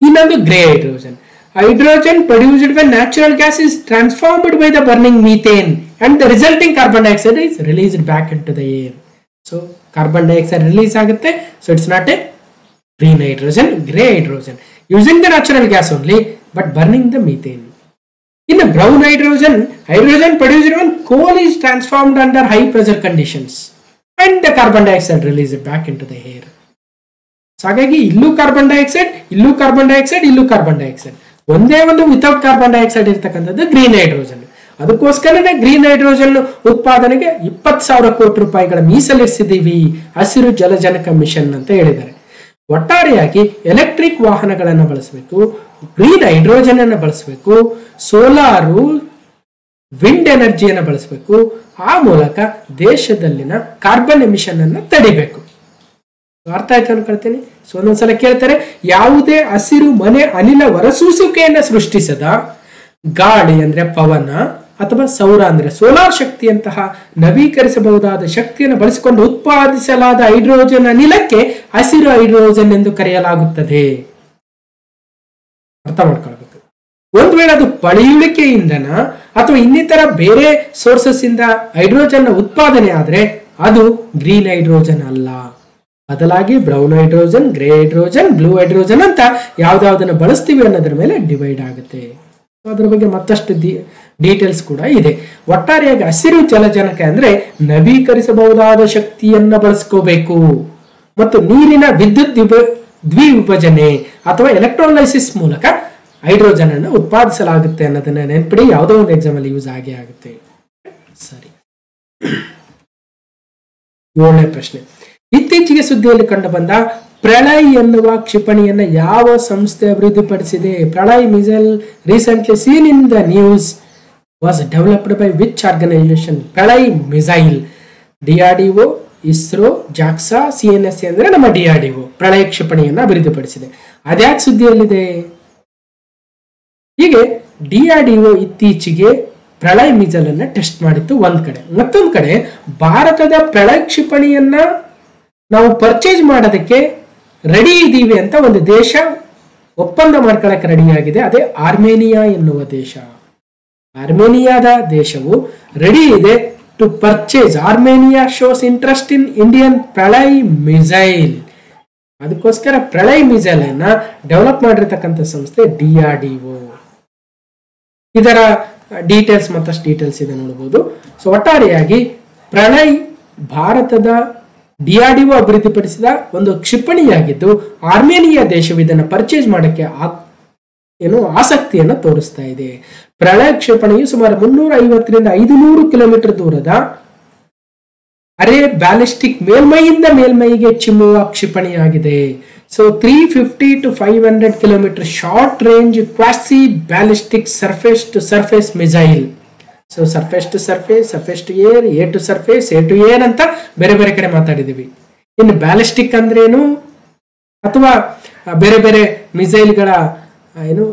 ಇನ್ನೊಂದು grey hydrogen. Hydrogen produced when natural gas is transformed by the burning methane and the resulting carbon dioxide is released back into the air. So carbon dioxide release ಆಗುತ್ತೆ. So it's not a green hydrogen, gray hydrogen. Using the natural gas only, but burning the methane. In the brown hydrogen, hydrogen produced when coal is transformed under high pressure conditions and the carbon dioxide released back into the air. So ಹಾಗಾಗಿ ಇಲ್ಲೂ ಕಾರ್ಬನ್ ಡೈಆಕ್ಸೈಡ್, ಇಲ್ಲೂ ಕಾರ್ಬನ್ ಡೈಆಕ್ಸೈಡ್, ಇಲ್ಲೂ ಕಾರ್ಬನ್ ಡೈಆಕ್ಸೈಡ್, ಒಂದೇ ಒಂದು ವಿತೌಟ್ ಕಾರ್ಬನ್ ಡೈಆಕ್ಸೈಡ್ ಇರ್ತಕ್ಕಂಥದ್ದು ಗ್ರೀನ್ ಹೈಡ್ರೋಜನ್. ಅದಕ್ಕೋಸ್ಕರನೇ ಗ್ರೀನ್ ಹೈಡ್ರೋಜನ್ ಉತ್ಪಾದನೆಗೆ 20,000 ಕೋಟಿ ರೂಪಾಯಿಗಳ ಮೀಸಲಿರಿಸಿದ್ದೀವಿ ಹಸಿರು ಜಲಜನಕ ಮಿಷನ್ ಅಂತ ಹೇಳಿದ್ದಾರೆ. ಒಟ್ಟಾರೆಯಾಗಿ ಎಲೆಕ್ಟ್ರಿಕ್ ವಾಹನಗಳನ್ನು ಬಳಸಬೇಕು, ಗ್ರೀನ್ ಹೈಡ್ರೋಜನ್ ಅನ್ನು ಬಳಸಬೇಕು, ಸೋಲಾರು, ವಿಂಡ್ ಎನರ್ಜಿಯನ್ನು ಬಳಸಬೇಕು. ಆ ಮೂಲಕ ದೇಶದಲ್ಲಿನ ಕಾರ್ಬನ್ ಎಮಿಷನ್ ಅನ್ನು ತಡಿಬೇಕು. ಅರ್ಥ ಆಯ್ತು ಅನ್ಕೊಳ್ತೀನಿ. ಸೊ ಒಂದೊಂದ್ಸಲ ಕೇಳ್ತಾರೆ, ಯಾವುದೇ ಹಸಿರು ಮನೆ ಅನಿಲ ಹೊರಸೂಸುವಿಕೆಯನ್ನು ಸೃಷ್ಟಿಸದ ಗಾಳಿ ಅಂದ್ರೆ ಪವನ ಅಥವಾ ಸೌರ ಅಂದ್ರೆ ಸೋಲಾರ್ ಶಕ್ತಿಯಂತಹ ನವೀಕರಿಸಬಹುದಾದ ಶಕ್ತಿಯನ್ನು ಬಳಸಿಕೊಂಡು ಉತ್ಪಾದಿಸಲಾದ ಹೈಡ್ರೋಜನ್ ಅನಿಲಕ್ಕೆ ಹಸಿರು ಹೈಡ್ರೋಜನ್ ಎಂದು ಕರೆಯಲಾಗುತ್ತದೆ. ಅರ್ಥ ಮಾಡ್ಕೊಳ್ಬೇಕು. ಒಂದ್ ವೇಳೆ ಅದು ಪಳೆಯುಳಿಕೆ ಇಂಧನ ಅಥವಾ ಇನ್ನಿತರ ಬೇರೆ ಸೋರ್ಸಸ್ ಇಂದ ಹೈಡ್ರೋಜನ್ ಉತ್ಪಾದನೆ ಆದ್ರೆ ಅದು ಗ್ರೀನ್ ಹೈಡ್ರೋಜನ್ ಅಲ್ಲ. ಬದಲಾಗಿ brown hydrogen, grey hydrogen, blue hydrogen ಅಂತ ಯಾವ್ದಾವ್ದನ್ನ ಬಳಸ್ತೀವಿ ಅನ್ನೋದ್ರ ಮೇಲೆ ಡಿವೈಡ್ ಆಗುತ್ತೆ. ಅದ್ರ ಬಗ್ಗೆ ಮತ್ತಷ್ಟು ಡೀಟೇಲ್ಸ್ ಕೂಡ ಇದೆ. ಒಟ್ಟಾರೆಯಾಗಿ ಹಸಿರು ಜಲಜನಕ ಅಂದ್ರೆ ನವೀಕರಿಸಬಹುದಾದ ಶಕ್ತಿಯನ್ನ ಬಳಸ್ಕೋಬೇಕು ಮತ್ತು ನೀರಿನ ವಿದ್ಯುತ್ ದ್ವಿವಿಭಜನೆ ಅಥವಾ ಎಲೆಕ್ಟ್ರೋಲೈಸಿಸ್ ಮೂಲಕ ಹೈಡ್ರೋಜನ್ ಅನ್ನು ಉತ್ಪಾದಿಸಲಾಗುತ್ತೆ ಅನ್ನೋದನ್ನ ನೆನಪಿಡಿ. ಯಾವುದೋ ಒಂದು ಎಕ್ಸಾಮ್ ಅಲ್ಲಿ ಯೂಸ್ ಆಗೇ ಆಗುತ್ತೆ. ಸರಿ, 7ನೇ ಪ್ರಶ್ನೆ. ಇತ್ತೀಚೆಗೆ ಸುದ್ದಿಯಲ್ಲಿ ಕಂಡು ಬಂದ ಪ್ರಳಯ್ ಎನ್ನುವ ಕ್ಷಿಪಣಿಯನ್ನ ಯಾವ ಸಂಸ್ಥೆ ಅಭಿವೃದ್ಧಿಪಡಿಸಿದೆ? Pralay missile recently seen in the news was developed by which organization? Pralay missile DRDO, ISRO, ಜಾಕ್ಸಾ, CNSA ಅಂದ್ರೆ ನಮ್ಮ DRDO ಪ್ರಳಯ್ ಕ್ಷಿಪಣಿಯನ್ನ ಅಭಿವೃದ್ಧಿಪಡಿಸಿದೆ. ಅದ್ಯಾಕೆ ಸುದ್ದಿಯಲ್ಲಿದೆ? ಹೀಗೆ DRDO ಇತ್ತೀಚೆಗೆ ಪ್ರಳಯ್ ಮಿಸೈಲ್ ಅನ್ನ ಟೆಸ್ಟ್ ಮಾಡಿತ್ತು ಒಂದ್ ಕಡೆ. ಮತ್ತೊಂದ್ ಕಡೆ ಭಾರತದ ಪ್ರಳಯ್ ಕ್ಷಿಪಣಿಯನ್ನ ನಾವು ಪರ್ಚೇಸ್ ಮಾಡೋದಕ್ಕೆ ರೆಡಿ ಇದ್ದೀವಿ ಅಂತ ಒಂದು ದೇಶ ಒಪ್ಪಂದ ಮಾಡ್ಕೊಳ್ಳಕ್ಕೆ ರೆಡಿ ಆಗಿದೆ. ಅದೇ ಆರ್ಮೇನಿಯಾ ಎನ್ನುವ ದೇಶ. ಆರ್ಮೇನಿಯಾದ ದೇಶವು ರೆಡಿ ಇದೆ to purchase. Armenia shows interest in Indian Pralay missile. ಅದಕ್ಕೋಸ್ಕರ ಪ್ರಳಯ್ ಮಿಸೈಲ್ ಅನ್ನ ಡೆವಲಪ್ ಮಾಡಿರ್ತಕ್ಕಂಥ ಸಂಸ್ಥೆ DRDO. ಇದರ ಡೀಟೇಲ್ಸ್ ಮತ್ತಷ್ಟು ಡೀಟೇಲ್ಸ್ ಇದೆ ನೋಡಬಹುದು. ಸೊ ಒಟ್ಟಾರೆಯಾಗಿ ಪ್ರಳಯ್ ಭಾರತದ DRDO ಅಭಿವೃದ್ಧಿಪಡಿಸಿದ ಒಂದು ಕ್ಷಿಪಣಿಯಾಗಿದ್ದು ಆರ್ಮೇನಿಯಾ ದೇಶವು ಇದನ್ನು ಪರ್ಚೇಸ್ ಮಾಡಕ್ಕೆ ಆಸಕ್ತಿಯನ್ನು ತೋರಿಸ್ತಾ ಇದೆ. ಪ್ರಳಯ್ ಕ್ಷಿಪಣಿಯು ಸುಮಾರು 350 ರಿಂದ 500 ಕಿಲೋಮೀಟರ್ ದೂರದ ಅರೆ ಬ್ಯಾಲಿಸ್ಟಿಕ್ ಮೇಲ್ಮೈಯಿಂದ ಮೇಲ್ಮೈಗೆ ಚಿಮ್ಮುವ ಕ್ಷಿಪಣಿಯಾಗಿದೆ. So 350 to 500 kilometre short range quasi ballistic surface to surface missile. So surface to surface, surface to air, air to surface, air to air ಅಂತ ಬೇರೆ ಬೇರೆ ಕಡೆ ಮಾತಾಡಿದೀವಿ. ಇನ್ನು ಬ್ಯಾಲಿಸ್ಟಿಕ್ ಅಂದ್ರೇನು ಅಥವಾ ಬೇರೆ ಬೇರೆ ಮಿಸೈಲ್ಗಳ ಏನು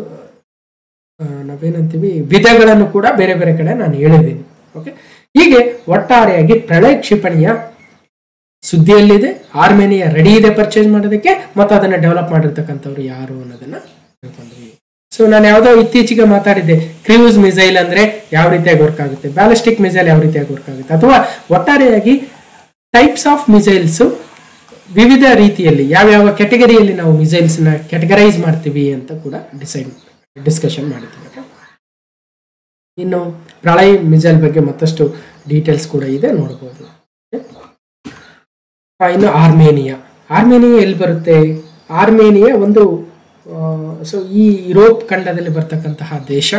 ನಾವೇನಂತೀವಿ ವಿಧಗಳನ್ನು ಕೂಡ ಬೇರೆ ಬೇರೆ ಕಡೆ ನಾನು ಹೇಳಿದ್ದೀನಿ. ಓಕೆ, ಹೀಗೆ ಒಟ್ಟಾರೆಯಾಗಿ ಪ್ರಳಯ ಕ್ಷಿಪಣಿಯ ಸುದ್ದಿಯಲ್ಲಿದೆ. ಆರ್ಮೇನಿಯಾ ರೆಡಿ ಇದೆ ಪರ್ಚೇಸ್ ಮಾಡೋದಕ್ಕೆ, ಮತ್ತು ಅದನ್ನ ಡೆವಲಪ್ ಮಾಡಿರ್ತಕ್ಕಂಥವ್ರು ಯಾರು ಅನ್ನೋದನ್ನ ತಿಳ್ಕೊಂಡ್ವಿ. ಸೊ ನಾನು ಯಾವುದೋ ಇತ್ತೀಚೆಗೆ ಮಾತಾಡಿದ್ದೆ, ಕ್ರೂಸ್ ಮಿಸೈಲ್ ಅಂದ್ರೆ ಯಾವ ರೀತಿಯಾಗಿ ವರ್ಕ್ ಆಗುತ್ತೆ, ಬ್ಯಾಲಿಸ್ಟಿಕ್ ಮಿಸೈಲ್ ಯಾವ ರೀತಿಯಾಗಿ ವರ್ಕ್ ಆಗುತ್ತೆ, ಅಥವಾ ಒಟ್ಟಾರೆಯಾಗಿ ಟೈಪ್ಸ್ ಆಫ್ ಮಿಸೈಲ್ಸ್ ವಿವಿಧ ರೀತಿಯಲ್ಲಿ ಯಾವ್ಯಾವ ಕ್ಯಾಟಗರಿಯಲ್ಲಿ ನಾವು ಮಿಸೈಲ್ಸ್ ನ ಕ್ಯಾಟಗರೈಸ್ ಮಾಡ್ತೀವಿ ಅಂತ ಕೂಡ ಡಿಸ್ಕಷನ್ ಮಾಡಿದ್ದೀವಿ. ಇನ್ನು ಪ್ರಳಯ ಮಿಸೈಲ್ ಬಗ್ಗೆ ಮತ್ತಷ್ಟು ಡೀಟೇಲ್ಸ್ ಕೂಡ ಇದೆ, ನೋಡಬಹುದು. ಇನ್ನು ಆರ್ಮೇನಿಯಾ ಎಲ್ಲಿ ಬರುತ್ತೆ? ಆರ್ಮೇನಿಯಾ ಒಂದು ಸೊ ಈ ಯುರೋಪ್ ಖಂಡದಲ್ಲಿ ಬರ್ತಕ್ಕಂತಹ ದೇಶ,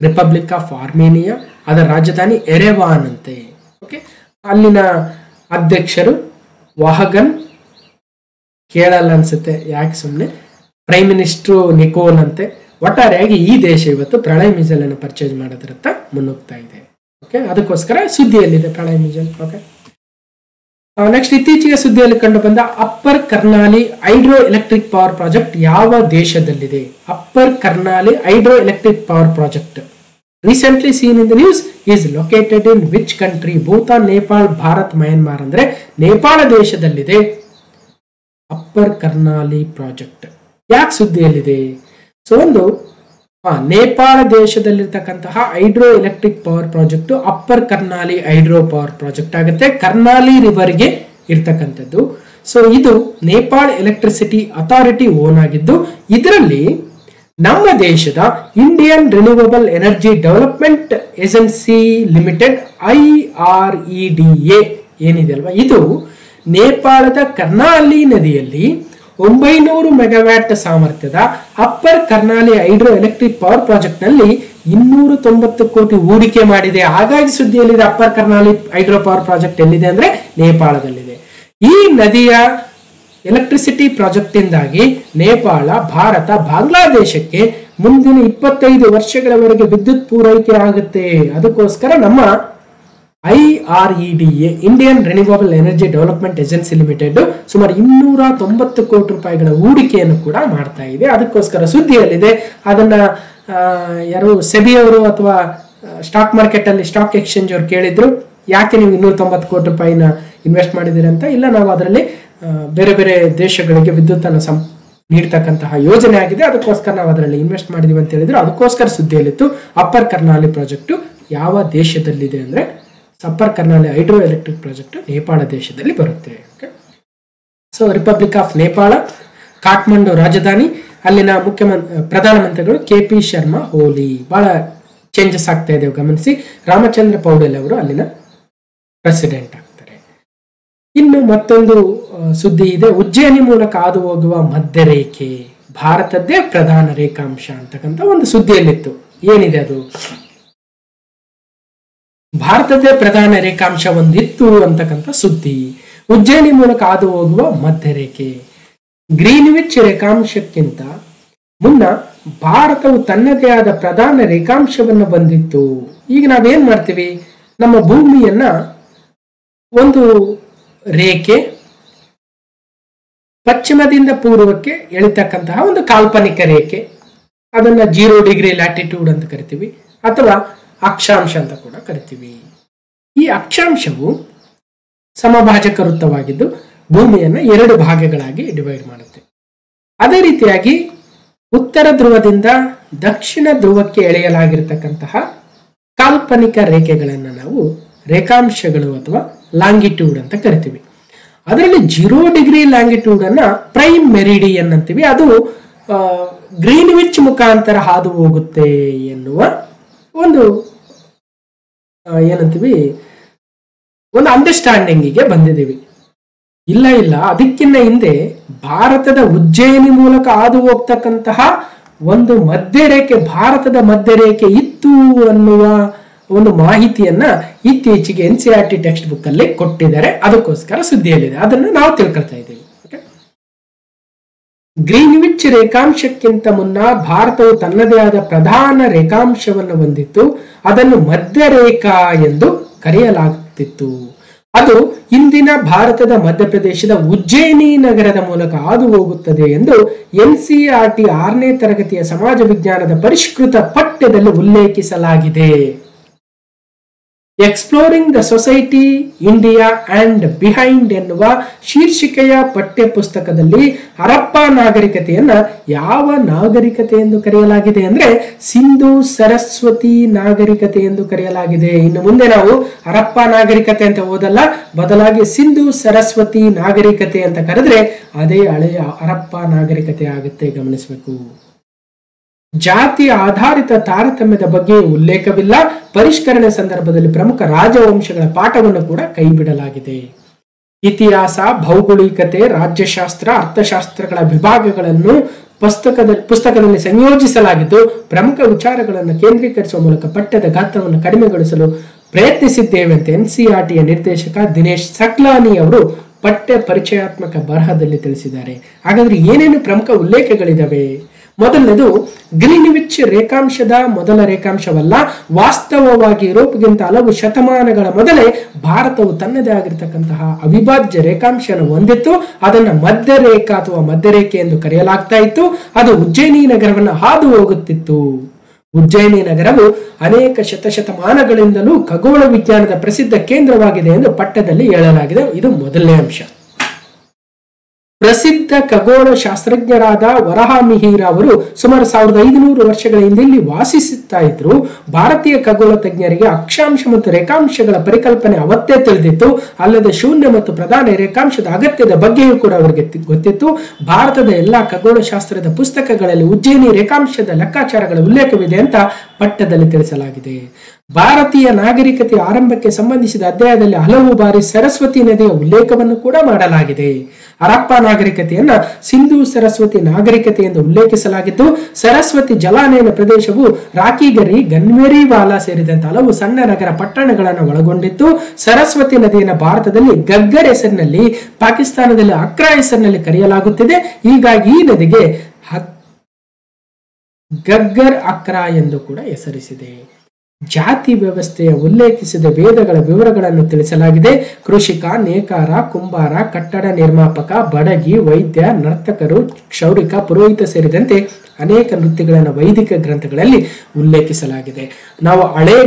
ರಿಪಬ್ಲಿಕ್ ಆಫ್ ಆರ್ಮೇನಿಯಾ. ಅದರ ರಾಜಧಾನಿ ಎರೆವಾನ್ ಅಂತೆ. ಓಕೆ, ಅಲ್ಲಿನ ಅಧ್ಯಕ್ಷರು ವಾಹಗನ್, ಕೇಳಲ್ಲ ಅನ್ಸುತ್ತೆ ಯಾಕೆ ಸುಮ್ಮನೆ, ಪ್ರೈಮ್ ಮಿನಿಸ್ಟ್ರು ನಿಕೋಲ್ ಅಂತೆ. ಒಟ್ಟಾರೆಯಾಗಿ ಈ ದೇಶ ಇವತ್ತು ಪ್ರಳಯ ಮಿಸೈಲ್ ಅನ್ನು ಪರ್ಚೇಸ್ ಮಾಡೋದ್ರತ್ತ ಮುನ್ನುಗ್ತಾ ಇದೆ. ಓಕೆ, ಅದಕ್ಕೋಸ್ಕರ ಸುದ್ದಿಯಲ್ಲಿದೆ ಪ್ರಳಯ ಮಿಸೈಲ್. ಓಕೆ, ನೆಕ್ಸ್ಟ್ ಇತ್ತೀಚೆಗೆ ಸುದ್ದಿಯಲ್ಲಿ ಕಂಡು ಬಂದ upper Karnali hydro electric power project ಯಾವ ದೇಶದಲ್ಲಿದೆ? Upper Karnali hydro electric power project recently seen in the news is located in which country? Bhutan, Nepal, Bharat, Myanmar. ಅಂದ್ರೆ ನೇಪಾಳ ದೇಶದಲ್ಲಿದೆ ಅಪ್ಪರ್ ಕರ್ನಾಲಿ ಪ್ರಾಜೆಕ್ಟ್. ಯಾಕೆ ಸುದ್ದಿಯಲ್ಲಿದೆ? ಸೊ ಒಂದು ನೇಪಾಳ ದೇಶದಲ್ಲಿರ್ತಕ್ಕಂತಹ hydro electric power project upper Karnali hydro power project ಆಗುತ್ತೆ. ಕರ್ನಾಲಿ ರಿವರ್ಗೆ ಇರ್ತಕ್ಕಂಥದ್ದು. ಸೊ ಇದು ನೇಪಾಳ ಎಲೆಕ್ಟ್ರಿಸಿಟಿ ಅಥಾರಿಟಿ ಓನ್ ಆಗಿದ್ದು, ಇದರಲ್ಲಿ ನಮ್ಮ ದೇಶದ Indian renewable energy development agency limited IREDA ಏನಿದೆ ಅಲ್ವಾ, ಇದು ನೇಪಾಳದ ಕರ್ನಾಲಿ ನದಿಯಲ್ಲಿ 900 ಮೆಗಾವ್ಯಾಟ್ ಸಾಮರ್ಥ್ಯದ upper Karnali hydro electric power project ನಲ್ಲಿ 290 ಕೋಟಿ ಹೂಡಿಕೆ ಮಾಡಿದೆ. ಹಾಗಾಗಿ ಸುದ್ದಿಯಲ್ಲಿದೆ upper Karnali hydro power project ಎಲ್ಲಿದೆ ಅಂದ್ರೆ ನೇಪಾಳದಲ್ಲಿದೆ. ಈ ನದಿಯ ಎಲೆಕ್ಟ್ರಿಸಿಟಿ ಪ್ರಾಜೆಕ್ಟ್ ಇಂದಾಗಿ ನೇಪಾಳ, ಭಾರತ, ಬಾಂಗ್ಲಾದೇಶಕ್ಕೆ ಮುಂದಿನ 25 ವರ್ಷಗಳವರೆಗೆ ವಿದ್ಯುತ್ ಪೂರೈಕೆ ಆಗುತ್ತೆ. ಅದಕ್ಕೋಸ್ಕರ ನಮ್ಮ IREDA Indian renewable energy development agency limited ಸುಮಾರು 290 ಕೋಟಿ ರೂಪಾಯಿಗಳ ಹೂಡಿಕೆಯನ್ನು ಕೂಡ ಮಾಡ್ತಾ ಇದೆ. ಅದಕ್ಕೋಸ್ಕರ ಸುದ್ದಿಯಲ್ಲಿದೆ. ಅದನ್ನ ಯಾರು ಸೆಬಿ ಅವರು ಅಥವಾ ಸ್ಟಾಕ್ ಮಾರ್ಕೆಟ್ ಅಲ್ಲಿ ಸ್ಟಾಕ್ ಎಕ್ಸ್ಚೇಂಜ್ ಅವರು ಕೇಳಿದ್ರು, ಯಾಕೆ ನೀವು 290 ಕೋಟಿ ರೂಪಾಯಿನ ಇನ್ವೆಸ್ಟ್ ಮಾಡಿದಿರಿ ಅಂತ. ಇಲ್ಲ, ನಾವು ಅದರಲ್ಲಿ ಬೇರೆ ಬೇರೆ ದೇಶಗಳಿಗೆ ವಿದ್ಯುತ್ ಅನ್ನು ನೀಡ್ತಕ್ಕಂತಹ ಯೋಜನೆ ಆಗಿದೆ, ಅದಕ್ಕೋಸ್ಕರ ನಾವು ಅದರಲ್ಲಿ ಇನ್ವೆಸ್ಟ್ ಮಾಡಿದೀವಿ ಅಂತ ಹೇಳಿದ್ರು. ಅದಕ್ಕೋಸ್ಕರ ಸುದ್ದಿಯಲ್ಲಿತ್ತು. ಅಪ್ಪರ್ ಕರ್ನಾಲಿ ಪ್ರಾಜೆಕ್ಟ್ ಯಾವ ದೇಶದಲ್ಲಿದೆ ಅಂದ್ರೆ upper Karnali hydro electric project Nepal ದೇಶದಲ್ಲಿ ಬರುತ್ತೆ. So republic of Nepal, Kathmandu ರಾಜಧಾನಿ, ಅಲ್ಲಿನ ಪ್ರಧಾನಮಂತ್ರಿಗಳು KP ಶರ್ಮಾ ಓಲಿ. ಬಹಳ ಚೇಂಜಸ್ ಆಗ್ತಾ ಇದೆ ಗಮನಿಸಿ. ರಾಮಚಂದ್ರ ಪೌಡೆಲ್ ಅವರು ಅಲ್ಲಿನ ಪ್ರೆಸಿಡೆಂಟ್ ಆಗ್ತಾರೆ. ಇನ್ನು ಮತ್ತೊಂದು ಸುದ್ದಿ ಇದೆ, ಉಜ್ಜಯಿನಿ ಮೂಲಕ ಹಾದು ಹೋಗುವ ಮಧ್ಯರೇಖೆ ಭಾರತದ್ದೇ ಪ್ರಧಾನ ರೇಖಾಂಶ ಅಂತಕ್ಕಂಥ ಒಂದು ಸುದ್ದಿಯಲ್ಲಿತ್ತು. ಏನಿದೆ ಅದು? ಭಾರತದ್ದೇ ಪ್ರಧಾನ ರೇಖಾಂಶ ಒಂದಿತ್ತು ಅಂತಕ್ಕಂಥ ಸುದ್ದಿ. ಉಜ್ಜಯಿನಿ ಮೂಲಕ ಹಾದು ಹೋಗುವ ಮಧ್ಯರೇಖೆ, ಗ್ರೀನ್ವಿಚ್ ರೇಖಾಂಶಕ್ಕಿಂತ ಮುನ್ನ ಭಾರತವು ತನ್ನದೇ ಆದ ಪ್ರಧಾನ ರೇಖಾಂಶವನ್ನು ಬಂದಿತ್ತು. ಈಗ ನಾವೇನ್ ಮಾಡ್ತೀವಿ, ನಮ್ಮ ಭೂಮಿಯನ್ನ ಒಂದು ರೇಖೆ ಪಶ್ಚಿಮದಿಂದ ಪೂರ್ವಕ್ಕೆ ಎಳಿತಕ್ಕಂತಹ ಒಂದು ಕಾಲ್ಪನಿಕ ರೇಖೆ, ಅದನ್ನ 0 ಡಿಗ್ರಿ ಲ್ಯಾಟಿಟ್ಯೂಡ್ ಅಂತ ಕರಿತೀವಿ, ಅಥವಾ ಅಕ್ಷಾಂಶ ಅಂತ ಕೂಡ ಕರಿತೀವಿ. ಈ ಅಕ್ಷಾಂಶವು ಸಮಭಾಜಕ ವೃತ್ತವಾಗಿದ್ದು ಭೂಮಿಯನ್ನ 2 ಭಾಗಗಳಾಗಿ ಡಿವೈಡ್ ಮಾಡುತ್ತೆ. ಅದೇ ರೀತಿಯಾಗಿ ಉತ್ತರ ಧ್ರುವದಿಂದ ದಕ್ಷಿಣ ಧ್ರುವಕ್ಕೆ ಎಳೆಯಲಾಗಿರ್ತಕ್ಕಂತಹ ಕಾಲ್ಪನಿಕ ರೇಖೆಗಳನ್ನು ನಾವು ರೇಖಾಂಶಗಳು ಅಥವಾ ಲಾಂಗಿಟ್ಯೂಡ್ ಅಂತ ಕರಿತೀವಿ. ಅದರಲ್ಲಿ 0 ಡಿಗ್ರಿ ಲ್ಯಾಂಗಿಟ್ಯೂಡ್ ಅನ್ನ ಪ್ರೈಮ್ ಮೆರಿಡಿಯನ್ ಅಂತೀವಿ. ಅದು ಗ್ರೀನ್ವಿಚ್ ಮುಖಾಂತರ ಹಾದು ಹೋಗುತ್ತೆ ಎನ್ನುವ ಒಂದು ಏನಂತೀವಿ, ಒಂದು ಅಂಡರ್ಸ್ಟ್ಯಾಂಡಿಂಗಿಗೆ ಬಂದಿದ್ದೀವಿ. ಇಲ್ಲ, ಅದಕ್ಕಿಂತ ಹಿಂದೆ ಭಾರತದ ಉಜ್ಜಯಿನಿ ಮೂಲಕ ಹಾದು ಹೋಗ್ತಕ್ಕಂತಹ ಒಂದು ಮಧ್ಯರೇಖೆ, ಭಾರತದ ಮಧ್ಯರೇಖೆ ಇತ್ತು ಅನ್ನುವ ಒಂದು ಮಾಹಿತಿಯನ್ನ ಇತ್ತೀಚೆಗೆ NCERT ಟೆಕ್ಸ್ಟ್ ಬುಕ್ ಅಲ್ಲಿ ಕೊಟ್ಟಿದ್ದಾರೆ, ಅದಕ್ಕೋಸ್ಕರ ಸುದ್ದಿಯಲ್ಲಿದೆ, ಅದನ್ನು ನಾವು ತಿಳ್ಕೊಳ್ತಾ ಇದ್ದೀವಿ. ಗ್ರೀನ್ವಿಚ್ ರೇಖಾಂಶಕ್ಕಿಂತ ಮುನ್ನ ಭಾರತವು ತನ್ನದೇ ಆದ ಪ್ರಧಾನ ರೇಖಾಂಶವನ್ನು ಹೊಂದಿತ್ತು, ಅದನ್ನು ಮಧ್ಯರೇಖಾ ಎಂದು ಕರೆಯಲಾಗುತ್ತಿತ್ತು. ಅದು ಇಂದಿನ ಭಾರತದ ಮಧ್ಯಪ್ರದೇಶದ ಉಜ್ಜಯಿನಿ ನಗರದ ಮೂಲಕ ಹಾದು ಹೋಗುತ್ತದೆ ಎಂದು NCERT 6ನೇ ತರಗತಿಯ ಸಮಾಜ ವಿಜ್ಞಾನದ ಪರಿಷ್ಕೃತ ಪಠ್ಯದಲ್ಲಿ ಉಲ್ಲೇಖಿಸಲಾಗಿದೆ. Exploring the society India and behind ಎನ್ನುವ ಶೀರ್ಷಿಕೆಯ ಪಠ್ಯ ಪುಸ್ತಕದಲ್ಲಿ ಹರಪ್ಪ ನಾಗರಿಕತೆಯನ್ನ ಯಾವ ನಾಗರಿಕತೆ ಎಂದು ಕರೆಯಲಾಗಿದೆ ಅಂದ್ರೆ ಸಿಂಧು ಸರಸ್ವತಿ ನಾಗರಿಕತೆ ಎಂದು ಕರೆಯಲಾಗಿದೆ. ಇನ್ನು ಮುಂದೆ ನಾವು ಹರಪ್ಪ ನಾಗರಿಕತೆ ಅಂತ ಓದಲ್ಲ, ಬದಲಾಗಿ ಸಿಂಧು ಸರಸ್ವತಿ ನಾಗರಿಕತೆ ಅಂತ ಕರೆದ್ರೆ ಅದೇ ಹಳೆಯ ಹರಪ್ಪ ನಾಗರಿಕತೆ ಆಗುತ್ತೆ, ಗಮನಿಸಬೇಕು. ಜಾತಿ ಆಧಾರಿತ ತಾರತಮ್ಯದ ಬಗ್ಗೆ ಉಲ್ಲೇಖವಿಲ್ಲ. ಪರಿಷ್ಕರಣೆ ಸಂದರ್ಭದಲ್ಲಿ ಪ್ರಮುಖ ರಾಜವಂಶಗಳ ಪಾಠವನ್ನು ಕೂಡ ಕೈಬಿಡಲಾಗಿದೆ. ಇತಿಹಾಸ, ಭೌಗೋಳಿಕತೆ, ರಾಜ್ಯಶಾಸ್ತ್ರ, ಅರ್ಥಶಾಸ್ತ್ರಗಳ ವಿಭಾಗಗಳನ್ನು ಪುಸ್ತಕದಲ್ಲಿ ಸಂಯೋಜಿಸಲಾಗಿದ್ದು ಪ್ರಮುಖ ವಿಚಾರಗಳನ್ನು ಕೇಂದ್ರೀಕರಿಸುವ ಮೂಲಕ ಪಠ್ಯದ ಗಾತ್ರವನ್ನು ಕಡಿಮೆಗೊಳಿಸಲು ಪ್ರಯತ್ನಿಸಿದ್ದೇವೆ ಅಂತ NCERTಯ ನಿರ್ದೇಶಕ ದಿನೇಶ್ ಸಕ್ಲಾನಿ ಅವರು ಪಠ್ಯ ಪರಿಚಯಾತ್ಮಕ ಬರಹದಲ್ಲಿ ತಿಳಿಸಿದ್ದಾರೆ. ಹಾಗಾದ್ರೆ ಏನೇನು ಪ್ರಮುಖ ಉಲ್ಲೇಖಗಳಿದಾವೆ? ಮೊದಲನೇದು, ಗ್ರೀನ್ವಿಚ್ ರೇಖಾಂಶದ ಮೊದಲ ರೇಖಾಂಶವಲ್ಲ. ವಾಸ್ತವವಾಗಿ ಯುರೋಪ್ಗಿಂತ ಹಲವು ಶತಮಾನಗಳ ಮೊದಲೇ ಭಾರತವು ತನ್ನದೇ ಆಗಿರತಕ್ಕಂತಹ ಅವಿಭಾಜ್ಯ ರೇಖಾಂಶವನ್ನು ಹೊಂದಿತ್ತು. ಅದನ್ನು ಮಧ್ಯರೇಖಾ ಅಥವಾ ಮಧ್ಯರೇಖೆ ಎಂದು ಕರೆಯಲಾಗ್ತಾ ಇತ್ತು. ಅದು ಉಜ್ಜಯಿನಿ ನಗರವನ್ನು ಹಾದು ಹೋಗುತ್ತಿತ್ತು. ಉಜ್ಜಯಿನಿ ನಗರವು ಅನೇಕ ಶತಮಾನಗಳಿಂದಲೂ ಖಗೋಳ ವಿಜ್ಞಾನದ ಪ್ರಸಿದ್ಧ ಕೇಂದ್ರವಾಗಿದೆ ಎಂದು ಪಠ್ಯದಲ್ಲಿ ಹೇಳಲಾಗಿದೆ. ಇದು ಮೊದಲನೇ ಅಂಶ. ಪ್ರಸಿದ್ಧ ಖಗೋಳ ಶಾಸ್ತ್ರಜ್ಞರಾದ ವರಹಾಮಿಹಿರ ಅವರು ಸುಮಾರು 1500 ವರ್ಷಗಳ ಹಿಂದೆ ಇಲ್ಲಿ ವಾಸಿಸುತ್ತಾ ಇದ್ರು. ಭಾರತೀಯ ಖಗೋಳ ತಜ್ಞರಿಗೆ ಅಕ್ಷಾಂಶ ಮತ್ತು ರೇಖಾಂಶಗಳ ಪರಿಕಲ್ಪನೆ ಅವತ್ತೇ ತಿಳಿದಿತ್ತು. ಅಲ್ಲದೆ ಶೂನ್ಯ ಮತ್ತು ಪ್ರಧಾನ ರೇಖಾಂಶದ ಅಗತ್ಯದ ಬಗ್ಗೆಯೂ ಕೂಡ ಅವರಿಗೆ ಗೊತ್ತಿತ್ತು. ಭಾರತದ ಎಲ್ಲಾ ಖಗೋಳ ಶಾಸ್ತ್ರದ ಪುಸ್ತಕಗಳಲ್ಲಿ ಉಜ್ಜಯಿನಿ ರೇಖಾಂಶದ ಲೆಕ್ಕಾಚಾರಗಳ ಉಲ್ಲೇಖವಿದೆ ಅಂತ ಪಠ್ಯದಲ್ಲಿ ತಿಳಿಸಲಾಗಿದೆ. ಭಾರತೀಯ ನಾಗರಿಕತೆಯ ಆರಂಭಕ್ಕೆ ಸಂಬಂಧಿಸಿದ ಅಧ್ಯಾಯದಲ್ಲಿ ಹಲವು ಬಾರಿ ಸರಸ್ವತಿ ನದಿಯ ಉಲ್ಲೇಖವನ್ನು ಕೂಡ ಮಾಡಲಾಗಿದೆ. ಹರಪ್ಪ ನಾಗರಿಕತೆಯನ್ನ ಸಿಂಧು ಸರಸ್ವತಿ ನಾಗರಿಕತೆ ಎಂದು ಉಲ್ಲೇಖಿಸಲಾಗಿದ್ದು ಸರಸ್ವತಿ ಜಲಾನಯನ ಪ್ರದೇಶವು ರಾಕಿಗರಿ, ಗನ್ವೇರಿವಾಲಾ ಸೇರಿದಂತೆ ಹಲವು ಸಣ್ಣ ನಗರ ಪಟ್ಟಣಗಳನ್ನು ಒಳಗೊಂಡಿತ್ತು. ಸರಸ್ವತಿ ನದಿಯನ್ನು ಭಾರತದಲ್ಲಿ ಗಗ್ಗರ್ ಹೆಸರಿನಲ್ಲಿ, ಪಾಕಿಸ್ತಾನದಲ್ಲಿ ಅಕ್ರಾ ಹೆಸರಿನಲ್ಲಿ ಕರೆಯಲಾಗುತ್ತಿದೆ. ಹೀಗಾಗಿ ಈ ನದಿಗೆ ಗಗ್ಗರ್ ಅಕ್ರಾ ಎಂದು ಕೂಡ ಹೆಸರಿಸಿದೆ. ಜಾತಿ ವ್ಯವಸ್ಥೆಯ ಉಲ್ಲೇಖಿಸಿದ ವೇದಗಳ ವಿವರಗಳನ್ನು ತಿಳಿಸಲಾಗಿದೆ. ಕೃಷಿಕ, ನೇಕಾರ, ಕುಂಬಾರ, ಕಟ್ಟಡ ನಿರ್ಮಾಪಕ, ಬಡಗಿ, ವೈದ್ಯ, ನರ್ತಕರು, ಕ್ಷೌರಿಕ, ಪುರೋಹಿತ ಸೇರಿದಂತೆ ಅನೇಕ ವೃತ್ತಿಗಳನ್ನು ವೈದಿಕ ಗ್ರಂಥಗಳಲ್ಲಿ ಉಲ್ಲೇಖಿಸಲಾಗಿದೆ. ನಾವು ಹಳೆ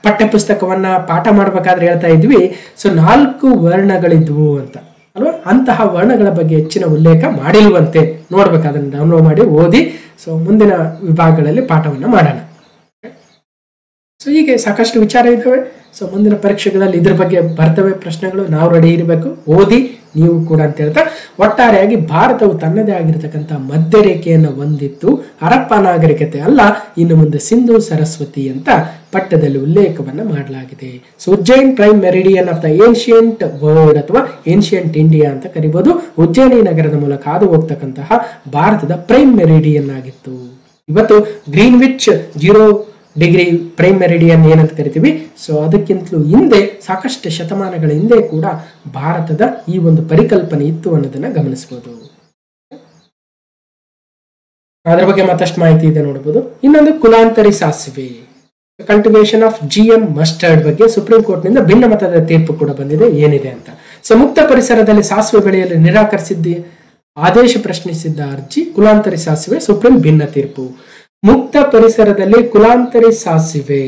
ಪಠ್ಯಪುಸ್ತಕವನ್ನ ಪಾಠ ಮಾಡಬೇಕಾದ್ರೆ ಹೇಳ್ತಾ ಇದ್ವಿ, 4 ವರ್ಣಗಳಿದ್ವು ಅಂತ ಅಲ್ವಾ. ಅಂತಹ ವರ್ಣಗಳ ಬಗ್ಗೆ ಹೆಚ್ಚಿನ ಉಲ್ಲೇಖ ಮಾಡಿಲ್ವಂತೆ. ನೋಡ್ಬೇಕು, ಅದನ್ನು ಡೌನ್ಲೋಡ್ ಮಾಡಿ ಓದಿ. ಮುಂದಿನ ವಿಭಾಗಗಳಲ್ಲಿ ಪಾಠವನ್ನ ಮಾಡೋಣ. ಹೀಗೆ ಸಾಕಷ್ಟು ವಿಚಾರ ಇದ್ದಾವೆ. ಮುಂದಿನ ಪರೀಕ್ಷೆಗಳಲ್ಲಿ ಇದ್ರ ಬಗ್ಗೆ ಬರ್ತವೆ ಪ್ರಶ್ನೆಗಳು. ನಾವು ರೆಡಿ ಇರಬೇಕು, ಓದಿ ನೀವು ಕೂಡ ಅಂತ ಹೇಳ್ತಾ, ಒಟ್ಟಾರೆಯಾಗಿ ಭಾರತವು ತನ್ನದೇ ಆಗಿರತಕ್ಕಂಥ ಮಧ್ಯರೇಖೆಯನ್ನು ಹೊಂದಿತ್ತು. ಹರಪ್ಪ ನಾಗರಿಕತೆ ಅಲ್ಲ, ಇನ್ನು ಮುಂದೆ ಸಿಂಧು ಸರಸ್ವತಿ ಅಂತ ಪಠ್ಯದಲ್ಲಿ ಉಲ್ಲೇಖವನ್ನ ಮಾಡಲಾಗಿದೆ. Ujjain prime meridian of the ancient world ಅಥವಾ ಏನ್ಷಿಯಂಟ್ ಇಂಡಿಯಾ ಅಂತ ಕರಿಬಹುದು. ಉಜ್ಜಯಿನಿ ನಗರದ ಮೂಲಕ ಹಾದು ಹೋಗ್ತಕ್ಕಂತಹ ಭಾರತದ ಪ್ರೈಮ್ ಮೆರಿಡಿಯನ್ ಆಗಿತ್ತು. ಇವತ್ತು ಗ್ರೀನ್ವಿಚ್ 0 ಡಿಗ್ರಿ ಪ್ರೈಮ್ ಮೆರಿಡಿಯನ್ ಏನಂತ ಕರಿತೀವಿ. ಅದಕ್ಕಿಂತಲೂ ಹಿಂದೆ, ಸಾಕಷ್ಟು ಶತಮಾನಗಳ ಹಿಂದೆ ಕೂಡ ಭಾರತದ ಈ ಒಂದು ಪರಿಕಲ್ಪನೆ ಇತ್ತು ಅನ್ನೋದನ್ನ ಗಮನಿಸಬಹುದು. ಅದರ ಬಗ್ಗೆ ಮತ್ತಷ್ಟು ಮಾಹಿತಿ ಇದೆ ನೋಡಬಹುದು. ಇನ್ನೊಂದು ಕುಲಾಂತರಿ ಸಾಸಿವೆ, ಕಲ್ಟಿವೇಶನ್ ಆಫ್ GM ಮಸ್ಟರ್ಡ್ ಬಗ್ಗೆ ಸುಪ್ರೀಂ ಕೋರ್ಟ್ ನಿಂದ ಭಿನ್ನ ಮತದ ತೀರ್ಪು ಕೂಡ ಬಂದಿದೆ. ಏನಿದೆ ಅಂತ, ಮುಕ್ತ ಪರಿಸರದಲ್ಲಿ ಸಾಸಿವೆ ಬೆಳೆಯಲು ನಿರಾಕರಿಸಿದ್ದ ಆದೇಶ ಪ್ರಶ್ನಿಸಿದ್ದ ಅರ್ಜಿ ಕುಲಾಂತರಿ ಸಾಸಿವೆ, ಸುಪ್ರೀಂ ಭಿನ್ನ ತೀರ್ಪು. ಮುಕ್ತ ಪರಿಸರದಲ್ಲಿ ಕುಲಾಂತರಿ ಸಾಸಿವೆ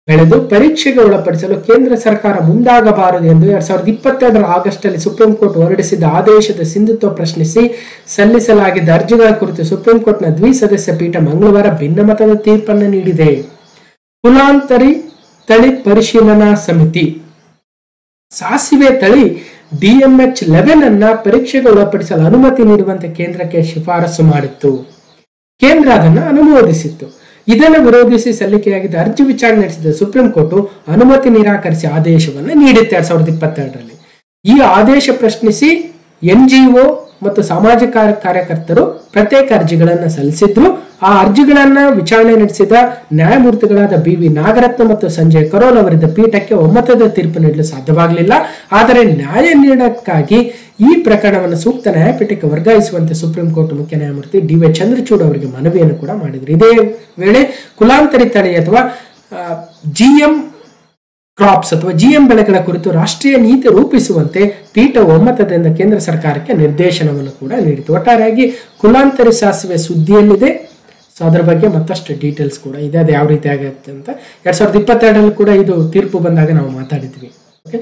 ಬೆಳೆದು ಪರೀಕ್ಷೆಗೆ ಒಳಪಡಿಸಲು ಕೇಂದ್ರ ಸರ್ಕಾರ ಮುಂದಾಗಬಾರದು ಎಂದು 2022 ಆಗಸ್ಟ್ ಅಲ್ಲಿ ಸುಪ್ರೀಂ ಕೋರ್ಟ್ ಹೊರಡಿಸಿದ ಆದೇಶದ ಸಿಂಧುತ್ವ ಪ್ರಶ್ನಿಸಿ ಸಲ್ಲಿಸಲಾಗಿದ್ದ ಅರ್ಜಿಗಳ ಕುರಿತು ಸುಪ್ರೀಂ ಕೋರ್ಟ್ನ ದ್ವಿಸದಸ್ಯ ಪೀಠ ಮಂಗಳವಾರ ಭಿನ್ನಮತದ ತೀರ್ಪನ್ನು ನೀಡಿದೆ. ಕುಲಾಂತರಿ ತಳಿ ಪರಿಶೀಲನಾ ಸಮಿತಿ ಸಾಸಿವೆ ತಳಿ DMH11 ಅನ್ನ ಪರೀಕ್ಷೆಗೆ ಒಳಪಡಿಸಲು ಅನುಮತಿ ನೀಡುವಂತೆ ಕೇಂದ್ರಕ್ಕೆ ಶಿಫಾರಸು ಮಾಡಿತ್ತು. ಕೇಂದ್ರ ಅದನ್ನು ಅನುಮೋದಿಸಿತ್ತು. ಇದನ್ನು ವಿರೋಧಿಸಿ ಸಲ್ಲಿಕೆಯಾಗಿದ್ದ ಅರ್ಜಿ ವಿಚಾರಣೆ ನಡೆಸಿದ ಸುಪ್ರೀಂ ಕೋರ್ಟ್ ಅನುಮತಿ ನಿರಾಕರಿಸಿ ಆದೇಶವನ್ನು ನೀಡಿತ್ತು 2022ರಲ್ಲಿ. ಈ ಆದೇಶ ಪ್ರಶ್ನಿಸಿ NGO ಮತ್ತು ಸಾಮಾಜಿಕ ಕಾರ್ಯಕರ್ತರು ಪ್ರತ್ಯೇಕ ಅರ್ಜಿಗಳನ್ನು ಸಲ್ಲಿಸಿದ್ರು. ಆ ಅರ್ಜಿಗಳನ್ನ ವಿಚಾರಣೆ ನಡೆಸಿದ ನ್ಯಾಯಮೂರ್ತಿಗಳಾದ BV ನಾಗರತ್ನ ಮತ್ತು ಸಂಜಯ್ ಕರೋಲ್ ಅವರಿದ್ದ ಪೀಠಕ್ಕೆ ಒಮ್ಮತದ ತೀರ್ಪು ನೀಡಲು ಸಾಧ್ಯವಾಗಲಿಲ್ಲ. ಆದರೆ ನ್ಯಾಯ ನೀಡಕ್ಕಾಗಿ ಈ ಪ್ರಕರಣವನ್ನು ಸೂಕ್ತ ನ್ಯಾಯಪೀಠಕ್ಕೆ ವರ್ಗಾಯಿಸುವಂತೆ ಸುಪ್ರೀಂ ಕೋರ್ಟ್ ಮುಖ್ಯ ನ್ಯಾಯಮೂರ್ತಿ DY ಚಂದ್ರಚೂಡ್ ಅವರಿಗೆ ಮನವಿಯನ್ನು ಕೂಡ ಮಾಡಿದರು. ಇದೇ ವೇಳೆ ಕುಲಾಂತರಿ ತಳಿ ಅಥವಾ GM ಕ್ರಾಪ್ಸ್ ಅಥವಾ GM ಬೆಳೆಗಳ ಕುರಿತು ರಾಷ್ಟ್ರೀಯ ನೀತಿ ರೂಪಿಸುವಂತೆ ಪೀಠ ಒಮ್ಮತದಿಂದ ಕೇಂದ್ರ ಸರ್ಕಾರಕ್ಕೆ ನಿರ್ದೇಶನವನ್ನು ಕೂಡ ನೀಡಿತು. ಒಟ್ಟಾರೆಯಾಗಿ ಕುಲಾಂತರಿ ಸಾಸಿವೆ ಸುದ್ದಿಯಲ್ಲಿದೆ. ಸೊ ಅದರ ಬಗ್ಗೆ ಮತ್ತಷ್ಟು ಡೀಟೇಲ್ಸ್ ಕೂಡ ಇದೆ, ಅದು ಯಾವ ರೀತಿ ಆಗುತ್ತೆ ಅಂತ 2022 ಕೂಡ ಇದು ತೀರ್ಪು ಬಂದಾಗ ನಾವು ಮಾತಾಡಿದ್ವಿ. ಓಕೆ,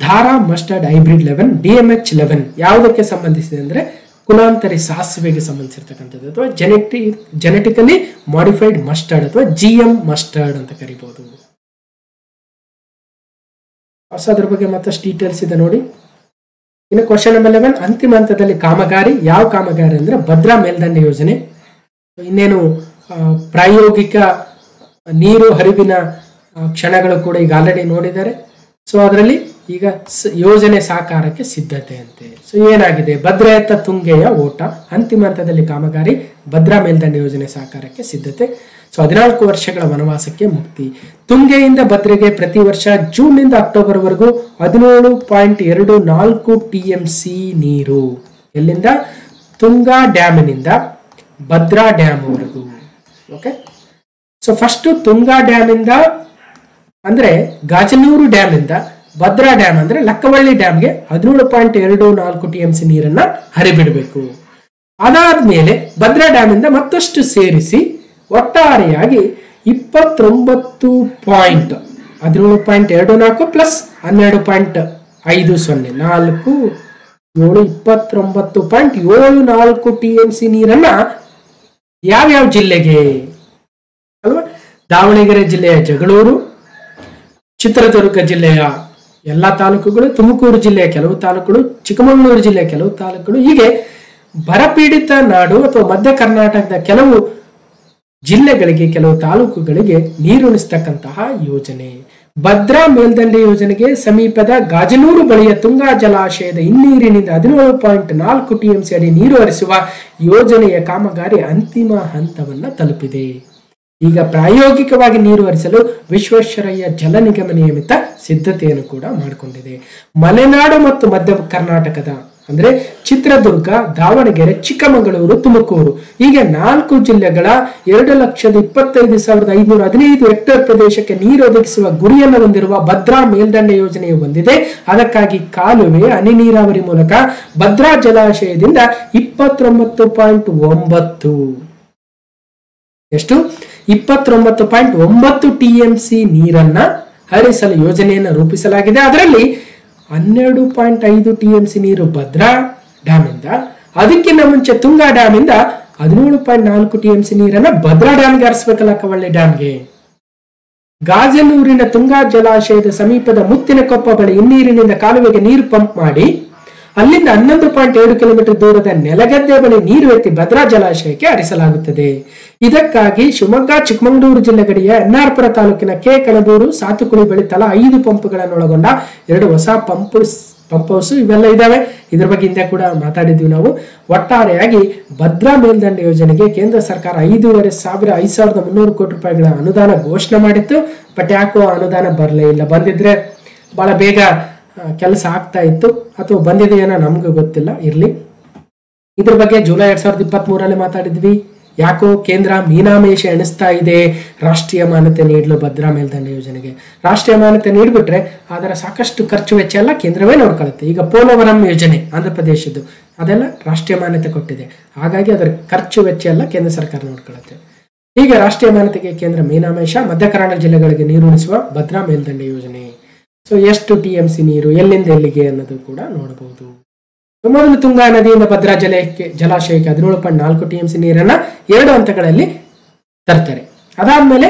ಧಾರಾ ಮಸ್ಟರ್ಡ್ ಹೈಬ್ರಿಡ್ 11 DMH11 ಯಾವುದಕ್ಕೆ ಸಂಬಂಧಿಸಿದೆ ಅಂದ್ರೆ ಕುಲಾಂತರಿ ಸಾಸಿವೆಗೆ ಸಂಬಂಧಿಸಿರ್ತಕ್ಕಂಥದ್ದು ಅಥವಾ ಜೆನೆಟಿಕಲಿ ಮಾಡಿಫೈಡ್ ಮಸ್ಟರ್ಡ್ ಅಥವಾ GM ಮಸ್ಟರ್ಡ್ ಅಂತ ಕರಿಬಹುದು. ಅದ್ರ ಬಗ್ಗೆ ಮತ್ತಷ್ಟು ಡೀಟೇಲ್ಸ್ ಇದೆ ನೋಡಿ. ಇನ್ನು ಕ್ವಶನ್ ನಂಬರ್ 11, ಅಂತಿಮ ಹಂತದಲ್ಲಿ ಕಾಮಗಾರಿ. ಯಾವ ಕಾಮಗಾರಿ ಅಂದ್ರೆ ಭದ್ರಾ ಮೇಲ್ದಂಡೆ ಯೋಜನೆ. ಇನ್ನೇನು ಪ್ರಾಯೋಗಿಕ ನೀರು ಹರಿವಿನ ಕ್ಷಣಗಳು ಕೂಡ ಈಗ ಆಲ್ರೆಡಿ ನೋಡಿದ್ದಾರೆ. ಸೊ ಅದರಲ್ಲಿ ಈಗ ಯೋಜನೆ ಸಾಕಾರಕ್ಕೆ ಸಿದ್ಧತೆ ಅಂತೆ. ಸೊ ಏನಾಗಿದೆ, ಭದ್ರಾಯತ ತುಂಗೆಯ ಓಟ, ಅಂತಿಮ ಹಂತದಲ್ಲಿ ಕಾಮಗಾರಿ, ಭದ್ರಾ ಮೇಲ್ದಂಡೆ ಯೋಜನೆ ಸಾಕಾರಕ್ಕೆ ಸಿದ್ಧತೆ. ಸೊ 14 ವರ್ಷಗಳ ವನವಾಸಕ್ಕೆ ಮುಕ್ತಿ. ತುಂಗೆಯಿಂದ ಭದ್ರೆಗೆ ಪ್ರತಿ ವರ್ಷ ಜೂನ್ನಿಂದ ಅಕ್ಟೋಬರ್ ವರೆಗೂ 17.24 TMC ನೀರು. ಎಲ್ಲಿಂದ? ತುಂಗಾ ಡ್ಯಾಮಿನಿಂದ ಭದ್ರಾ ಡ್ಯಾಮ್ ವರೆಗೂ. Okay, so first Tunga dam ಇಂದ ಅಂದ್ರೆ ಗಾಜನೂರು ಡ್ಯಾಮ್ ಇಂದ ಭದ್ರಾ ಡ್ಯಾಮ್ ಅಂದ್ರೆ ಲಕ್ಕವಳ್ಳಿ ಡ್ಯಾಮ್ಗೆ 17.24 TMC ನೀರನ್ನ ಹರಿಬಿಡಬೇಕು. ಅದಾದ್ಮೇಲೆ ಭದ್ರಾ ಡ್ಯಾಮ್ ಇಂದ ಮತ್ತಷ್ಟು ಸೇರಿಸಿ ಒಟ್ಟಾರೆಯಾಗಿ 29.17.24 ಪ್ಲಸ್ 12.50 4 7 29.74 TMC ನೀರನ್ನ ಯಾವ್ಯಾವ ಜಿಲ್ಲೆಗೆ ಅಲ್ವಾ? ದಾವಣಗೆರೆ ಜಿಲ್ಲೆಯ ಜಗಳೂರು, ಚಿತ್ರದುರ್ಗ ಜಿಲ್ಲೆಯ ಎಲ್ಲಾ ತಾಲೂಕುಗಳು, ತುಮಕೂರು ಜಿಲ್ಲೆಯ ಕೆಲವು ತಾಲೂಕುಗಳು, ಚಿಕ್ಕಮಗಳೂರು ಜಿಲ್ಲೆಯ ಕೆಲವು ತಾಲೂಕುಗಳು, ಹೀಗೆ ಬರಪೀಡಿತ ನಾಡು ಅಥವಾ ಮಧ್ಯ ಕರ್ನಾಟಕದ ಕೆಲವು ಜಿಲ್ಲೆಗಳಿಗೆ, ಕೆಲವು ತಾಲೂಕುಗಳಿಗೆ ನೀರುಣಿಸ್ತಕ್ಕಂತಹ ಯೋಜನೆ. ಭದ್ರಾ ಮೇಲ್ದಂಡೆ ಯೋಜನೆಗೆ ಸಮೀಪದ ಗಾಜನೂರು ಬಳಿಯ ತುಂಗಾ ಜಲಾಶಯದ ಹಿನ್ನೀರಿನಿಂದ 17.4 TMC ಅಡಿ ನೀರು ಹರಿಸುವ ಯೋಜನೆಯ ಕಾಮಗಾರಿ ಅಂತಿಮ ಹಂತವನ್ನ ತಲುಪಿದೆ. ಈಗ ಪ್ರಾಯೋಗಿಕವಾಗಿ ನೀರು ಹರಿಸಲು ವಿಶ್ವೇಶ್ವರಯ್ಯ ಜಲ ನಿಗಮ ನಿಯಮಿತ ಸಿದ್ಧತೆಯನ್ನು ಕೂಡ ಮಾಡಿಕೊಂಡಿದೆ. ಮಲೆನಾಡು ಮತ್ತು ಮಧ್ಯ ಕರ್ನಾಟಕದ ಅಂದ್ರೆ ಚಿತ್ರದುರ್ಗ, ದಾವಣಗೆರೆ, ಚಿಕ್ಕಮಗಳೂರು, ತುಮಕೂರು ಹೀಗೆ 4 ಜಿಲ್ಲೆಗಳ 2,25,515 ಹೆಕ್ಟೇರ್ ಪ್ರದೇಶಕ್ಕೆ ನೀರು ಒದಗಿಸುವ ಗುರಿಯನ್ನು ಹೊಂದಿರುವ ಭದ್ರಾ ಮೇಲ್ದಂಡೆ ಯೋಜನೆಯು ಬಂದಿದೆ. ಅದಕ್ಕಾಗಿ ಕಾಲುವೆ, ಹನಿ ನೀರಾವರಿ ಮೂಲಕ ಭದ್ರಾ ಜಲಾಶಯದಿಂದ 29.9 ಎಷ್ಟು 29.9 TMC ನೀರನ್ನ ಹರಿಸಲು ಯೋಜನೆಯನ್ನು ರೂಪಿಸಲಾಗಿದೆ. ಅದರಲ್ಲಿ 12.5 TMC ನೀರು ಭದ್ರಾ ಡ್ಯಾಮ್ ಇಂದ, ಅದಕ್ಕಿಂತ ಮುಂಚೆ ತುಂಗಾ ಡ್ಯಾಮ್ ಇಂದ 17.4 TMC ನೀರನ್ನ ಭದ್ರಾ ಡ್ಯಾಮ್ಗೆ ಹರಿಸಬೇಕಲ್ಲ, ಕವಳ್ಳಿ ಡ್ಯಾಮ್ಗೆ. ಗಾಜನೂರಿನ ತುಂಗಾ ಜಲಾಶಯದ ಸಮೀಪದ ಮುತ್ತಿನಕೊಪ್ಪ ಬಳಿ ಹಿನ್ನೀರಿನಿಂದ ಕಾಲುವೆಗೆ ನೀರು ಪಂಪ್ ಮಾಡಿ ಅಲ್ಲಿಂದ 11.7 ಕಿಲೋಮೀಟರ್ ದೂರದ ನೆಲಗದ್ದೆ ಬಳಿ ನೀರು ಎತ್ತಿ ಭದ್ರಾ ಜಲಾಶಯಕ್ಕೆ ಹರಿಸಲಾಗುತ್ತದೆ. ಇದಕ್ಕಾಗಿ ಶಿವಮೊಗ್ಗ, ಚಿಕ್ಕಮಗಳೂರು ಜಿಲ್ಲೆ ಗಡಿಯ ಎನ್ನಾರ್ಪುರ ತಾಲೂಕಿನ ಕಣಬೂರು, ಸಾತುಕುಳಿ ಬಳಿ ತಲಾ 5 ಪಂಪ್ಗಳನ್ನು ಒಳಗೊಂಡ 2 ಹೊಸ ಪಂಪ್ ಹೌಸ್ ಇವೆಲ್ಲ ಇದಾವೆ. ಇದ್ರ ಬಗ್ಗೆ ಹಿಂದೆ ಕೂಡ ಮಾತಾಡಿದ್ವಿ ನಾವು. ಒಟ್ಟಾರೆಯಾಗಿ ಭದ್ರಾ ಮೇಲ್ದಂಡೆ ಯೋಜನೆಗೆ ಕೇಂದ್ರ ಸರ್ಕಾರ 5,300 ಕೋಟಿ ರೂಪಾಯಿಗಳ ಅನುದಾನ ಘೋಷಣೆ ಮಾಡಿತ್ತು. ಬಟ್ ಯಾಕೋ ಅನುದಾನ ಬರಲೇ ಇಲ್ಲ. ಬಂದಿದ್ರೆ ಬಹಳ ಬೇಗ ಕೆಲಸ ಆಗ್ತಾ ಇತ್ತು, ಅಥವಾ ಬಂದಿದೆ ಏನೋ ನಮ್ಗೆ ಗೊತ್ತಿಲ್ಲ. ಇರ್ಲಿ, ಇದ್ರ ಬಗ್ಗೆ ಜುಲೈ 2023 ಮಾತಾಡಿದ್ವಿ. ಯಾಕೋ ಕೇಂದ್ರ ಮೀನಾಮೇಷ ಎಣಿಸ್ತಾ ಇದೆ ರಾಷ್ಟ್ರೀಯ ಮಾನ್ಯತೆ ನೀಡಲು ಭದ್ರಾ ಮೇಲ್ದಂಡೆ ಯೋಜನೆಗೆ. ರಾಷ್ಟ್ರೀಯ ಮಾನ್ಯತೆ ನೀಡ್ಬಿಟ್ರೆ ಅದರ ಸಾಕಷ್ಟು ಖರ್ಚು ವೆಚ್ಚ ಎಲ್ಲ ಕೇಂದ್ರವೇ ನೋಡ್ಕೊಳ್ಳುತ್ತೆ. ಈಗ ಪೋಲವರಂ ಯೋಜನೆ ಆಂಧ್ರ ಪ್ರದೇಶದ್ದು, ಅದೆಲ್ಲ ರಾಷ್ಟ್ರೀಯ ಮಾನ್ಯತೆ ಕೊಟ್ಟಿದೆ. ಹಾಗಾಗಿ ಅದರ ಖರ್ಚು ವೆಚ್ಚ ಎಲ್ಲ ಕೇಂದ್ರ ಸರ್ಕಾರ ನೋಡ್ಕೊಳ್ಳುತ್ತೆ. ಹೀಗೆ ರಾಷ್ಟ್ರೀಯ ಮಾನ್ಯತೆಗೆ ಕೇಂದ್ರ ಮೀನಾಮೇಷ, ಮಧ್ಯ ಕರ್ನಾಟಕ ಜಿಲ್ಲೆಗಳಿಗೆ ನೀರುಣಿಸುವ ಭದ್ರಾ ಮೇಲ್ದಂಡೆ ಯೋಜನೆ. ಸೊ ಎಷ್ಟು TMC ನೀರು ಎಲ್ಲಿಂದ ಎಲ್ಲಿಗೆ ಅನ್ನೋದು ಕೂಡ ನೋಡಬಹುದು. ಮೊದಲು ತುಂಗಾ ನದಿಯಿಂದ ಭದ್ರಾ ಜಲಾಶಯಕ್ಕೆ 17.4 TMC ನೀರನ್ನ 2 ಹಂತಗಳಲ್ಲಿ ತರ್ತಾರೆ. ಅದಾದ್ಮೇಲೆ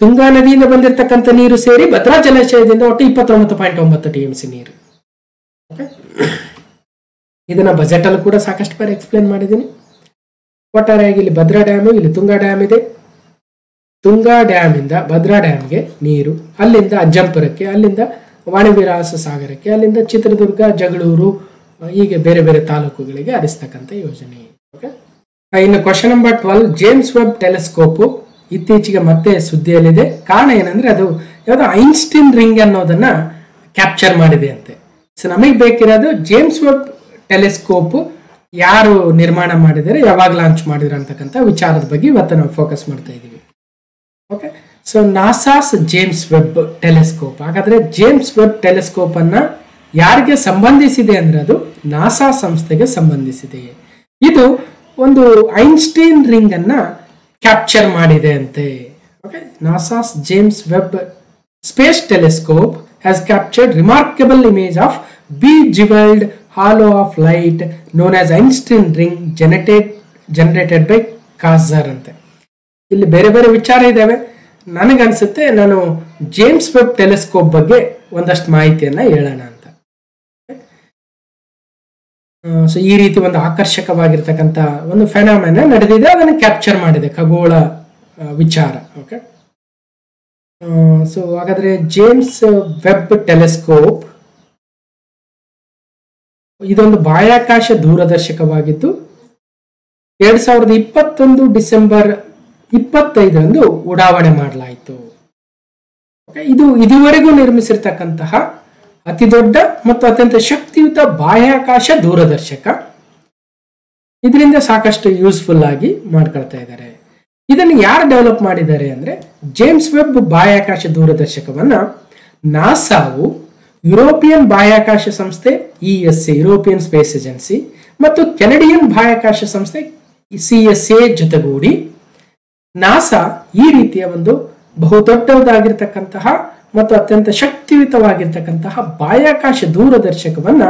ತುಂಗಾ ನದಿಯಿಂದ ಬಂದಿರತಕ್ಕಂಥ ನೀರು ಸೇರಿ ಭದ್ರಾ ಜಲಾಶಯದಿಂದ ಒಟ್ಟು 29.9 TMC ನೀರು. ಇದನ್ನ ಬಜೆಟ್ ಅಲ್ಲೂ ಕೂಡ ಸಾಕಷ್ಟು ಬಾರಿ ಎಕ್ಸ್ಪ್ಲೇನ್ ಮಾಡಿದ್ದೀನಿ. ಒಟ್ಟಾರೆಯಾಗಿ ಇಲ್ಲಿ ಭದ್ರಾ ಡ್ಯಾಮು, ಇಲ್ಲಿ ತುಂಗಾ ಡ್ಯಾಮ್ ಇದೆ. ತುಂಗಾ ಡ್ಯಾಮ್ ಇಂದ ಭದ್ರಾ ಡ್ಯಾಮ್ಗೆ ನೀರು, ಅಲ್ಲಿಂದ ಅಜ್ಜಂಪುರಕ್ಕೆ, ಅಲ್ಲಿಂದ ವಾಣಿವಿಲಾಸ ಸಾಗರಕ್ಕೆ, ಅಲ್ಲಿಂದ ಚಿತ್ರದುರ್ಗ, ಜಗಳೂರು, ಹೀಗೆ ಬೇರೆ ಬೇರೆ ತಾಲೂಕುಗಳಿಗೆ ಹರಿಸ್ತಕ್ಕಂಥ ಯೋಜನೆ. ಓಕೆ, ಇನ್ನು question number 12, James web telescope ಇತ್ತೀಚೆಗೆ ಮತ್ತೆ ಸುದ್ದಿಯಲ್ಲಿದೆ. ಕಾರಣ ಏನಂದ್ರೆ ಅದು ಯಾವುದೋ ಐನ್ಸ್ಟೀನ್ ರಿಂಗ್ ಅನ್ನೋದನ್ನ ಕ್ಯಾಪ್ಚರ್ ಮಾಡಿದೆ ಅಂತೆ. ಸೊ ನಮಗೆ ಬೇಕಿರೋದು ಜೇಮ್ಸ್ ವೆಬ್ ಟೆಲಿಸ್ಕೋಪ್ ಯಾರು ನಿರ್ಮಾಣ ಮಾಡಿದರೆ, ಯಾವಾಗ ಲಾಂಚ್ ಮಾಡಿದ್ರು ಅಂತಕ್ಕಂಥ ವಿಚಾರದ ಬಗ್ಗೆ ಇವತ್ತು ನಾವು ಫೋಕಸ್ ಮಾಡ್ತಾ ಇದ್ದೀವಿ. Okay, so NASA's James web telescope. ಹಾಗಾದ್ರೆ ಜೇಮ್ಸ್ ವೆಬ್ ಟೆಲಿಸ್ಕೋಪ್ ಅನ್ನ ಯಾರಿಗೆ ಸಂಬಂಧಿಸಿದೆ ಅಂದ್ರೆ ಅದು ನಾಸಾ ಸಂಸ್ಥೆಗೆ ಸಂಬಂಧಿಸಿದೆ. ಇದು ಒಂದು ಐನ್ಸ್ಟೀನ್ ರಿಂಗ್ ಅನ್ನ ಕ್ಯಾಪ್ಚರ್ ಮಾಡಿದೆ ಅಂತೆ. Okay, NASA's James web space telescope has captured remarkable image of B-jeweled halo of light known as Einstein ring generated by Quasar ಅಂತೆ. ಇಲ್ಲಿ ಬೇರೆ ಬೇರೆ ವಿಚಾರ ಇದಾವೆ. ನನಗನ್ಸುತ್ತೆ ನಾನು ಜೇಮ್ಸ್ ವೆಬ್ ಟೆಲಿಸ್ಕೋಪ್ ಬಗ್ಗೆ ಒಂದಷ್ಟು ಮಾಹಿತಿಯನ್ನ ಹೇಳೋಣ ಅಂತ. ಸೊ ಈ ರೀತಿ ಒಂದು ಆಕರ್ಷಕವಾಗಿರ್ತಕ್ಕಂಥ ಒಂದು ಫೆನಾಮಿನಾ ನಡೆದಿದೆ, ಅದನ್ನು ಕ್ಯಾಪ್ಚರ್ ಮಾಡಿದೆ ಖಗೋಳ ವಿಚಾರ. ಓಕೆ, ಸೊ ಹಾಗಾದ್ರೆ ಜೇಮ್ಸ್ ವೆಬ್ ಟೆಲಿಸ್ಕೋಪ್ ಇದೊಂದು ಬಾಹ್ಯಾಕಾಶ ದೂರದರ್ಶಕವಾಗಿದ್ದು 2021 ಡಿಸೆಂಬರ್ 25ರಂದು ಉಡಾವಣೆ ಮಾಡಲಾಯಿತು. ಇದು ಇದುವರೆಗೂ ನಿರ್ಮಿಸಿರ್ತಕ್ಕಂತಹ ಅತಿ ದೊಡ್ಡ ಮತ್ತು ಅತ್ಯಂತ ಶಕ್ತಿಯುತ ಬಾಹ್ಯಾಕಾಶ ದೂರದರ್ಶಕ. ಇದರಿಂದ ಸಾಕಷ್ಟು ಯೂಸ್ಫುಲ್ ಆಗಿ ಮಾಡ್ಕೊಳ್ತಾ ಇದ್ದಾರೆ. ಇದನ್ನು ಯಾರು ಡೆವಲಪ್ ಮಾಡಿದ್ದಾರೆ ಅಂದ್ರೆ ಜೇಮ್ಸ್ ವೆಬ್ ಬಾಹ್ಯಾಕಾಶ ದೂರದರ್ಶಕವನ್ನ ನಾಸಾವು, ಯುರೋಪಿಯನ್ ಬಾಹ್ಯಾಕಾಶ ಸಂಸ್ಥೆ ESA ಯುರೋಪಿಯನ್ ಸ್ಪೇಸ್ ಏಜೆನ್ಸಿ ಮತ್ತು ಕೆನಡಿಯನ್ ಬಾಹ್ಯಾಕಾಶ ಸಂಸ್ಥೆ CSA ಜೊತೆಗೂಡಿ ನಾಸಾ ಈ ರೀತಿಯ ಒಂದು ಬಹುದೊಡ್ಡದಾಗಿರ್ತಕ್ಕಂತಹ ಮತ್ತು ಅತ್ಯಂತ ಶಕ್ತಿಯುತವಾಗಿರ್ತಕ್ಕಂತಹ ಬಾಹ್ಯಾಕಾಶ ದೂರದರ್ಶಕವನ್ನ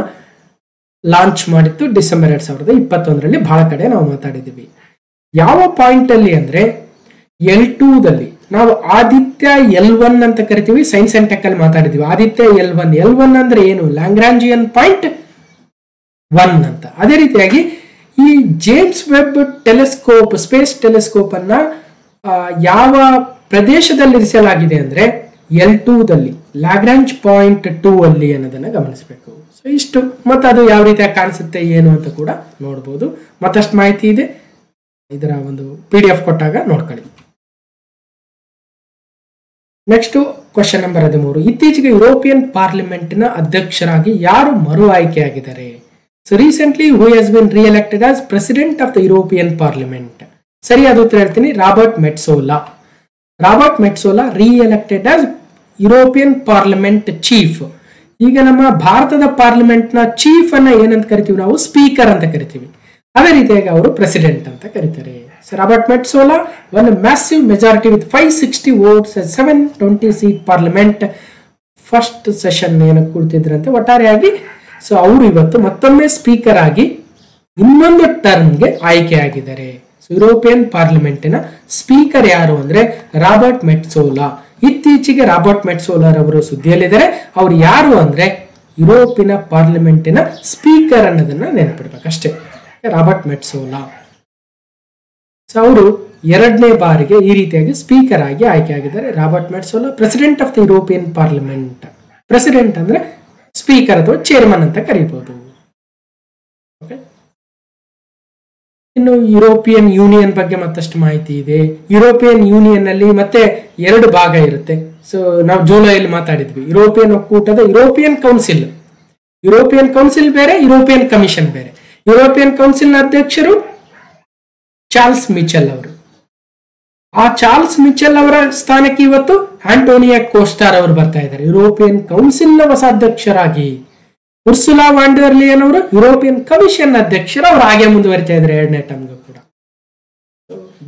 ಲಾಂಚ್ ಮಾಡಿತ್ತು ಡಿಸೆಂಬರ್ 2021ರಲ್ಲಿ. ಬಹಳ ಕಡೆ ನಾವು ಮಾತಾಡಿದ್ದೀವಿ. ಯಾವ ಪಾಯಿಂಟ್ ಅಲ್ಲಿ ಅಂದ್ರೆ L2ದಲ್ಲಿ ನಾವು ಆದಿತ್ಯ L1 ಅಂತ ಕರಿತೀವಿ. ಸೈನ್ಸ್ ಅಂಡ್ ಟೆಕ್ ಅಲ್ಲಿ ಮಾತಾಡಿದ್ವಿ. ಆದಿತ್ಯ L1 ಅಂದ್ರೆ ಏನು? ಲ್ಯಾಂಗ್ರಾಂಜಿಯನ್ ಪಾಯಿಂಟ್ 1 ಅಂತ. ಅದೇ ರೀತಿಯಾಗಿ ಈ James web telescope, space telescope ಅನ್ನ ಯಾವ ಪ್ರದೇಶದಲ್ಲಿ ಇರಿಸಲಾಗಿದೆ ಅಂದ್ರೆ L2ದಲ್ಲಿ, ಲ್ಯಾಗ್ರಾಂಜ್ ಪಾಯಿಂಟ್ 2 ಅಲ್ಲಿ ಅನ್ನೋದನ್ನ ಗಮನಿಸಬೇಕು. ಸೊ ಇಷ್ಟು, ಮತ್ತೆ ಅದು ಯಾವ ರೀತಿಯಾಗಿ ಕಾಣಿಸುತ್ತೆ ಏನು ಅಂತ ಕೂಡ ನೋಡ್ಬೋದು. ಮತ್ತಷ್ಟು ಮಾಹಿತಿ ಇದೆ, ಇದರ ಒಂದು PDF ಕೊಟ್ಟಾಗ ನೋಡ್ಕೊಳ್ಳಿ. ನೆಕ್ಸ್ಟ್ ಕ್ವಶನ್ ನಂಬರ್ 13, ಇತ್ತೀಚೆಗೆ ಯುರೋಪಿಯನ್ ಪಾರ್ಲಿಮೆಂಟ್ನ ಅಧ್ಯಕ್ಷರಾಗಿ ಯಾರು ಮರು ಆಯ್ಕೆಯಾಗಿದ್ದಾರೆ? So recently who has been reelected as president of the European parliament? ಸರಿಯಾದ ಉತ್ತರ ಹೇಳ್ತೀನಿ, Robert Metsola. Robert Metsola reelected as European parliament chief. ಈಗ ನಮ್ಮ ಭಾರತದ ಪಾರ್ಲಿಮೆಂಟ್ ನ ಚೀಫ್ ಅನ್ನ ಏನಂತ ಕರಿತೀವಿ ನಾವು? ಸ್ಪೀಕರ್ ಅಂತ ಕರಿತೀವಿ. ಅದೇ ರೀತಿಯಾಗಿ ಅವರು ಪ್ರೆಸಿಡೆಂಟ್ ಅಂತ ಕರೀತಾರೆ. Robert Metsola won a massive majority with 560 votes at 720 seat parliament first session ಏನಕ್ಕೆ ಕೂಳ್ತಿದ್ರಂತೆ ಒಟ್ಟಾರೆಯಾಗಿ. ಸೊ ಅವರು ಇವತ್ತು ಮತ್ತೊಮ್ಮೆ ಸ್ಪೀಕರ್ ಆಗಿ ಇನ್ನೊಂದು ಟರ್ಮ್ಗೆ ಆಯ್ಕೆಯಾಗಿದ್ದಾರೆ. ಯುರೋಪಿಯನ್ ಪಾರ್ಲಿಮೆಂಟಿನ ಸ್ಪೀಕರ್ ಯಾರು ಅಂದ್ರೆ ರಾಬರ್ಟ್ ಮೆಟ್ಸೋಲಾ. ಇತ್ತೀಚೆಗೆ ರಾಬರ್ಟ್ ಮೆಟ್ಸೋಲಾ ಅವರು ಸುದ್ದಿಯಲ್ಲಿದ್ದಾರೆ. ಅವ್ರು ಯಾರು ಅಂದ್ರೆ ಯುರೋಪಿನ ಪಾರ್ಲಿಮೆಂಟಿನ ಸ್ಪೀಕರ್ ಅನ್ನೋದನ್ನ ನೆನಪಿಡ್ಬೇಕಷ್ಟೇ, ರಾಬರ್ಟ್ ಮೆಟ್ಸೋಲಾ. ಸೊ ಅವರು 2ನೇ ಬಾರಿಗೆ ಈ ರೀತಿಯಾಗಿ ಸ್ಪೀಕರ್ ಆಗಿ ಆಯ್ಕೆಯಾಗಿದ್ದಾರೆ. Robert Metsola, president of the European parliament. President ಅಂದ್ರೆ ಸ್ಪೀಕರ್ ಅಥವಾ ಚೇರ್ಮನ್ ಅಂತ ಕರೀಬಹುದು. ಇನ್ನು ಯುರೋಪಿಯನ್ ಯೂನಿಯನ್ ಬಗ್ಗೆ ಮತ್ತಷ್ಟು ಮಾಹಿತಿ ಇದೆ. ಯುರೋಪಿಯನ್ ಯೂನಿಯನ್ ಅಲ್ಲಿ ಮತ್ತೆ 2 ಭಾಗ ಇರುತ್ತೆ. ಸೊ ನಾವು ಜುಲೈಯಲ್ಲಿ ಮಾತಾಡಿದ್ವಿ. ಯುರೋಪಿಯನ್ ಒಕ್ಕೂಟದ ಯುರೋಪಿಯನ್ ಕೌನ್ಸಿಲ್ ಬೇರೆ, ಯುರೋಪಿಯನ್ ಕಮಿಷನ್ ಬೇರೆ. ಯುರೋಪಿಯನ್ ಕೌನ್ಸಿಲ್ ನ ಅಧ್ಯಕ್ಷರು ಚಾರ್ಲ್ಸ್ ಮಿಚೆಲ್ ಅವರು. ಆ ಚಾರ್ಲ್ಸ್ ಮಿಚೆಲ್ ಅವರ ಸ್ಥಾನಕ್ಕೆ ಇವತ್ತು ಆಂಟೋನಿಯಾ ಕೋಸ್ಟಾರ್ ಅವರು ಬರ್ತಾ ಇದ್ದಾರೆ ಯುರೋಪಿಯನ್ ಕೌನ್ಸಿಲ್ ನ ಹೊಸ ಅಧ್ಯಕ್ಷರಾಗಿ. ಉರ್ಸುಲಾ ವಾನ್ ಡರ್ ಲಿಯನ್ ಅವರು ಯುರೋಪಿಯನ್ ಕಮಿಷನ್ ಅಧ್ಯಕ್ಷರು. ಅವರು ಹಾಗೆ ಮುಂದುವರಿತಾ ಇದ್ದಾರೆ 2ನೇ ಟರ್ಮ್ಗೂ ಕೂಡ.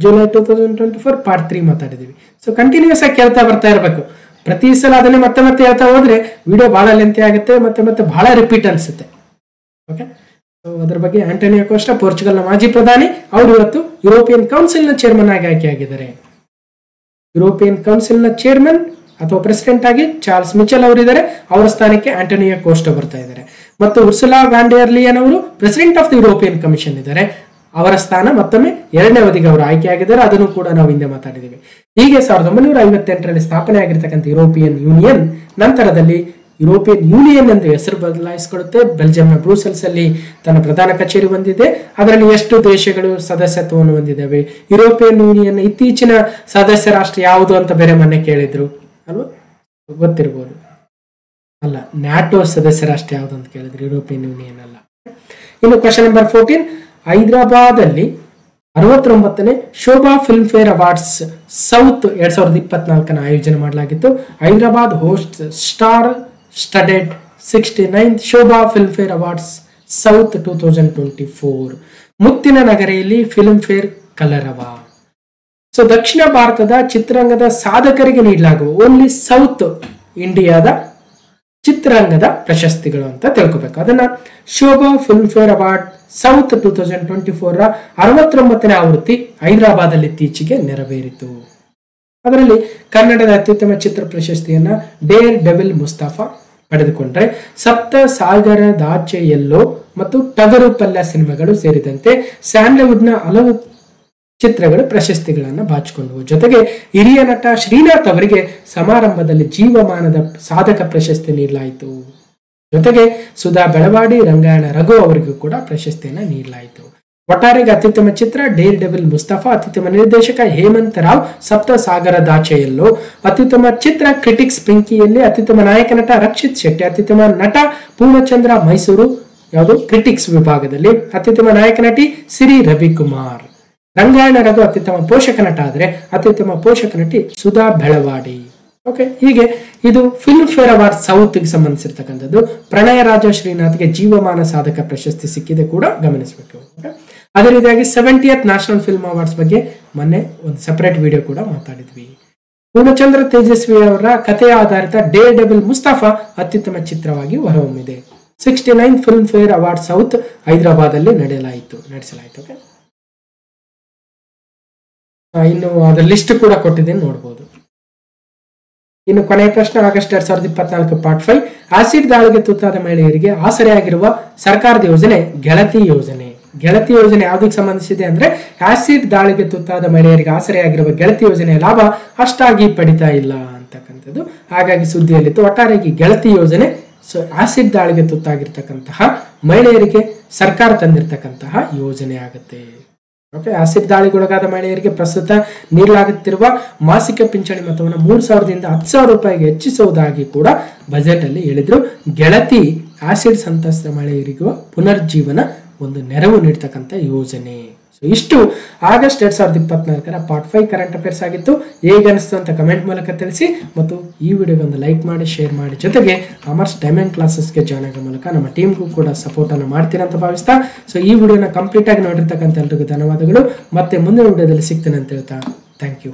July 2024 part 3 ಮಾತಾಡಿದೀವಿ. ಸೊ ಕಂಟಿನ್ಯೂಸ್ ಆಗಿ ಕೇಳ್ತಾ ಬರ್ತಾ ಇರಬೇಕು. ಪ್ರತಿ ಸಲ ಅದನ್ನೇ ಮತ್ತೆ ಮತ್ತೆ ಹೇಳ್ತಾ ಹೋದ್ರೆ ವಿಡಿಯೋ ಬಹಳ ಲೆಂತಿ ಆಗುತ್ತೆ, ಮತ್ತೆ ಬಹಳ ರಿಪೀಟ್ ಅನ್ಸುತ್ತೆ. ಓಕೆ, ಅದರ ಬಗ್ಗೆ ಆಂಟೋನಿಯೋ ಕೋಸ್ಟಾ ಪೋರ್ಚುಗಲ್ನ ಮಾಜಿ ಪ್ರಧಾನಿ, ಅವರು ಇವತ್ತು ಯುರೋಪಿಯನ್ ಕೌನ್ಸಿಲ್ ನ ಚೇರ್ಮನ್ ಆಗಿ ಆಯ್ಕೆಯಾಗಿದ್ದಾರೆ. ಯುರೋಪಿಯನ್ ಕೌನ್ಸಿಲ್ ನ ಚೇರ್ಮನ್ ಅಥವಾ ಪ್ರೆಸಿಡೆಂಟ್ ಆಗಿ ಚಾರ್ಲ್ಸ್ ಮಿಚೆಲ್ ಅವರಿದ್ದಾರೆ. ಅವರ ಸ್ಥಾನಕ್ಕೆ ಆಂಟೋನಿಯೋ ಕೋಸ್ಟಾ ಬರ್ತಾ ಇದ್ದಾರೆ. ಮತ್ತು ಉರ್ಸುಲಾ ವಾನ್ ಡರ್ ಲಿಯನ್ ಅವರು president of the European commission ಇದ್ದಾರೆ. ಅವರ ಸ್ಥಾನ ಮತ್ತೊಮ್ಮೆ 2ನೇ ಅವಧಿಗೆ ಅವರು ಆಯ್ಕೆಯಾಗಿದ್ದಾರೆ. ಅದನ್ನು ಕೂಡ ನಾವು ಹಿಂದೆ ಮಾತಾಡಿದ್ದೀವಿ. ಹೀಗೆ 1958ರಲ್ಲಿ ಸ್ಥಾಪನೆ ಆಗಿರ್ತಕ್ಕಂಥ ಯುರೋಪಿಯನ್ ಯೂನಿಯನ್ ನಂತರದಲ್ಲಿ ಯುರೋಪಿಯನ್ ಯೂನಿಯನ್ ಎಂದು ಹೆಸರು ಬದಲಾಯಿಸಿಕೊಳ್ಳುತ್ತೆ. ಬೆಲ್ಜಿಯಂನ ಬ್ರೂಸೆಲ್ಸ್ ಅಲ್ಲಿ ತನ್ನ ಪ್ರಧಾನ ಕಚೇರಿ ಹೊಂದಿದೆ. ಅದರಲ್ಲಿ ಎಷ್ಟು ದೇಶಗಳು ಸದಸ್ಯತ್ವವನ್ನು ಹೊಂದಿದ್ದಾವೆ? ಯುರೋಪಿಯನ್ ಯೂನಿಯನ್ ಇತ್ತೀಚಿನ ಸದಸ್ಯ ರಾಷ್ಟ್ರ ಯಾವುದು ಅಂತ ಬೇರೆ ಮೊನ್ನೆ ಕೇಳಿದ್ರು ಅಲ್ವಾ, ಗೊತ್ತಿರ್ಬೋದು. ಅಲ್ಲ, ನ್ಯಾಟೋ ಸದಸ್ಯ ರಾಷ್ಟ್ರ ಯಾವುದು ಅಂತ ಕೇಳಿದ್ರು, ಯುರೋಪಿಯನ್ ಯೂನಿಯನ್ ಅಲ್ಲ. ಇನ್ನು ಕ್ವಶನ್ ನಂಬರ್ 14, ಹೈದರಾಬಾದ್ ಅಲ್ಲಿ 69ನೇ Shobha Filmfare awards south 2024 ಆಯೋಜನೆ ಮಾಡಲಾಗಿತ್ತು. Hyderabad host star studded 69th Shobha Filmfare awards south 2024. ಮುತ್ತಿನ ನಗರಿಯಲ್ಲಿ ಫಿಲ್ಮ್ ಫೇರ್ ಕಲರವ. ಸೊ ದಕ್ಷಿಣ ಭಾರತದ ಚಿತ್ರರಂಗದ ಸಾಧಕರಿಗೆ ನೀಡಲಾಗುವ ಓನ್ಲಿ ಸೌತ್ ಇಂಡಿಯಾದ ಚಿತ್ರರಂಗದ ಪ್ರಶಸ್ತಿಗಳು ಅಂತ ತಿಳ್ಕೊಬೇಕು. ಅದನ್ನ Shobha film fair award south 2024 69ನೇ ಆವೃತ್ತಿ ಹೈದರಾಬಾದ್ ಅಲ್ಲಿ ಇತ್ತೀಚೆಗೆ ನೆರವೇರಿತು. ಅದರಲ್ಲಿ ಕನ್ನಡದ ಅತ್ಯುತ್ತಮ ಚಿತ್ರ ಪ್ರಶಸ್ತಿಯನ್ನ ಡೇರ್ ಡೆವಿಲ್ ಮುಸ್ತಫಾ ಪಡೆದುಕೊಂಡ್ರೆ, ಸಪ್ತ ಸಾಗರದಾಚೆಯಲ್ಲೋ ಮತ್ತು ಟಗರು ಪಲ್ಯ ಸಿನಿಮಾಗಳು ಸೇರಿದಂತೆ ಸ್ಯಾಂಡಲ್ವುಡ್ನ ಹಲವು ಚಿತ್ರಗಳು ಪ್ರಶಸ್ತಿಗಳನ್ನು ಬಾಚಿಕೊಂಡವು. ಜೊತೆಗೆ ಹಿರಿಯ ನಟ ಶ್ರೀನಾಥ್ ಅವರಿಗೆ ಸಮಾರಂಭದಲ್ಲಿ ಜೀವಮಾನದ ಸಾಧಕ ಪ್ರಶಸ್ತಿ ನೀಡಲಾಯಿತು. ಜೊತೆಗೆ ಸುಧಾ ಬೆಳವಾಡಿ, ರಂಗಾಯಣ ರಘು ಅವರಿಗೂ ಕೂಡ ಪ್ರಶಸ್ತಿಯನ್ನು ನೀಡಲಾಯಿತು. ಒಟ್ಟಾರೆಗೆ ಅತ್ಯುತ್ತಮ ಚಿತ್ರ ಡೇರ್ ಡೆವಿಲ್ ಮುಸ್ತಫಾ, ಅತ್ಯುತ್ತಮ ನಿರ್ದೇಶಕ ಹೇಮಂತ್ ರಾವ್ ಸಪ್ತ ಸಾಗರದಾಚೆಯಲ್ಲೋ, ಅತ್ಯುತ್ತಮ ಚಿತ್ರ ಕ್ರಿಟಿಕ್ಸ್ ಪಿಂಕಿಯಲ್ಲಿ, ಅತ್ಯುತ್ತಮ ನಾಯಕ ನಟ ರಕ್ಷಿತ್ ಶೆಟ್ಟಿ, ಅತ್ಯುತ್ತಮ ನಟ ಪೂರ್ಣಚಂದ್ರ ಮೈಸೂರು ಯಾವುದು ಕ್ರಿಟಿಕ್ಸ್ ವಿಭಾಗದಲ್ಲಿ, ಅತ್ಯುತ್ತಮ ನಾಯಕ ನಟಿ ಸಿರಿ ರವಿಕುಮಾರ್. ರಂಗಾಯಣ ರಘು ಅತ್ಯುತ್ತಮ ಪೋಷಕ ನಟ ಆದರೆ ಅತ್ಯುತ್ತಮ ಪೋಷಕ ನಟಿ ಸುಧಾ ಬೆಳವಾಡಿ. ಓಕೆ, ಹೀಗೆ ಇದು ಫಿಲ್ಮ್ ಫೇರ್ ಅವಾರ್ಡ್ ಸೌತ್ಗೆ ಸಂಬಂಧಿಸಿರ್ತಕ್ಕಂಥದ್ದು. ಪ್ರಣಯ ರಾಜ ಶ್ರೀನಾಥ್ಗೆ ಜೀವಮಾನ ಸಾಧಕ ಪ್ರಶಸ್ತಿ ಸಿಕ್ಕಿದೆ ಕೂಡ ಗಮನಿಸಬೇಕು. ಅದೇ ರೀತಿಯಾಗಿ 70th ನ್ಯಾಷನಲ್ ಫಿಲ್ಮ್ ಅವಾರ್ಡ್ಸ್ ಬಗ್ಗೆ ಮೊನ್ನೆ ಒಂದು ಸಪರೇಟ್ ವಿಡಿಯೋ ಕೂಡ ಮಾತಾಡಿದ್ವಿ. ಪೂರ್ಣಚಂದ್ರ ತೇಜಸ್ವಿ ಅವರ ಕಥೆಯ ಆಧಾರಿತ ಡೇರ್ ಡೆವಿಲ್ ಮುಸ್ತಫಾ ಅತ್ಯುತ್ತಮ ಚಿತ್ರವಾಗಿ ಹೊರಹೊಮ್ಮಿದೆ. 69th film fair award south Hyderabad ಅಲ್ಲಿ ನಡೆಸಲಾಯಿತು. ಓಕೆ, ಇನ್ನು ಅದರ ಲಿಸ್ಟ್ ಕೂಡ ಕೊಟ್ಟಿದ್ದೇನೆ, ನೋಡಬಹುದು. ಇನ್ನು ಕೊನೆಯ ಪ್ರಶ್ನೆ, ಆಗಸ್ಟ್ 2024 ಪಾರ್ಟ್ 5, ಆಸಿಡ್ ದಾಳಿಗೆ ತುತ್ತಾದ ಮಹಿಳೆಯರಿಗೆ ಆಸರೆಯಾಗಿರುವ ಸರ್ಕಾರದ ಯೋಜನೆ ಗೆಳತಿ ಯೋಜನೆ. ಗೆಳತಿ ಯೋಜನೆ ಯಾವುದಕ್ಕೆ ಸಂಬಂಧಿಸಿದೆ ಅಂದ್ರೆ, ಆಸಿಡ್ ದಾಳಿಗೆ ತುತ್ತಾದ ಮಹಿಳೆಯರಿಗೆ ಆಸರೆಯಾಗಿರುವ ಗೆಳತಿ ಯೋಜನೆಯ ಲಾಭ ಅಷ್ಟಾಗಿ ಪಡಿತಾ ಇಲ್ಲ ಅಂತಕ್ಕಂಥದ್ದು ಹಾಗಾಗಿ ಸುದ್ದಿಯಲ್ಲಿತ್ತು. ಒಟ್ಟಾರೆಯಾಗಿ ಗೆಳತಿ ಯೋಜನೆ ಆಸಿಡ್ ದಾಳಿಗೆ ತುತ್ತಾಗಿರ್ತಕ್ಕಂತಹ ಮಹಿಳೆಯರಿಗೆ ಸರ್ಕಾರ ತಂದಿರತಕ್ಕಂತಹ ಯೋಜನೆ ಆಗುತ್ತೆ. ಓಕೆ, ಆಸಿಡ್ ದಾಳಿಗೊಳಗಾದ ಮಹಿಳೆಯರಿಗೆ ಪ್ರಸ್ತುತ ನೀಡಲಾಗುತ್ತಿರುವ ಮಾಸಿಕ ಪಿಂಚಣಿ ಮೊತ್ತವನ್ನು 3,000ದಿಂದ 10,000 ರೂಪಾಯಿಗೆ ಹೆಚ್ಚಿಸುವುದಾಗಿ ಕೂಡ ಬಜೆಟ್ ಅಲ್ಲಿ ಹೇಳಿದ್ರು. ಗೆಳತಿ ಆಸಿಡ್ ಸಂತ್ರಸ್ತ ಮಹಿಳೆಯರಿಗೂ ಪುನರ್ಜೀವನ ಒಂದು ನೆರವು ನೀಡತಕ್ಕಂಥ ಯೋಜನೆ. ಸೊ ಇಷ್ಟು ಆಗಸ್ಟ್ 2024 ಪಾರ್ಟ್ 5 ಕರೆಂಟ್ ಅಫೇರ್ಸ್ ಆಗಿತ್ತು. ಹೇಗನಿಸ್ತು ಅಂತ ಕಮೆಂಟ್ ಮೂಲಕ ತಿಳಿಸಿ, ಮತ್ತು ಈ ವಿಡಿಯೋಗೆ ಒಂದು ಲೈಕ್ ಮಾಡಿ, ಶೇರ್ ಮಾಡಿ, ಜೊತೆಗೆ ಅಮರ್ಸ್ ಡೈಮಂಡ್ ಕ್ಲಾಸಸ್ಗೆ ಜಾಯ್ನ್ ಆಗೋ ಮೂಲಕ ನಮ್ಮ ಟೀಮ್ಗೂ ಕೂಡ ಸಪೋರ್ಟ್ ಅನ್ನು ಮಾಡ್ತೀರಾ ಅಂತ ಭಾವಿಸ್ತಾ, ಸೊ ಈ ವಿಡಿಯೋನ ಕಂಪ್ಲೀಟ್ ಆಗಿ ನೋಡಿರ್ತಕ್ಕಂಥ ಎಲ್ರಿಗೂ ಧನ್ಯವಾದಗಳು. ಮತ್ತೆ ಮುಂದಿನ ವಿಡಿಯೋದಲ್ಲಿ ಸಿಗ್ತೇನೆ ಅಂತ ಹೇಳ್ತಾ ಥ್ಯಾಂಕ್ ಯು.